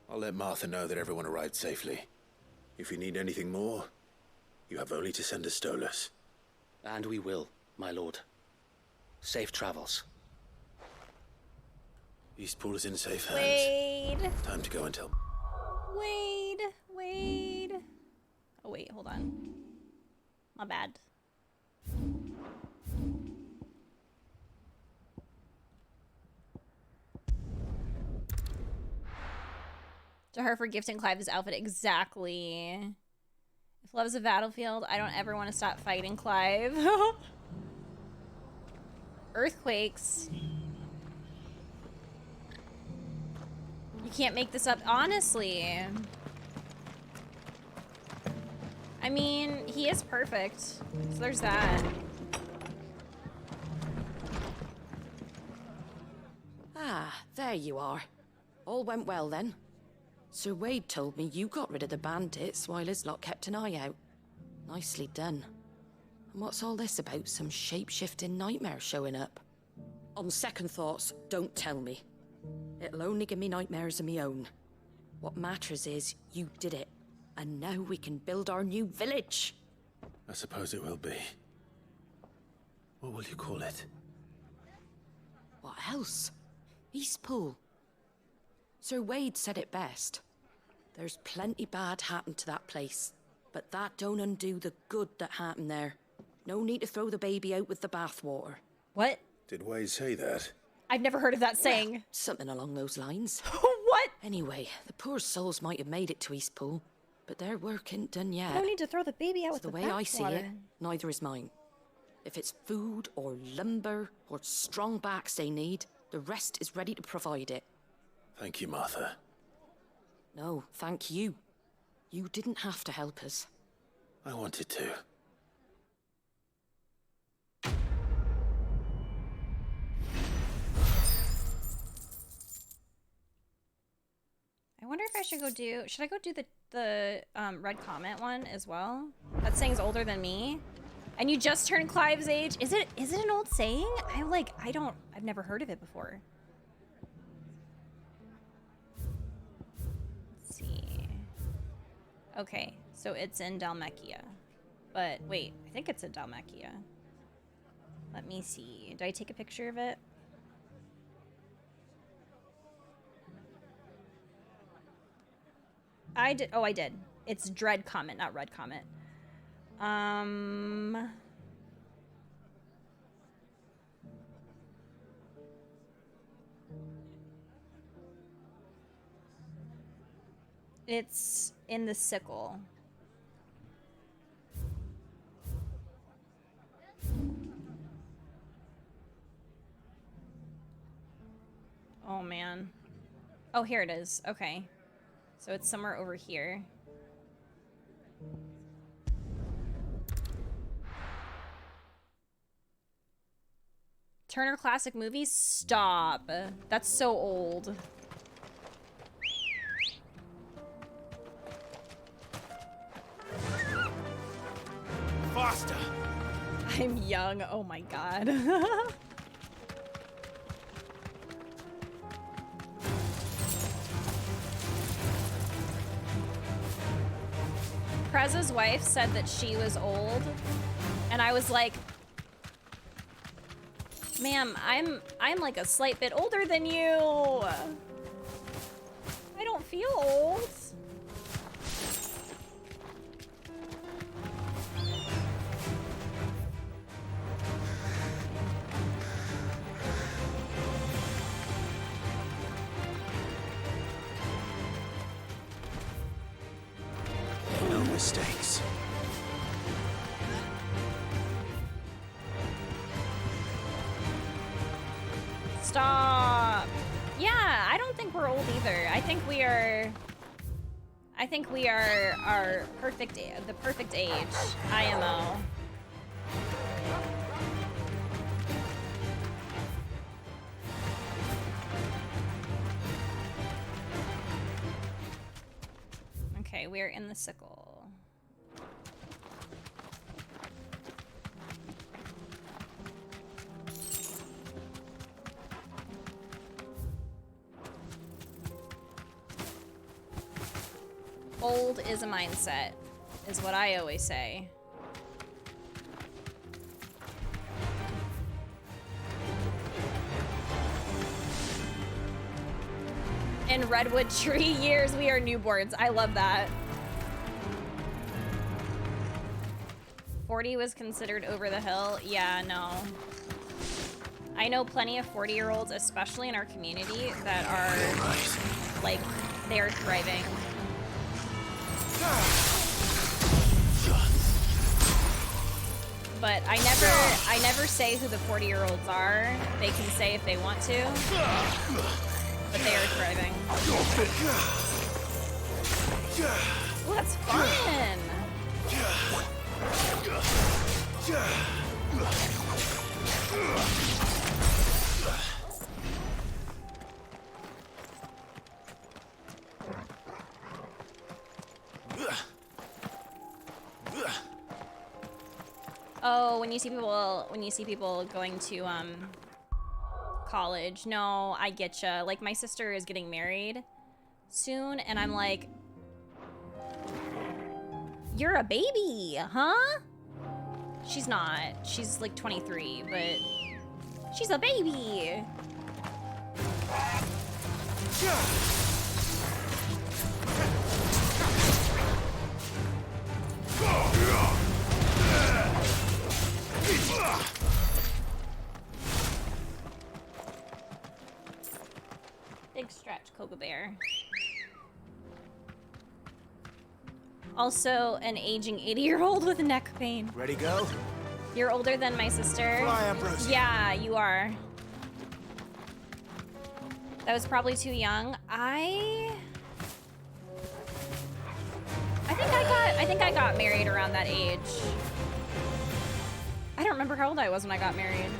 I'll let Martha know that everyone arrived safely. If you need anything more, you have only to send a Stolas. And we will, my lord. Safe travels. Eastpool is in safe hands. Wade. Time to go and tell. Wade. Oh wait, hold on. My bad. To her for gifting Clive his outfit. Exactly. If love's a battlefield, I don't ever want to stop fighting Clive. Earthquakes. You can't make this up, honestly. I mean, he is perfect. So there's that. Ah, there you are. All went well then. Sir Wade told me you got rid of the bandits while his lot kept an eye out. Nicely done. And what's all this about some shape-shifting nightmare showing up? On second thoughts, don't tell me. It'll only give me nightmares of me own. What matters is you did it. And now we can build our new village. I suppose it will be. What will you call it? What else? Eastpool. Sir Wade said it best. There's plenty bad happened to that place, but that don't undo the good that happened there. No need to throw the baby out with the bathwater. What? Did Wade say that? I've never heard of that saying. Well, something along those lines. What? Anyway, the poor souls might have made it to Eastpool, but their work ain't done yet. No need to throw the baby out with the the way I see it, bathwater. neither is mine. If it's food or lumber or strong backs they need, the rest is ready to provide it. Thank you, Martha. No, thank you. You didn't have to help us. I wanted to. I wonder if I should go do... Should I go do the Red Comet one as well? That saying's older than me. And you just turned Clive's age? Is it an old saying? I've never heard of it before. Let's see. Okay, so it's in Dalmacia. But wait, I think it's in Dalmacia. Let me see. Did I take a picture of it? I did. Oh, I did. It's Dread Comet, not Red Comet. It's in the sickle. Oh, man. Oh, here it is. Okay. So it's somewhere over here. Turner Classic Movies? Stop. That's so old. Faster! I'm young. Oh my god. Prez's wife said that she was old, and I was like, ma'am, I'm like a slight bit older than you. I don't feel old. No mistakes. Stop. Yeah, I don't think we're old either. I think we are our perfect, the perfect age. IMO. Okay, we're in the sickle. Old is a mindset, is what I always say. In Redwood Tree years, we are newborns. I love that. 40 was considered over the hill. Yeah, no. I know plenty of 40-year-olds, especially in our community, that are like They are thriving. But I never say who the 40-year-olds are. They can say if they want to. But they are thriving. Ooh, that's fun! Oh, when you see people going to college. No, I getcha. Like, my sister is getting married soon, and I'm like, you're a baby, huh? She's not. She's like 23, but she's a baby. Big stretch, Cocoa Bear. Also, an aging 80-year-old with neck pain. Ready, go? You're older than my sister. Fly, Ambrose. Yeah, you are. That was probably too young. I think I got married around that age. I don't remember how old I was when I got married.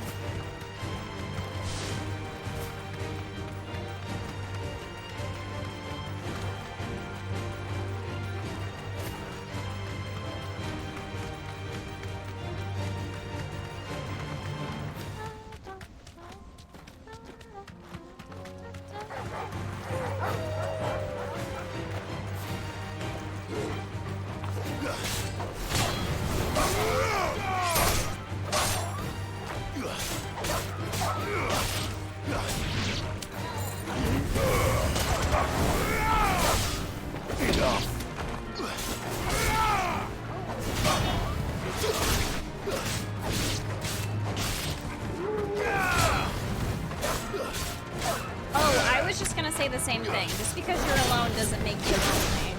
The same thing. Just because you're alone doesn't make you lonely.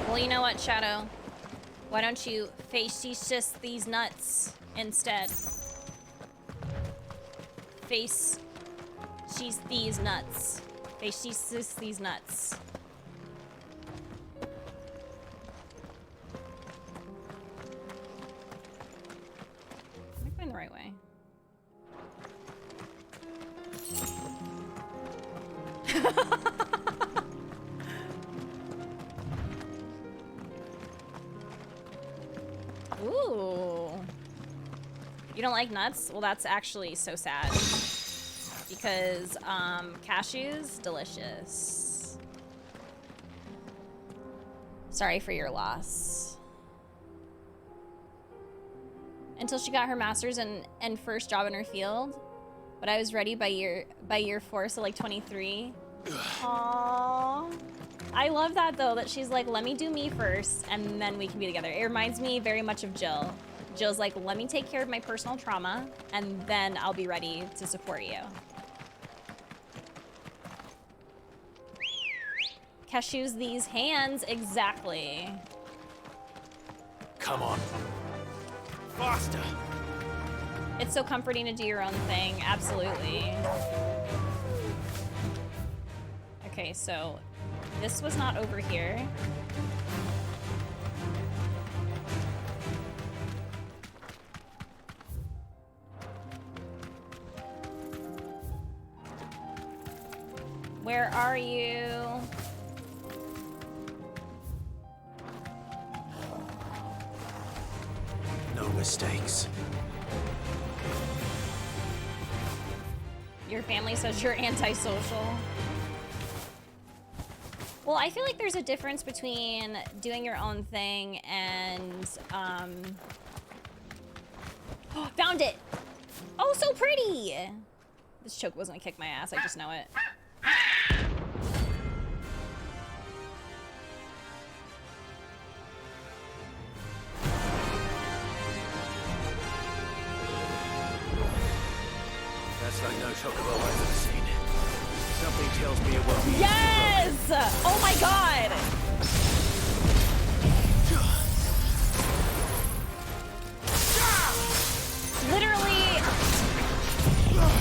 Well, you know what, Shadow? Why don't you face these nuts instead? Face these nuts. Face these nuts. Am I going the right way? Ooh. You don't like nuts? Well, that's actually so sad. Because, cashews, delicious. Sorry for your loss. Until she got her master's and first job in her field. But I was ready by year 4, so like 23. Aww. I love that though, that she's like, let me do me first, and then we can be together. It reminds me very much of Jill. Jill's like, let me take care of my personal trauma, and then I'll be ready to support you. Cashews these hands, exactly. Come on. Faster. It's so comforting to do your own thing, absolutely. Okay, so this was not over here. Where are you? No mistakes. Your family says you're antisocial. Well, I feel like there's a difference between doing your own thing and, oh, found it! Oh, so pretty! This chocobo's gonna kick my ass, I just know it. That's like no chocobo I've ever seen. Something tells me it won't be. Yes! Oh my god! Literally,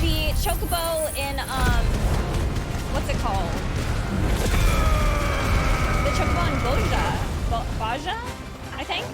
the chocobo in, what's it called? The chocobo in Baja, I think?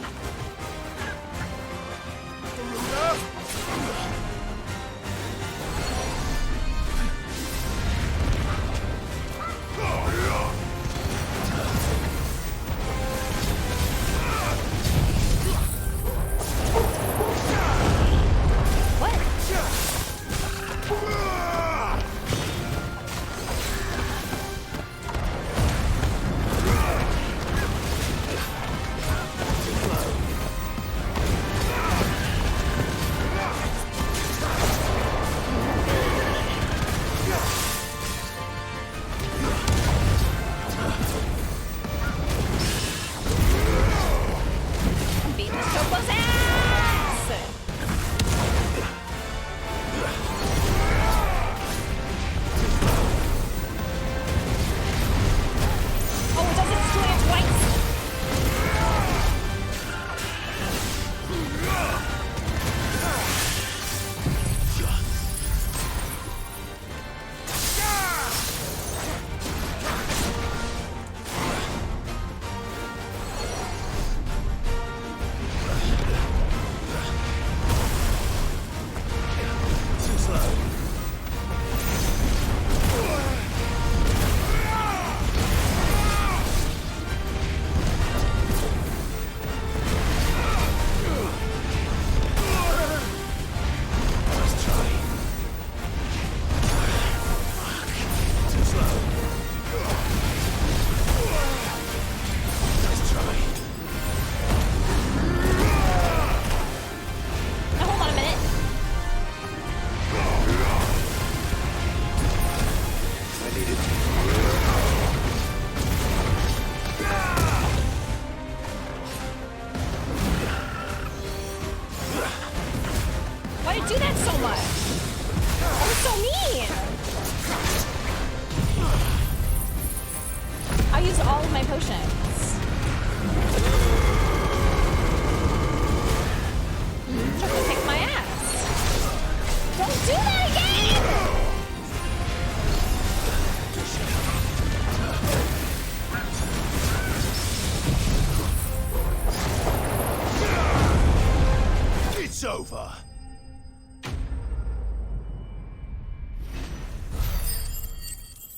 Over.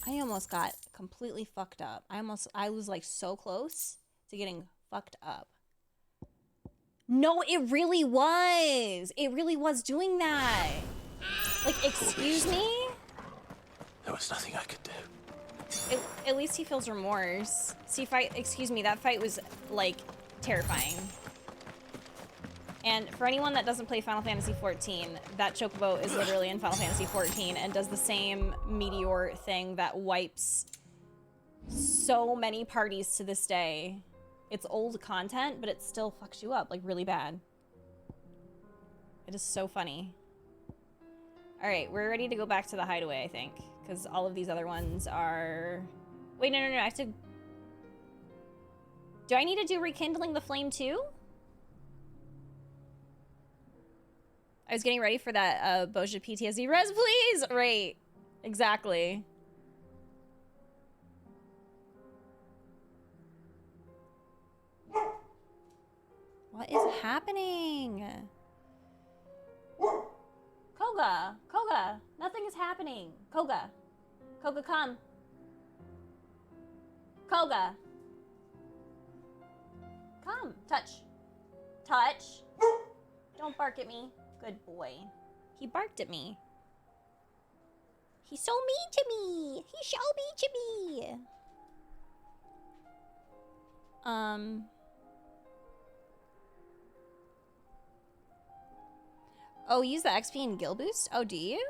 I almost got completely fucked up. I was like so close to getting fucked up. No, it really was. It really was doing that. Like, excuse me? There was nothing I could do. At least he feels remorse. See, excuse me, that fight was like terrifying. And for anyone that doesn't play Final Fantasy XIV, that chocobo is literally in Final Fantasy XIV and does the same meteor thing that wipes so many parties to this day. It's old content, but it still fucks you up, like, really bad. It is so funny. Alright, we're ready to go back to the hideaway, I think. Because all of these other ones are... Wait, no, I have to... Do I need to do Rekindling the Flame too? I was getting ready for that Boja PTSD. Res, please! Right. Exactly. What is happening? Koga, nothing is happening. Koga, come. Koga. Come, touch. Don't bark at me. Good boy. He barked at me. He's so mean to me. He's so mean to me. Oh, use the XP and Gil boost? Oh, do you?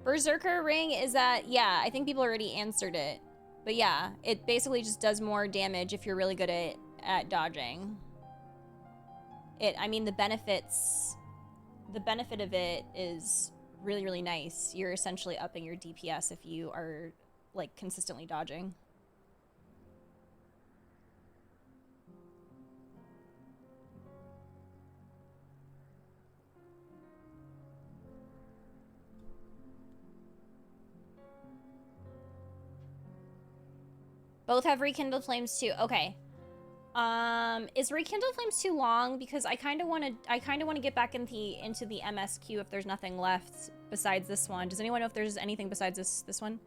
Berserker ring is that, yeah, I think people already answered it. But yeah, it basically just does more damage if you're really good at dodging. I mean, the benefit of it is really, really nice. You're essentially upping your DPS if you are, like, consistently dodging. Both have rekindled flames too. Okay. Is rekindled flames too long? Because I kind of want to get back into the MSQ if there's nothing left besides this one. Does anyone know if there's anything besides this one?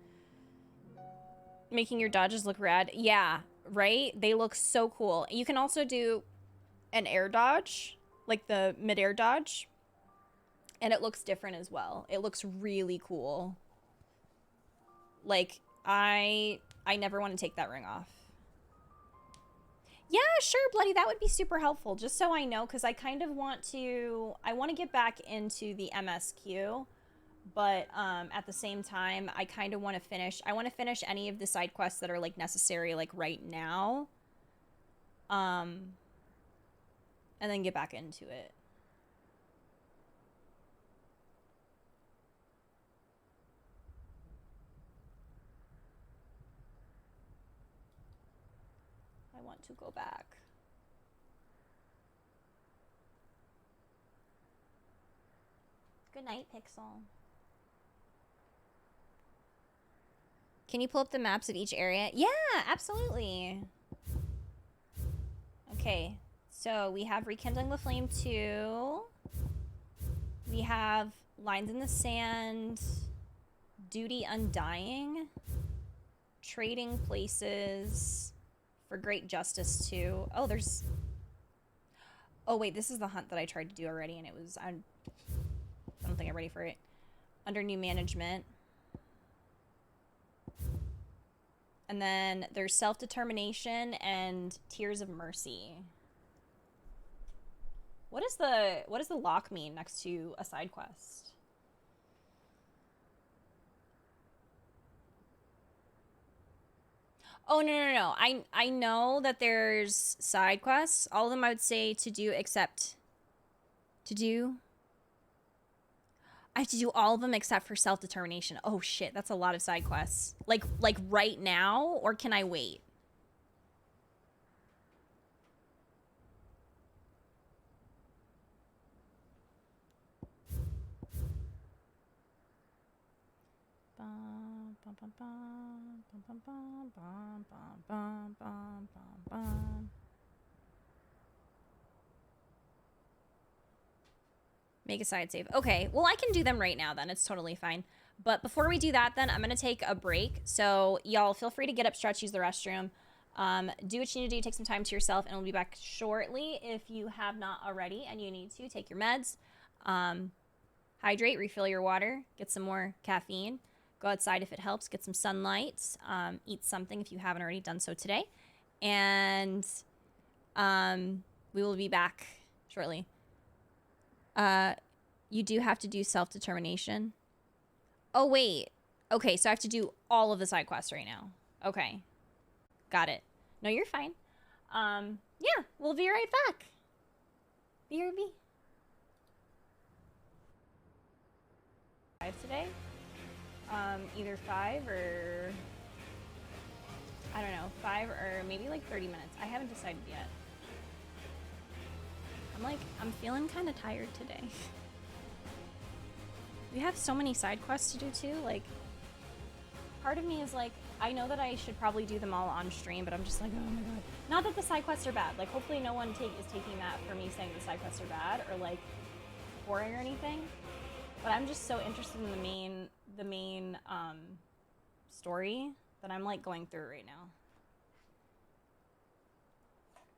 Making your dodges look rad. Yeah, right? They look so cool. You can also do an air dodge, like the mid-air dodge. And it looks different as well. It looks really cool. Like, I never want to take that ring off. Yeah, sure, Bloody. That would be super helpful. Just so I know, because I kind of want to... I want to get back into the MSQ. But at the same time, I kind of want to finish... I want to finish any of the side quests that are, like, necessary, like, right now. And then get back into it. I want to go back. Good night, Pixel. Can you pull up the maps of each area? Yeah, absolutely. Okay, so we have Rekindling the Flame 2. We have Lines in the Sand. Duty Undying. Trading Places. For Great Justice 2. Oh, there's... Oh, wait, this is the hunt that I tried to do already, and it was... I don't think I'm ready for it. Under New Management. And then there's Self-Determination and Tears of Mercy. What does the lock mean next to a side quest? Oh, no. I know that there's side quests. All of them I would say to do except... To do... I have to do all of them except for Self-Determination. Oh, shit. That's a lot of side quests. Like right now? Or can I wait? Make a side save. Okay, well, I can do them right now then. It's totally fine. But before we do that then, I'm going to take a break. So y'all feel free to get up, stretch, use the restroom. Do what you need to do. Take some time to yourself, and we'll be back shortly. If you have not already and you need to, take your meds. Hydrate, refill your water, get some more caffeine. Go outside if it helps, get some sunlight. Eat something if you haven't already done so today. And we will be back shortly. You do have to do Self-Determination. Oh, wait. Okay, so I have to do all of the side quests right now. Okay. Got it. No, you're fine. Yeah, we'll be right back. BRB. 5 today. Either 5 or... I don't know, 5 or maybe like 30 minutes. I haven't decided yet. I'm feeling kind of tired today. We have so many side quests to do too. Like, part of me is like, I know that I should probably do them all on stream, but I'm just like, oh my god. Not that the side quests are bad. Like, hopefully no one is taking that for me saying the side quests are bad or like boring or anything. But I'm just so interested in the main story that I'm like going through right now.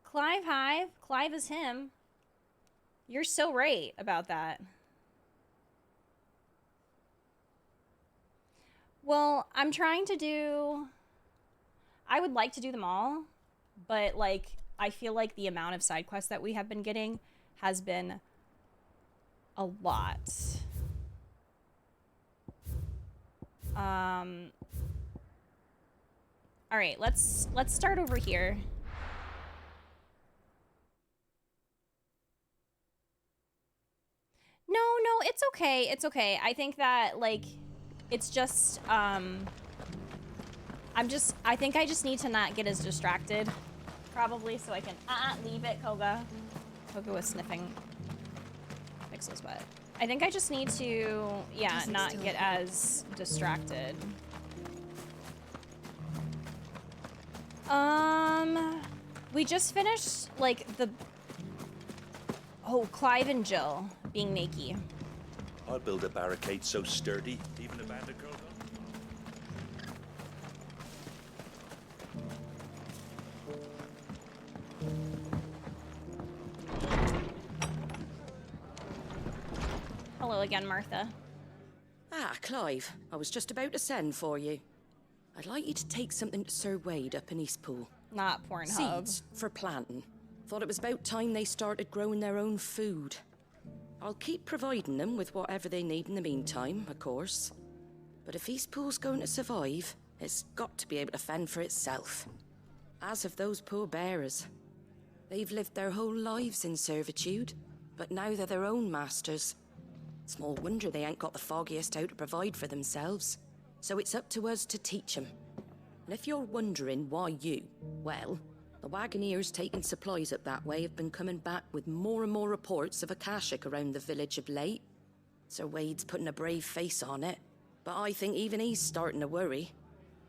Clive Hive. Clive is him. You're so right about that. Well, I'm trying to do... I would like to do them all, but, like, I feel like the amount of side quests that we have been getting has been a lot. All right, let's start over here. No, it's okay. It's okay. I think that, like, it's just, I think I just need to not get as distracted, probably, so I can, leave it, Koga. Koga was sniffing Pixel's butt. I think I just need to, yeah, not get as distracted. We just finished, like, Clive and Jill being naked. I'll build a barricade so sturdy, even a bandicoot. Hello again, Martha. Ah, Clive. I was just about to send for you. I'd like you to take something to Sir Wade up in Eastpool. Not Pornhub. Seeds for planting. Thought it was about time they started growing their own food. I'll keep providing them with whatever they need in the meantime, of course. But if Eastpool's going to survive, it's got to be able to fend for itself. As have those poor bearers. They've lived their whole lives in servitude, but now they're their own masters. Small wonder they ain't got the foggiest how to provide for themselves. So it's up to us to teach them. And if you're wondering why well, the Wagoneers taking supplies up that way have been coming back with more and more reports of Akashic around the village of late. Sir Wade's putting a brave face on it, but I think even he's starting to worry.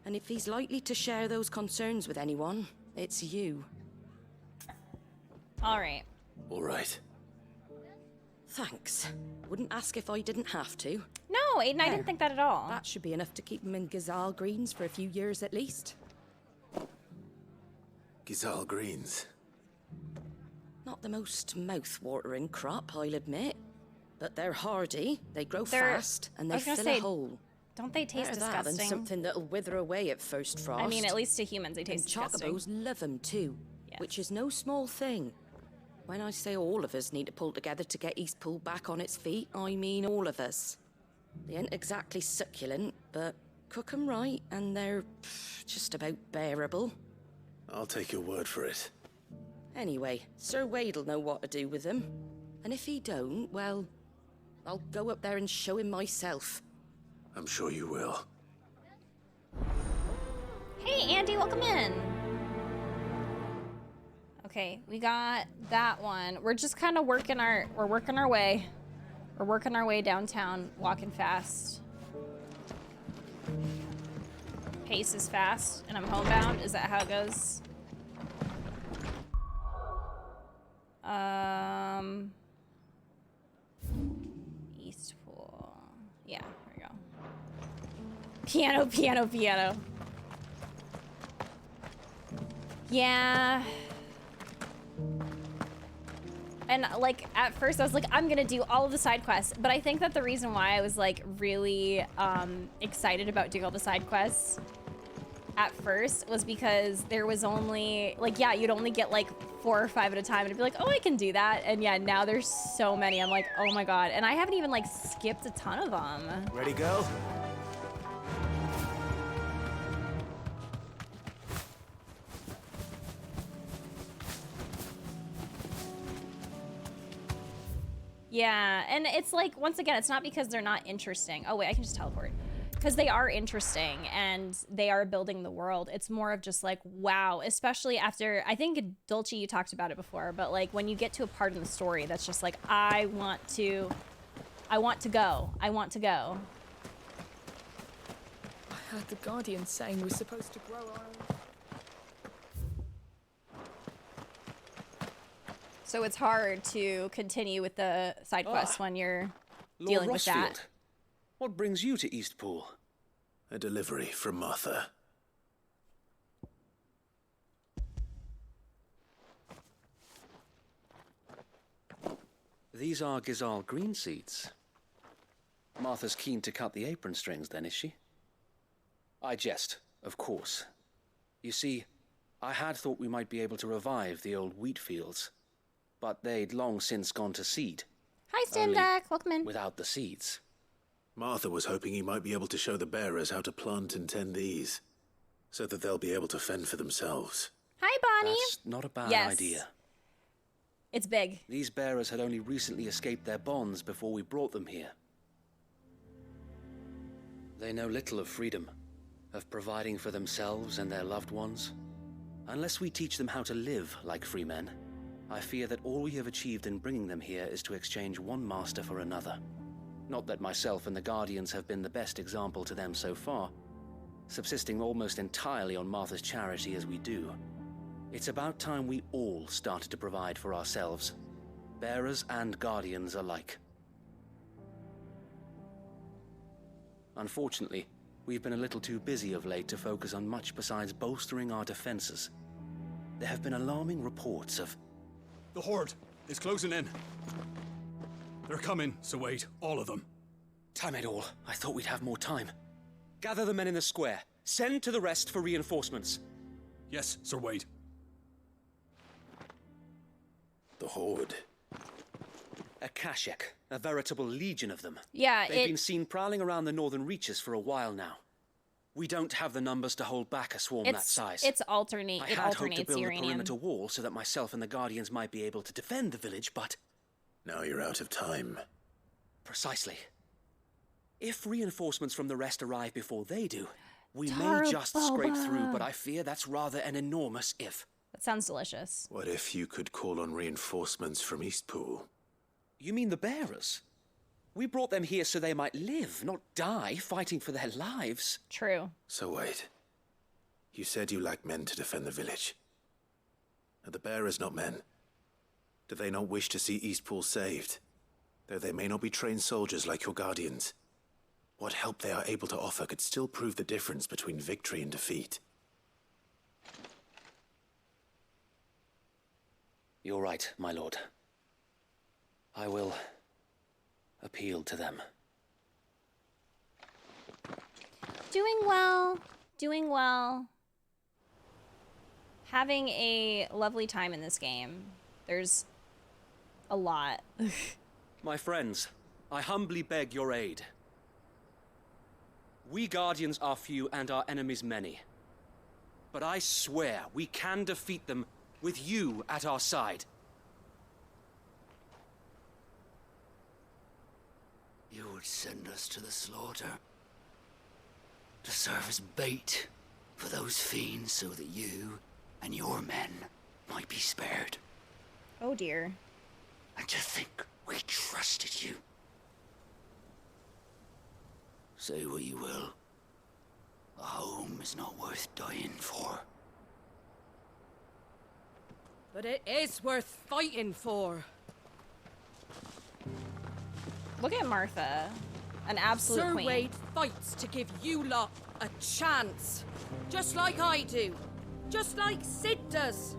And if he's likely to share those concerns with anyone, it's you. All right. All right. Thanks. Wouldn't ask if I didn't have to. No, Aiden, I didn't think that at all. That should be enough to keep him in Gazal Greens for a few years at least. Gazal Greens. Not the most mouth-watering crop, I'll admit. But they're hardy, they grow fast, and they fill a hole. Don't they taste Better that disgusting? than something that'll wither away at first frost. I mean, at least to humans, they taste disgusting. And chocobos love them too, which is no small thing. When I say all of us need to pull together to get Eastpool back on its feet, I mean all of us. They ain't exactly succulent, but cook 'em right, and they're just about bearable. I'll take your word for it. Anyway, Sir Wade'll know what to do with them. And if he don't, well, I'll go up there and show him myself. I'm sure you will. Hey, Andy, welcome in. Okay, we got that one. We're just kind of working our way. We're working our way downtown, walking fast. Pace is fast, and I'm homebound. Is that how it goes? Eastpool. Yeah, there we go. Piano, piano, piano. Yeah. And, like, at first I was like, I'm gonna do all of the side quests. But I think that the reason why I was, like, really excited about doing all the side quests at first was because there was only, like, yeah, you'd only get, like, 4 or 5 at a time. And it'd be like, oh, I can do that. And, yeah, now there's so many. I'm like, oh, my God. And I haven't even, like, skipped a ton of them. Ready, go? Yeah, and it's like, once again, it's not because they're not interesting. Oh, wait, I can just teleport. Because they are interesting, and they are building the world. It's more of just like, wow, especially after, I think, Dulce, you talked about it before, but like, when you get to a part in the story that's just like, I want to go. I want to go. I heard the Guardian saying we're supposed to grow our own. So it's hard to continue with the side quests when you're dealing with that. What brings you to Eastpool? A delivery from Martha. These are Gazal green seeds. Martha's keen to cut the apron strings then, is she? I jest, of course. You see, I had thought we might be able to revive the old wheat fields, but they'd long since gone to seed. Hi, Stim Only Deck. Welcome in. without the seeds. Martha was hoping he might be able to show the bearers how to plant and tend these, so that they'll be able to fend for themselves. Hi, Bonnie. That's not a bad Yes. idea. It's big. These bearers had only recently escaped their bonds before we brought them here. They know little of freedom, of providing for themselves and their loved ones. Unless we teach them how to live like free men, I fear that all we have achieved in bringing them here is to exchange one master for another. Not that myself and the Guardians have been the best example to them so far, subsisting almost entirely on Martha's charity as we do. It's about time we all started to provide for ourselves, bearers and Guardians alike. Unfortunately, we've been a little too busy of late to focus on much besides bolstering our defenses. There have been alarming reports of... The Horde is closing in. They're coming, so wait, all of them. Damn it all, I thought we'd have more time. Gather the men in the square. Send to the rest for reinforcements. Yes, Sir Wade. The Horde. A Kashek, a veritable legion of them. Yeah, They've been seen prowling around the northern reaches for a while now. We don't have the numbers to hold back a swarm that size. It's alternate. I It had hoped to alternates build a uranium. perimeter wall so that myself and the Guardians might be able to defend the village, but... Now you're out of time. Precisely. If reinforcements from the rest arrive before they do, we may Taro just scrape Boba. through, but I fear that's rather an enormous if. That sounds delicious. What if you could call on reinforcements from Eastpool? You mean the bearers? We brought them here so they might live, not die, fighting for their lives. True. So wait. You said you lack men to defend the village. Are the bearers not men? Do they not wish to see Eastpool saved? Though they may not be trained soldiers like your Guardians. What help they are able to offer could still prove the difference between victory and defeat. You're right, my lord. I will appeal to them. Doing well. Doing well. Having a lovely time in this game. There's a lot. My friends, I humbly beg your aid. We Guardians are few and our enemies many. But I swear we can defeat them with you at our side. You would send us to the slaughter. To serve as bait for those fiends so that you and your men might be spared. Oh dear. And to think we trusted you. Say what you will. A home is not worth dying for. But it is worth fighting for. Look at Martha. An absolute Sir queen. Wade fights to give you lot a chance. Just like I do. Just like Sid does.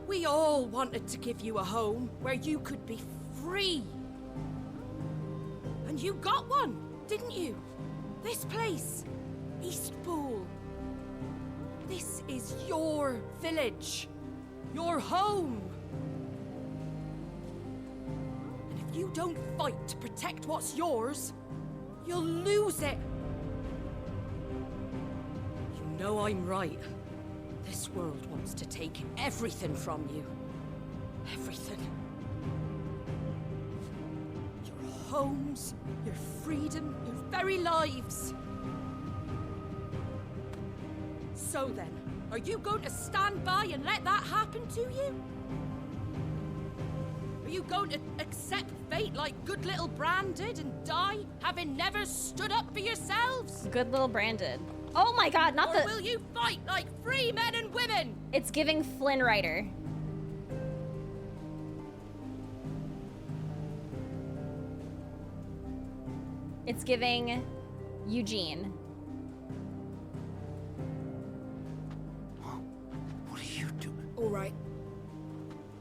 We all wanted to give you a home where you could be free. And you got one, didn't you? This place, Eastpool. This is your village. Your home. And if you don't fight to protect what's yours, you'll lose it. You know I'm right. This world wants to take everything from you. Everything. Your homes, your freedom, your very lives. So then, are you going to stand by and let that happen to you? Are you going to accept fate like good little Bran did and die, having never stood up for yourselves? Good little Brandon. Oh my god, not Or the... will you fight like free men and women? It's giving Flynn Rider. It's giving Eugene. What are you doing? All right.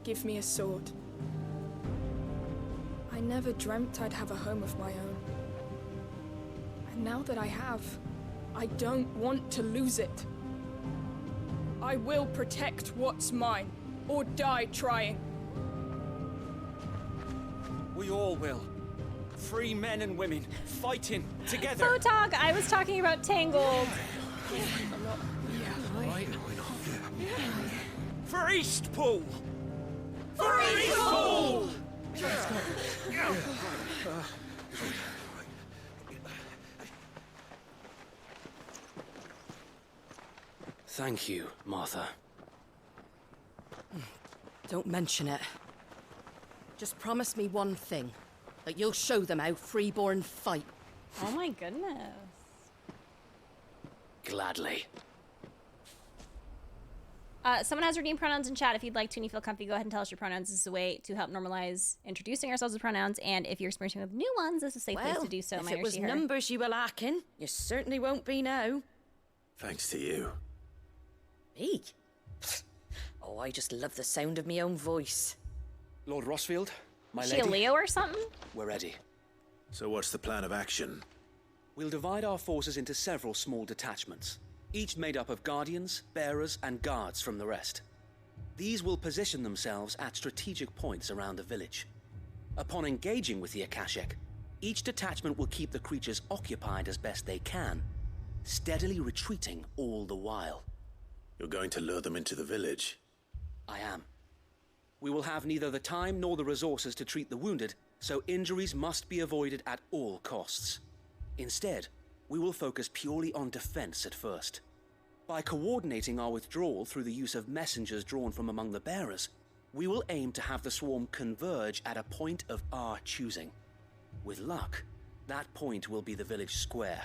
Give me a sword. I never dreamt I'd have a home of my own. And now that I have, I don't want to lose it. I will protect what's mine, or die trying. We all will. Free men and women, fighting together. Photog, I was talking about Tangled. For Eastpool! For Eastpool! Thank you, Martha. Don't mention it. Just promise me one thing. That you'll show them how freeborn fight. Oh my goodness. Gladly. Someone has redeemed pronouns in chat. If you'd like to and you feel comfy, go ahead and tell us your pronouns. This is a way to help normalize introducing ourselves with pronouns. And if you're experimenting with new ones, this is a safe place to do so. If it was numbers you were lacking, you certainly won't be now. Thanks to you. Me? Oh, I just love the sound of my own voice. Lord Rossfield, my Is she lady. a Leo or something? We're ready. So what's the plan of action? We'll divide our forces into several small detachments, each made up of guardians, bearers, and guards from the rest. These will position themselves at strategic points around the village. Upon engaging with the Akashic, each detachment will keep the creatures occupied as best they can, steadily retreating all the while. You're going to lure them into the village? I am. We will have neither the time nor the resources to treat the wounded, so injuries must be avoided at all costs. Instead, we will focus purely on defense at first. By coordinating our withdrawal through the use of messengers drawn from among the bearers, we will aim to have the swarm converge at a point of our choosing. With luck, that point will be the village square,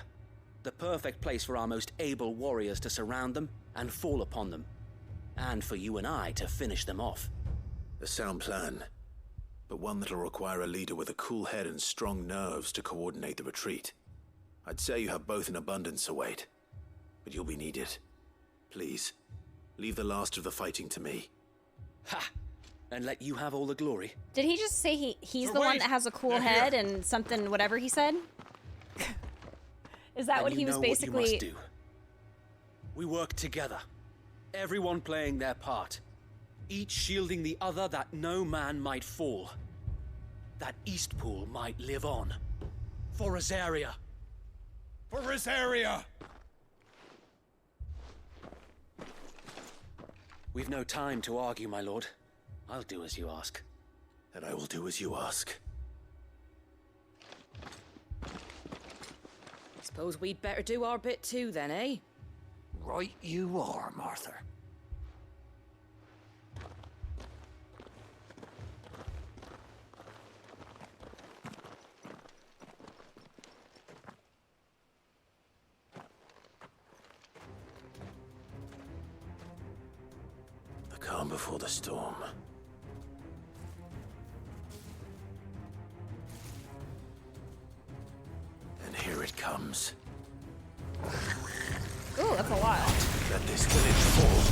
the perfect place for our most able warriors to surround them and fall upon them, and for you and I to finish them off. A sound plan, but one that'll require a leader with a cool head and strong nerves to coordinate the retreat. I'd say you have both in abundance, await, but you'll be needed. Please, leave the last of the fighting to me. Ha! And let you have all the glory. Did he just say he's the one that has a cool head and something, whatever he said? Is that what he was basically... What you must do. We work together, everyone playing their part, each shielding the other that no man might fall, that Eastpool might live on. For Rosaria. For Rosaria! We've no time to argue, my lord. I'll do as you ask. And I will do as you ask. Suppose we'd better do our bit too then, eh? Right you are, Martha. The calm before the storm. And here it comes. Ooh, that's a lot. Let this village fall.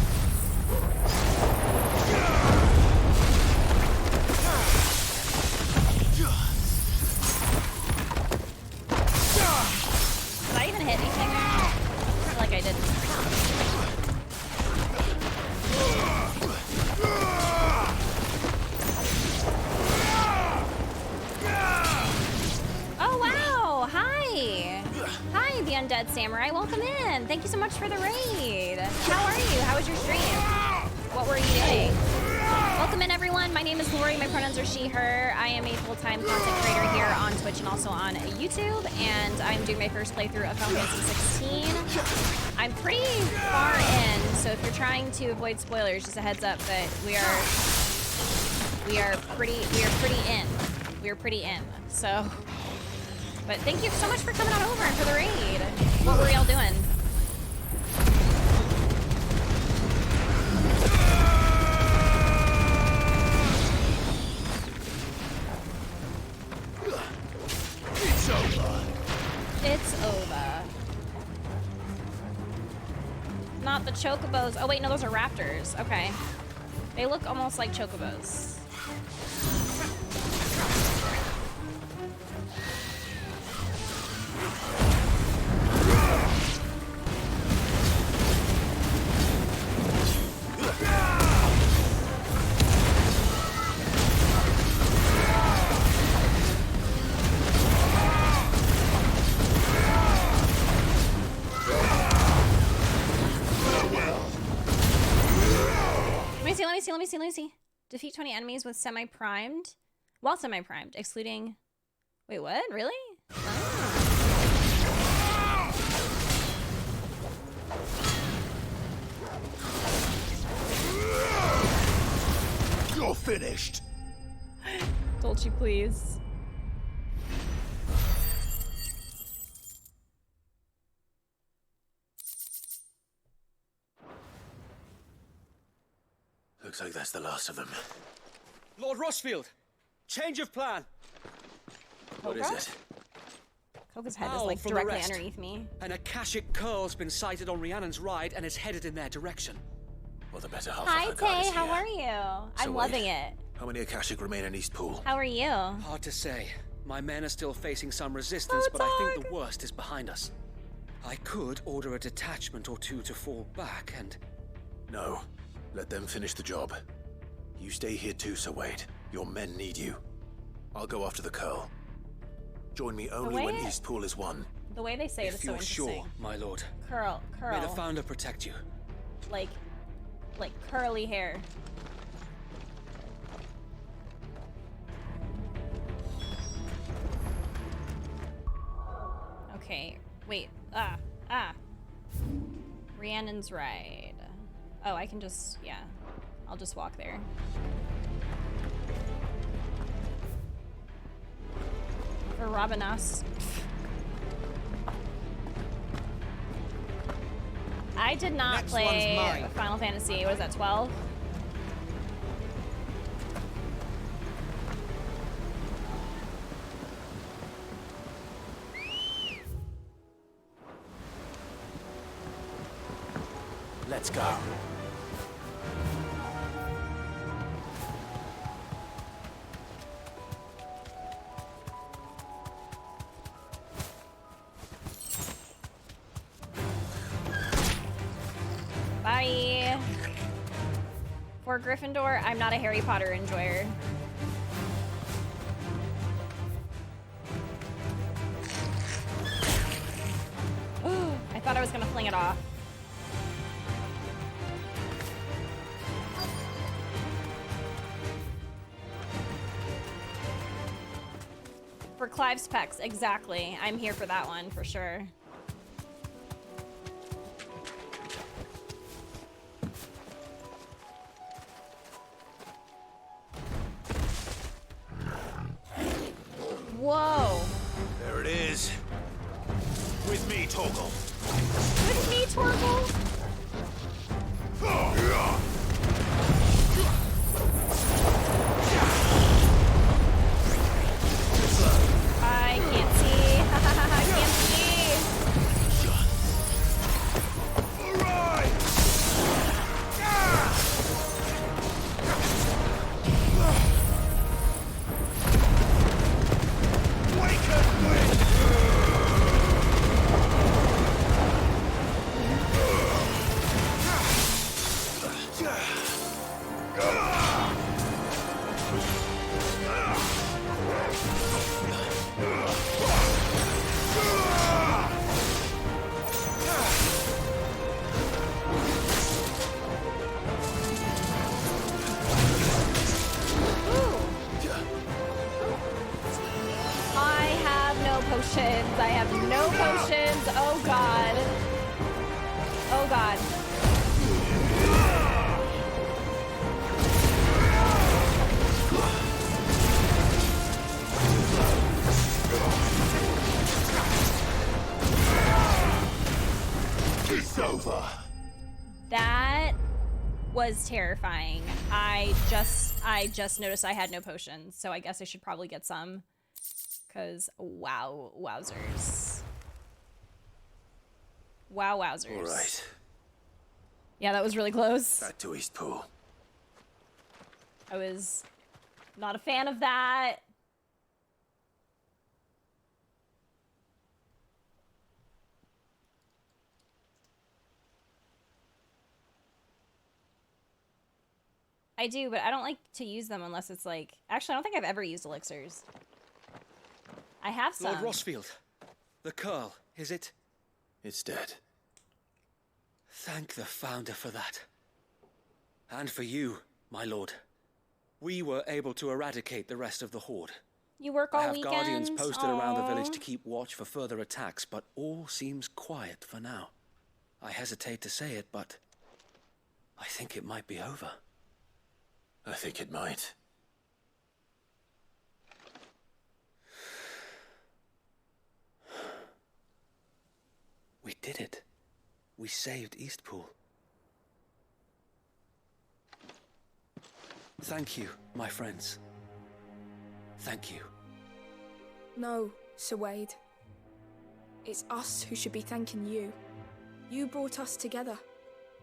Did I even hit anything there? I feel like I didn't. Oh, wow! Hi! Hi, the Undead Samurai. Welcome in. Thank you so much for the raid. How are you? How was your stream? What were you doing? Welcome in, everyone. My name is Lori. My pronouns are she, her. I am a full-time content creator here on Twitch and also on YouTube, and I'm doing my first playthrough of Final Fantasy 16. I'm pretty far in, so if you're trying to avoid spoilers, just a heads up that we are pretty in. We're pretty in. So, but thank you so much for coming on over and for the raid. What were y'all doing? It's over. It's over. Not the chocobos. Oh wait, no, those are raptors. Okay. They look almost like chocobos. Let me see. Defeat 20 enemies with semi-primed. While semi-primed, excluding... Wait, what? Really? You're finished. Dolce, please. Looks like that's the last of them. Lord Rossfield, change of plan. What is it? Coca's head is Owl like from the directly rest. underneath me. An Akashic Curl's been sighted on Rhiannon's ride and is headed in their direction. Well, the better half Hi, of her guard is Tay. How here. are you? So I'm wait, loving it. How many Akashic remain in East Pool? How are you? Hard to say. My men are still facing some resistance, but I think the worst is behind us. I could order a detachment or two to fall back and... No. Let them finish the job. You stay here too, Sir Wade. Your men need you. I'll go after the Curl. Join me only when East Pool is won. The way they say it is If so you're interesting. sure, my lord. Curl. May the Founder protect you. Like curly hair. Okay, wait. Rhiannon's ride. Oh, I can just, yeah. I'll just walk there. For Rabanus. I did not Next play one's mine. Final Fantasy, what is that, 12? Let's go. Bye. For Gryffindor, I'm not a Harry Potter enjoyer. I thought I was gonna fling it off. For Clive's pecs, exactly. I'm here for that one, for sure. Whoa. There it is. With me, Torgal. With me, Torgal? I can't see. I can't see. All right. Waken wind. I have no potions. I have no potions. Oh god. Oh god. It's over. That was terrifying. I just noticed I had no potions, so I guess I should probably get some. Cause wowzers. Wowzers. All right. Yeah, that was really close. Back to East Pool. I was not a fan of that. I do, but I don't like to use them unless it's like... Actually, I don't think I've ever used elixirs. I have some. Lord Rossfield, the Curl, is it? It's dead. Thank the Founder for that. And for you, My lord, we were able to eradicate the rest of the Horde. You work I all have weekend? guardians posted around the village Aw. to keep watch for further attacks, but all seems quiet for now. I hesitate to say it, but I think it might be over. I think it might. We did it. We saved Eastpool. Thank you, my friends. Thank you. No, Sir Wade. It's us who should be thanking you. You brought us together.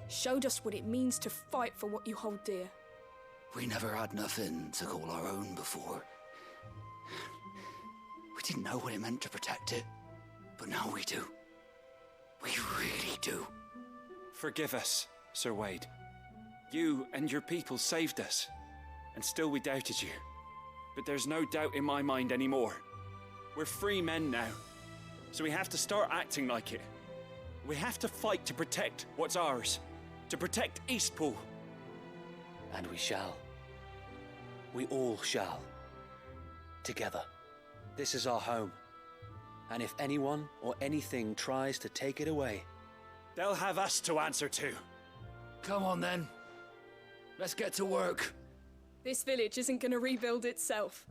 Showed us what it means to fight for what you hold dear. We never had nothing to call our own before. We didn't know what it meant to protect it, but now we do. We really do. Forgive us, Sir Wade. You and your people saved us, and still we doubted you. But there's no doubt in my mind anymore. We're free men now, so we have to start acting like it. We have to fight to protect what's ours, to protect Eastpool. And we shall. We all shall. Together. This is our home. And if anyone or anything tries to take it away, they'll have us to answer to. Come on then. Let's get to work. This village isn't gonna rebuild itself.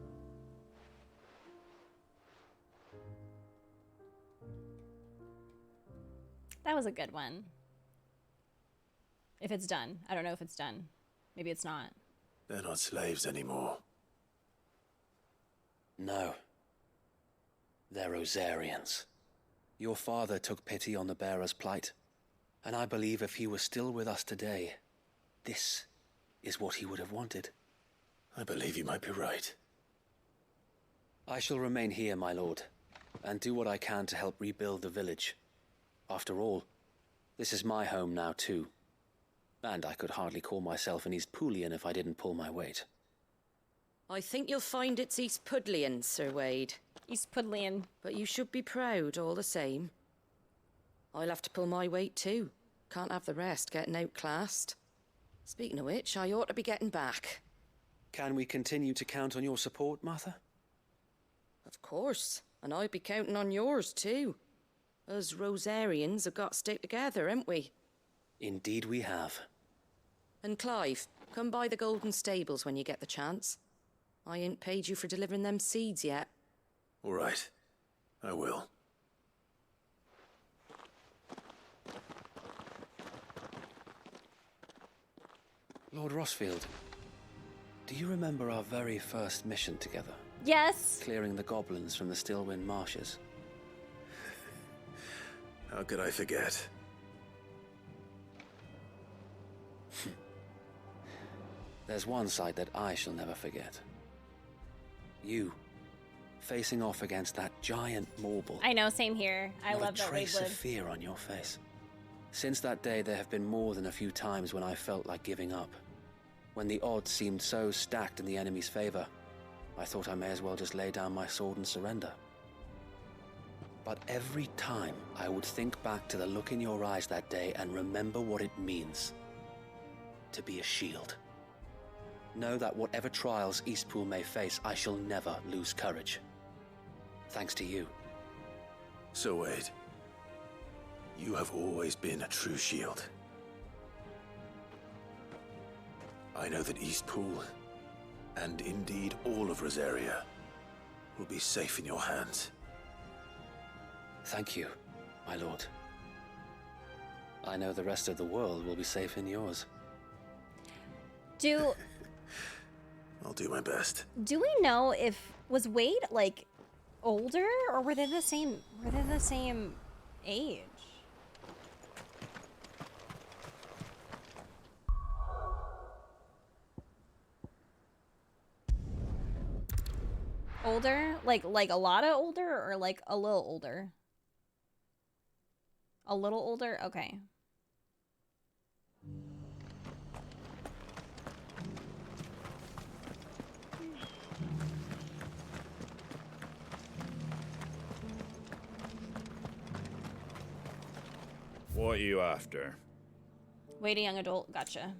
That was a good one. If it's done. I don't know if it's done. Maybe it's not. They're not slaves anymore. no. They're Rosarians. Your father took pity on the bearer's plight, and I believe if he was still with us today, this is what he would have wanted. I believe you might be right. I shall remain here, my lord, and do what I can to help rebuild the village. After all, this is my home now too, and I could hardly call myself an Eastpoolian if I didn't pull my weight. I think you'll find it's Eastpudlian, Sir Wade. Eastpudlian. But you should be proud all the same. I'll have to pull my weight too. Can't have the rest getting outclassed. Speaking of which, I ought to be getting back. Can we continue to count on your support, Martha? Of course, and I'd be counting on yours too. Us Rosarians have got to stick together, haven't we? Indeed we have. And Clive, come by the Golden Stables when you get the chance. I ain't paid you for delivering them seeds yet. All right. I will. Lord Rossfield, do you remember our very first mission together? Yes. Clearing the goblins from the Stillwind marshes. How could I forget? There's one sight that I shall never forget. You, facing off against that giant marble. I know, same here. I Not love a that Wade trace of would. fear on your face. Since that day, there have been more than a few times when I felt like giving up. When the odds seemed so stacked in the enemy's favor, I thought I may as well just lay down my sword and surrender. But every time, I would think back to the look in your eyes that day and remember what it means to be a shield. Know that whatever trials Eastpool may face, I shall never lose courage. Thanks to you. So Wade, you have always been a true shield. I know that Eastpool, and indeed all of Rosaria, will be safe in your hands. Thank you, my lord. I know the rest of the world will be safe in yours. I'll do my best. Do we know if was Wade like older or were they the same age? Older? Like a lot of older or like a little older? A little older? Okay. What are you after? Wade, a young adult. Gotcha.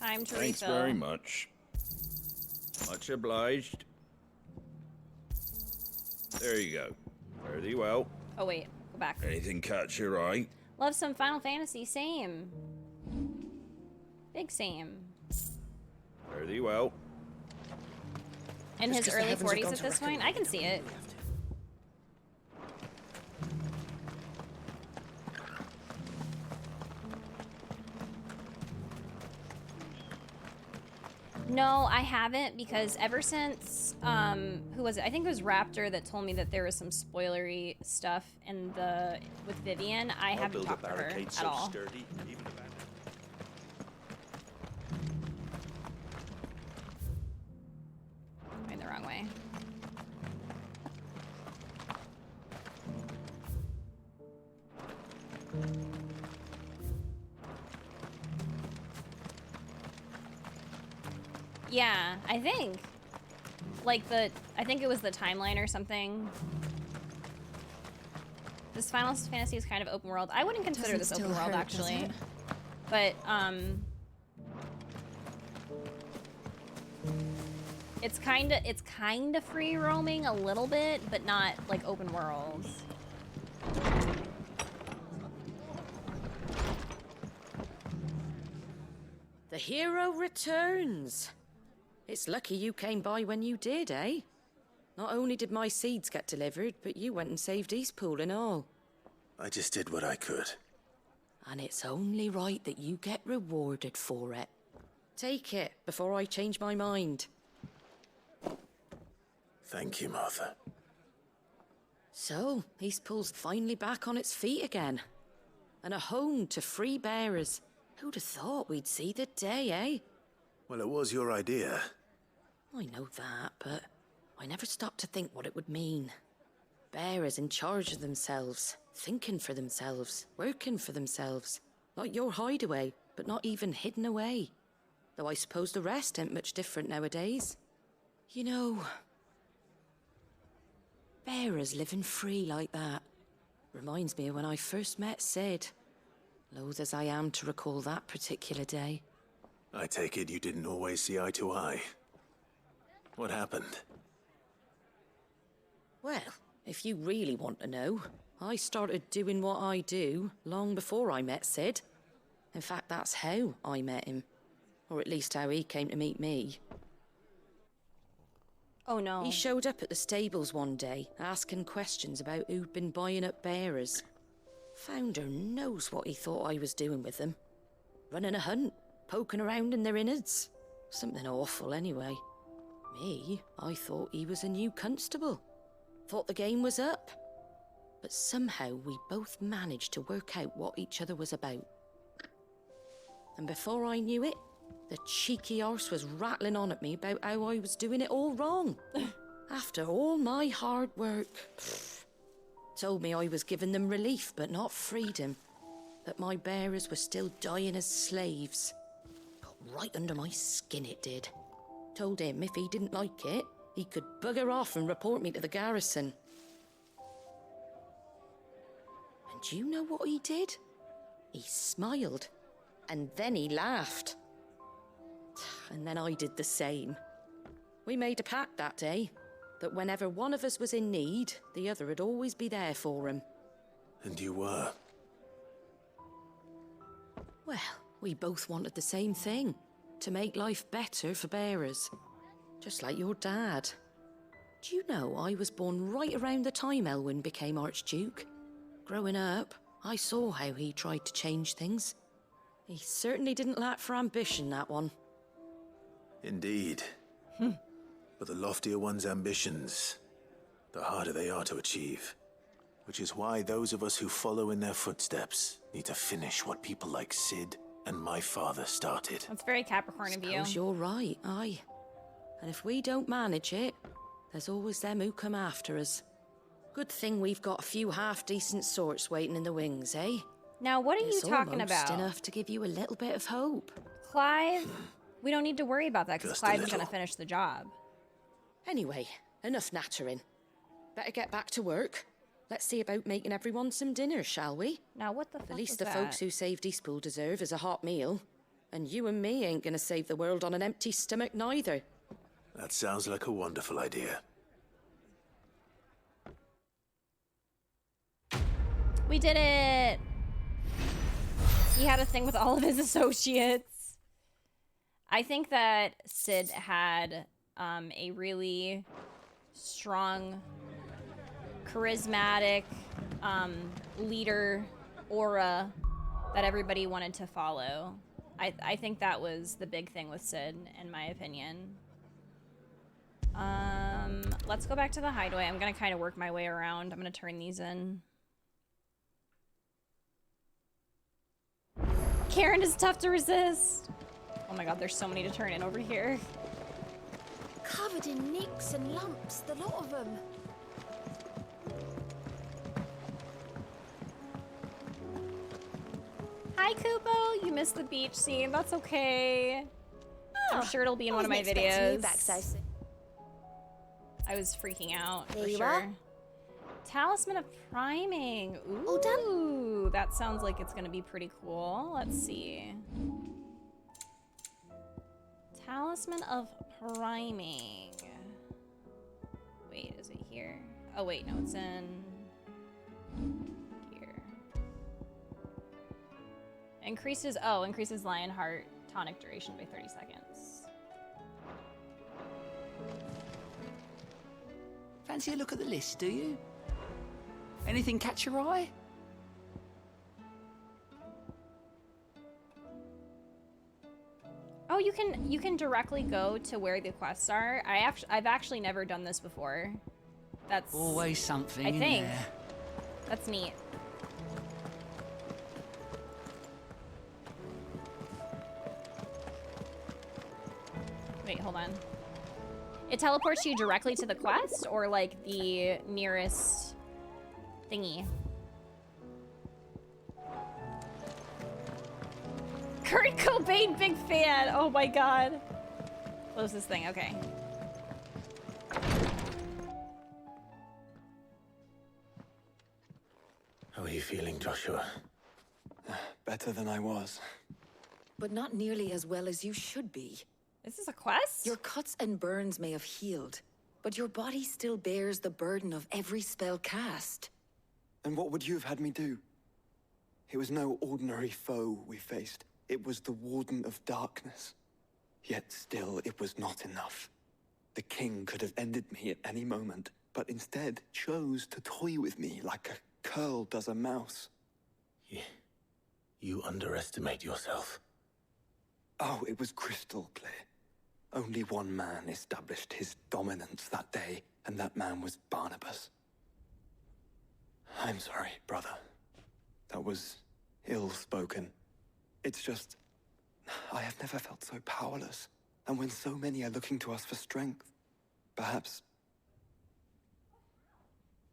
Time to Thanks refill. very much. Much obliged. There you go. Fare thee well. Oh wait, go back. Anything catch your eye? Love some Final Fantasy. Same. Big same. Fare thee well. In Just his 'cause the early heavens have 40s gone at to this point, reckon I can see it. No, I haven't, because ever since who was it? I think it was Raptor that told me that there was some spoilery stuff in the with Vivian. I I'll haven't build a talked to her barricade at so all. sturdy, even abandoned. Going the wrong way. Yeah, I think. Like I think it was the timeline or something. This Final Fantasy is kind of open world. I wouldn't consider Doesn't this open still world hurt, does actually. it? But it's kind of free roaming a little bit, but not like open world. The hero returns. It's lucky you came by when you did, eh? Not only did my seeds get delivered, but you went and saved Eastpool and all. I just did what I could. And it's only right that you get rewarded for it. Take it before I change my mind. Thank you, Martha. So, Eastpool's finally back on its feet again. And a home to free bearers. Who'd have thought we'd see the day, eh? Well, it was your idea. I know that, but I never stopped to think what it would mean. Bearers in charge of themselves, thinking for themselves, working for themselves. Like your hideaway, but not even hidden away. Though I suppose the rest ain't much different nowadays. You know, bearers living free like that reminds me of when I first met Sid. Loath as I am to recall that particular day. I take it you didn't always see eye to eye. What happened? Well, if you really want to know, I started doing what I do long before I met Sid. In fact, that's how I met him. Or at least how he came to meet me. Oh no. He showed up at the stables one day, asking questions about who'd been buying up bearers. Founder knows what he thought I was doing with them. Running a hunt, poking around in their innards. Something awful anyway. Me, I thought he was a new constable. Thought the game was up. But somehow we both managed to work out what each other was about. And before I knew it, the cheeky arse was rattling on at me about how I was doing it all wrong. After all my hard work. Told me I was giving them relief, but not freedom. That my bearers were still dying as slaves. Got right under my skin, it did. Told him if he didn't like it, he could bugger off and report me to the garrison. And do you know what he did? He smiled. And then he laughed. And then I did the same. We made a pact that day. That whenever one of us was in need, the other would always be there for him. And you were? Well, we both wanted the same thing. To make life better for bearers. Just like your dad. Do you know I was born right around the time Elwyn became Archduke? Growing up, I saw how he tried to change things. He certainly didn't lack for ambition, that one. Indeed. But the loftier one's ambitions, the harder they are to achieve. Which is why those of us who follow in their footsteps need to finish what people like Sid and my father started. That's very Capricorn of you. Suppose you're right, aye. And if we don't manage it, there's always them who come after us. Good thing we've got a few half-decent sorts waiting in the wings, eh? Now, what are you talking almost about? Enough to give you a little bit of hope. Clive? We don't need to worry about that because Just a Clive's little. gonna finish the job. Anyway, enough nattering. Better get back to work. Let's see about making everyone some dinner, shall we? Now, what the fuck The least was the folks that? who saved Eastpool deserve is a hot meal. And you and me ain't gonna save the world on an empty stomach neither. That sounds like a wonderful idea. We did it! He had a thing with all of his associates. I think that Sid had a really strong, charismatic leader aura that everybody wanted to follow. I think that was the big thing with Sid, in my opinion. Let's go back to the hideaway. I'm gonna kind of work my way around. I'm gonna turn these in. Karen is tough to resist. Oh my god, there's so many to turn in over here. Covered in nicks and lumps, the lot of them. Hi, Kupo. You missed the beach scene. That's okay. I'm sure it'll be in one of my videos. I was freaking out for sure. Talisman of Priming. Ooh, that sounds like it's gonna be pretty cool. Let's see. Talisman of Priming. Wait, is it here? Oh wait, no, it's in here. Increases Lionheart tonic duration by 30 seconds. Fancy a look at the list, do you? Anything catch your eye? Oh, you can directly go to where the quests are. I've actually never done this before. That's always something. I in think there. that's neat. Wait, hold on. It teleports you directly to the quest, or like the nearest thingy. Kurt Cobain, big fan. Oh my god. Close this thing. Okay. How are you feeling, Joshua? Better than I was. But not nearly as well as you should be. Is this a quest? Your cuts and burns may have healed, but your body still bears the burden of every spell cast. And what would you have had me do? It was no ordinary foe we faced. It was the Warden of Darkness. Yet still, it was not enough. The king could have ended me at any moment, but instead chose to toy with me like a curl does a mouse. You underestimate yourself. Oh, it was crystal clear. Only one man established his dominance that day, and that man was Barnabas. I'm sorry, brother. That was ill-spoken. It's just, I have never felt so powerless. And when so many are looking to us for strength, perhaps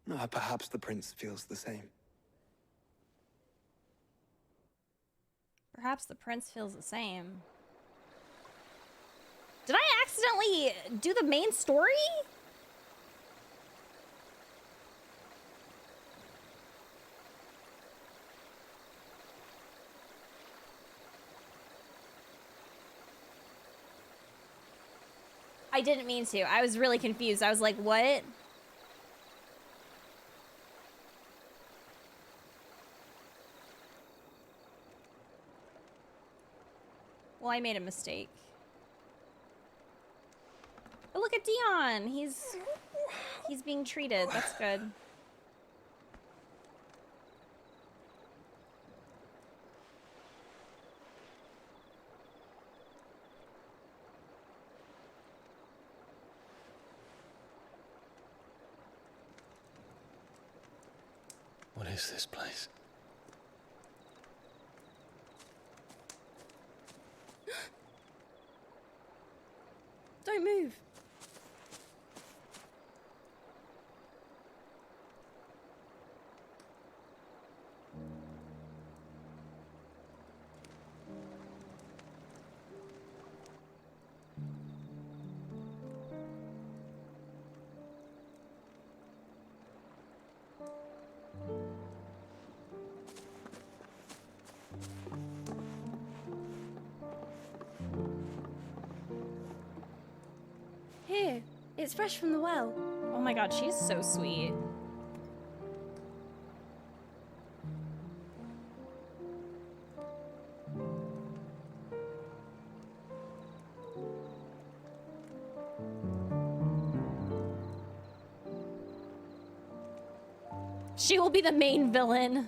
the prince feels the same. Perhaps the prince feels the same. Did I accidentally do the main story? I didn't mean to. I was really confused. I was like, what? Well, I made a mistake. But look at Dion. He's being treated. That's good. What is this place? Don't move. Here, it's fresh from the well. Oh my god, she's so sweet. She will be the main villain.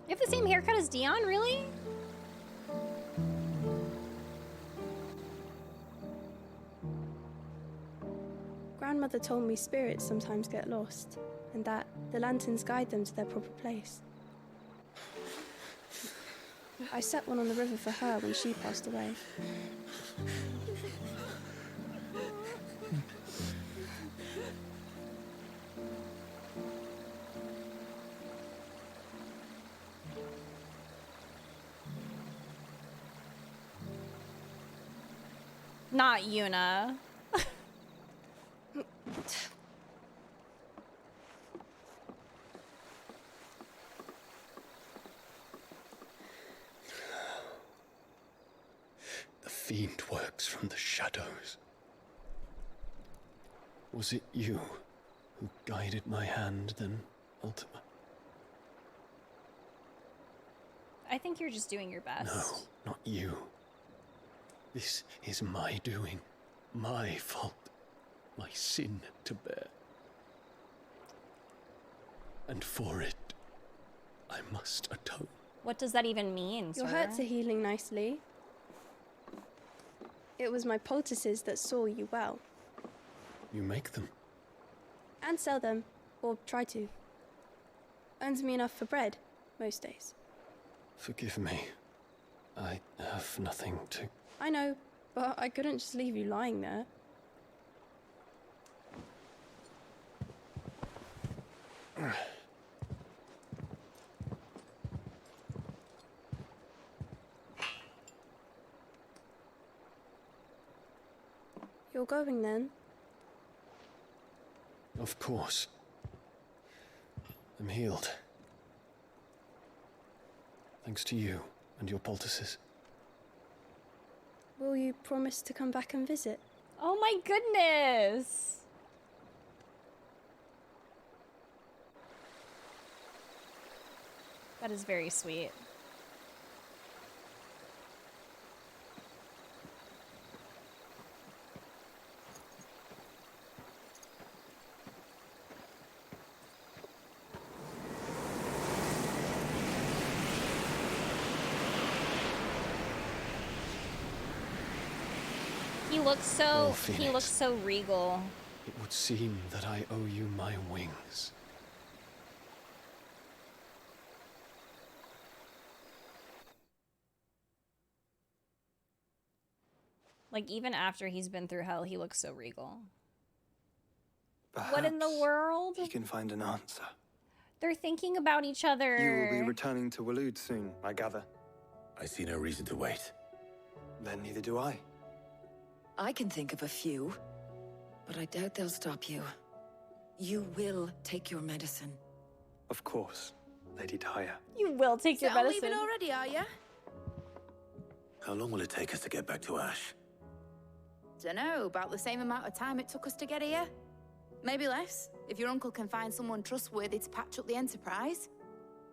You have the same haircut as Dion, really? Grandmother told me spirits sometimes get lost, and that the lanterns guide them to their proper place. I set one on the river for her when she passed away. Not Yuna. The fiend works from the shadows. Was it you who guided my hand then, Ultima? I think you're just doing your best. No, not you. This is my doing, my fault, my sin to bear. And for it, I must atone. What does that even mean, Your sir? hurts are healing nicely. It was my poultices that saw you well. You make them. And sell them, or try to. Earns me enough for bread, most days. Forgive me. I have nothing to... I know, but I couldn't just leave you lying there. You're going then? Of course. I'm healed. Thanks to you and your poultices. Will you promise to come back and visit? Oh my goodness! That is very sweet. He looks so regal. It would seem that I owe you my wings. Like, even after he's been through hell, he looks so regal. Perhaps what in the world? he can find an answer. They're thinking about each other. You will be returning to Waloed soon, I gather. I see no reason to wait. Then neither do I. I can think of a few, but I doubt they'll stop you. You will take your medicine. Of course, Lady Daya. You will take your medicine. leaving already, are you? How long will it take us to get back to Ash? Dunno, about the same amount of time it took us to get here. Maybe less, if your uncle can find someone trustworthy to patch up the Enterprise.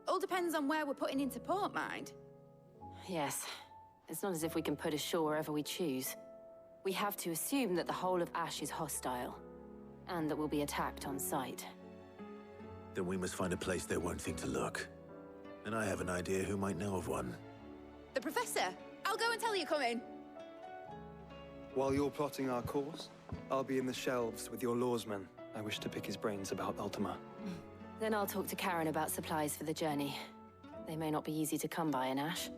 All depends on where we're putting into port, mind. Yes. It's not as if we can put ashore wherever we choose. We have to assume that the whole of Ash is hostile, and that we'll be attacked on sight. Then we must find a place they won't think to look. And I have an idea who might know of one. The Professor! I'll go and tell you come in. While you're plotting our course, I'll be in the shelves with your lawsman. I wish to pick his brains about Ultima. Then I'll talk to Karen about supplies for the journey. They may not be easy to come by in Ash.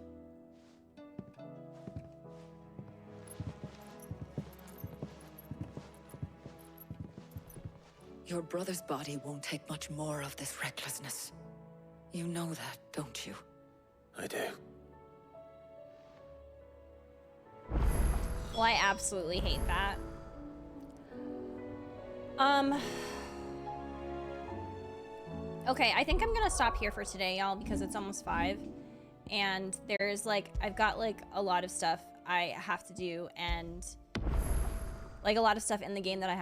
Your brother's body won't take much more of this recklessness. You know that, don't you? I do. Well, I absolutely hate that. Okay, I think I'm gonna stop here for today, y'all, because it's almost 5. And there's like, I've got like a lot of stuff I have to do, and like a lot of stuff in the game that I have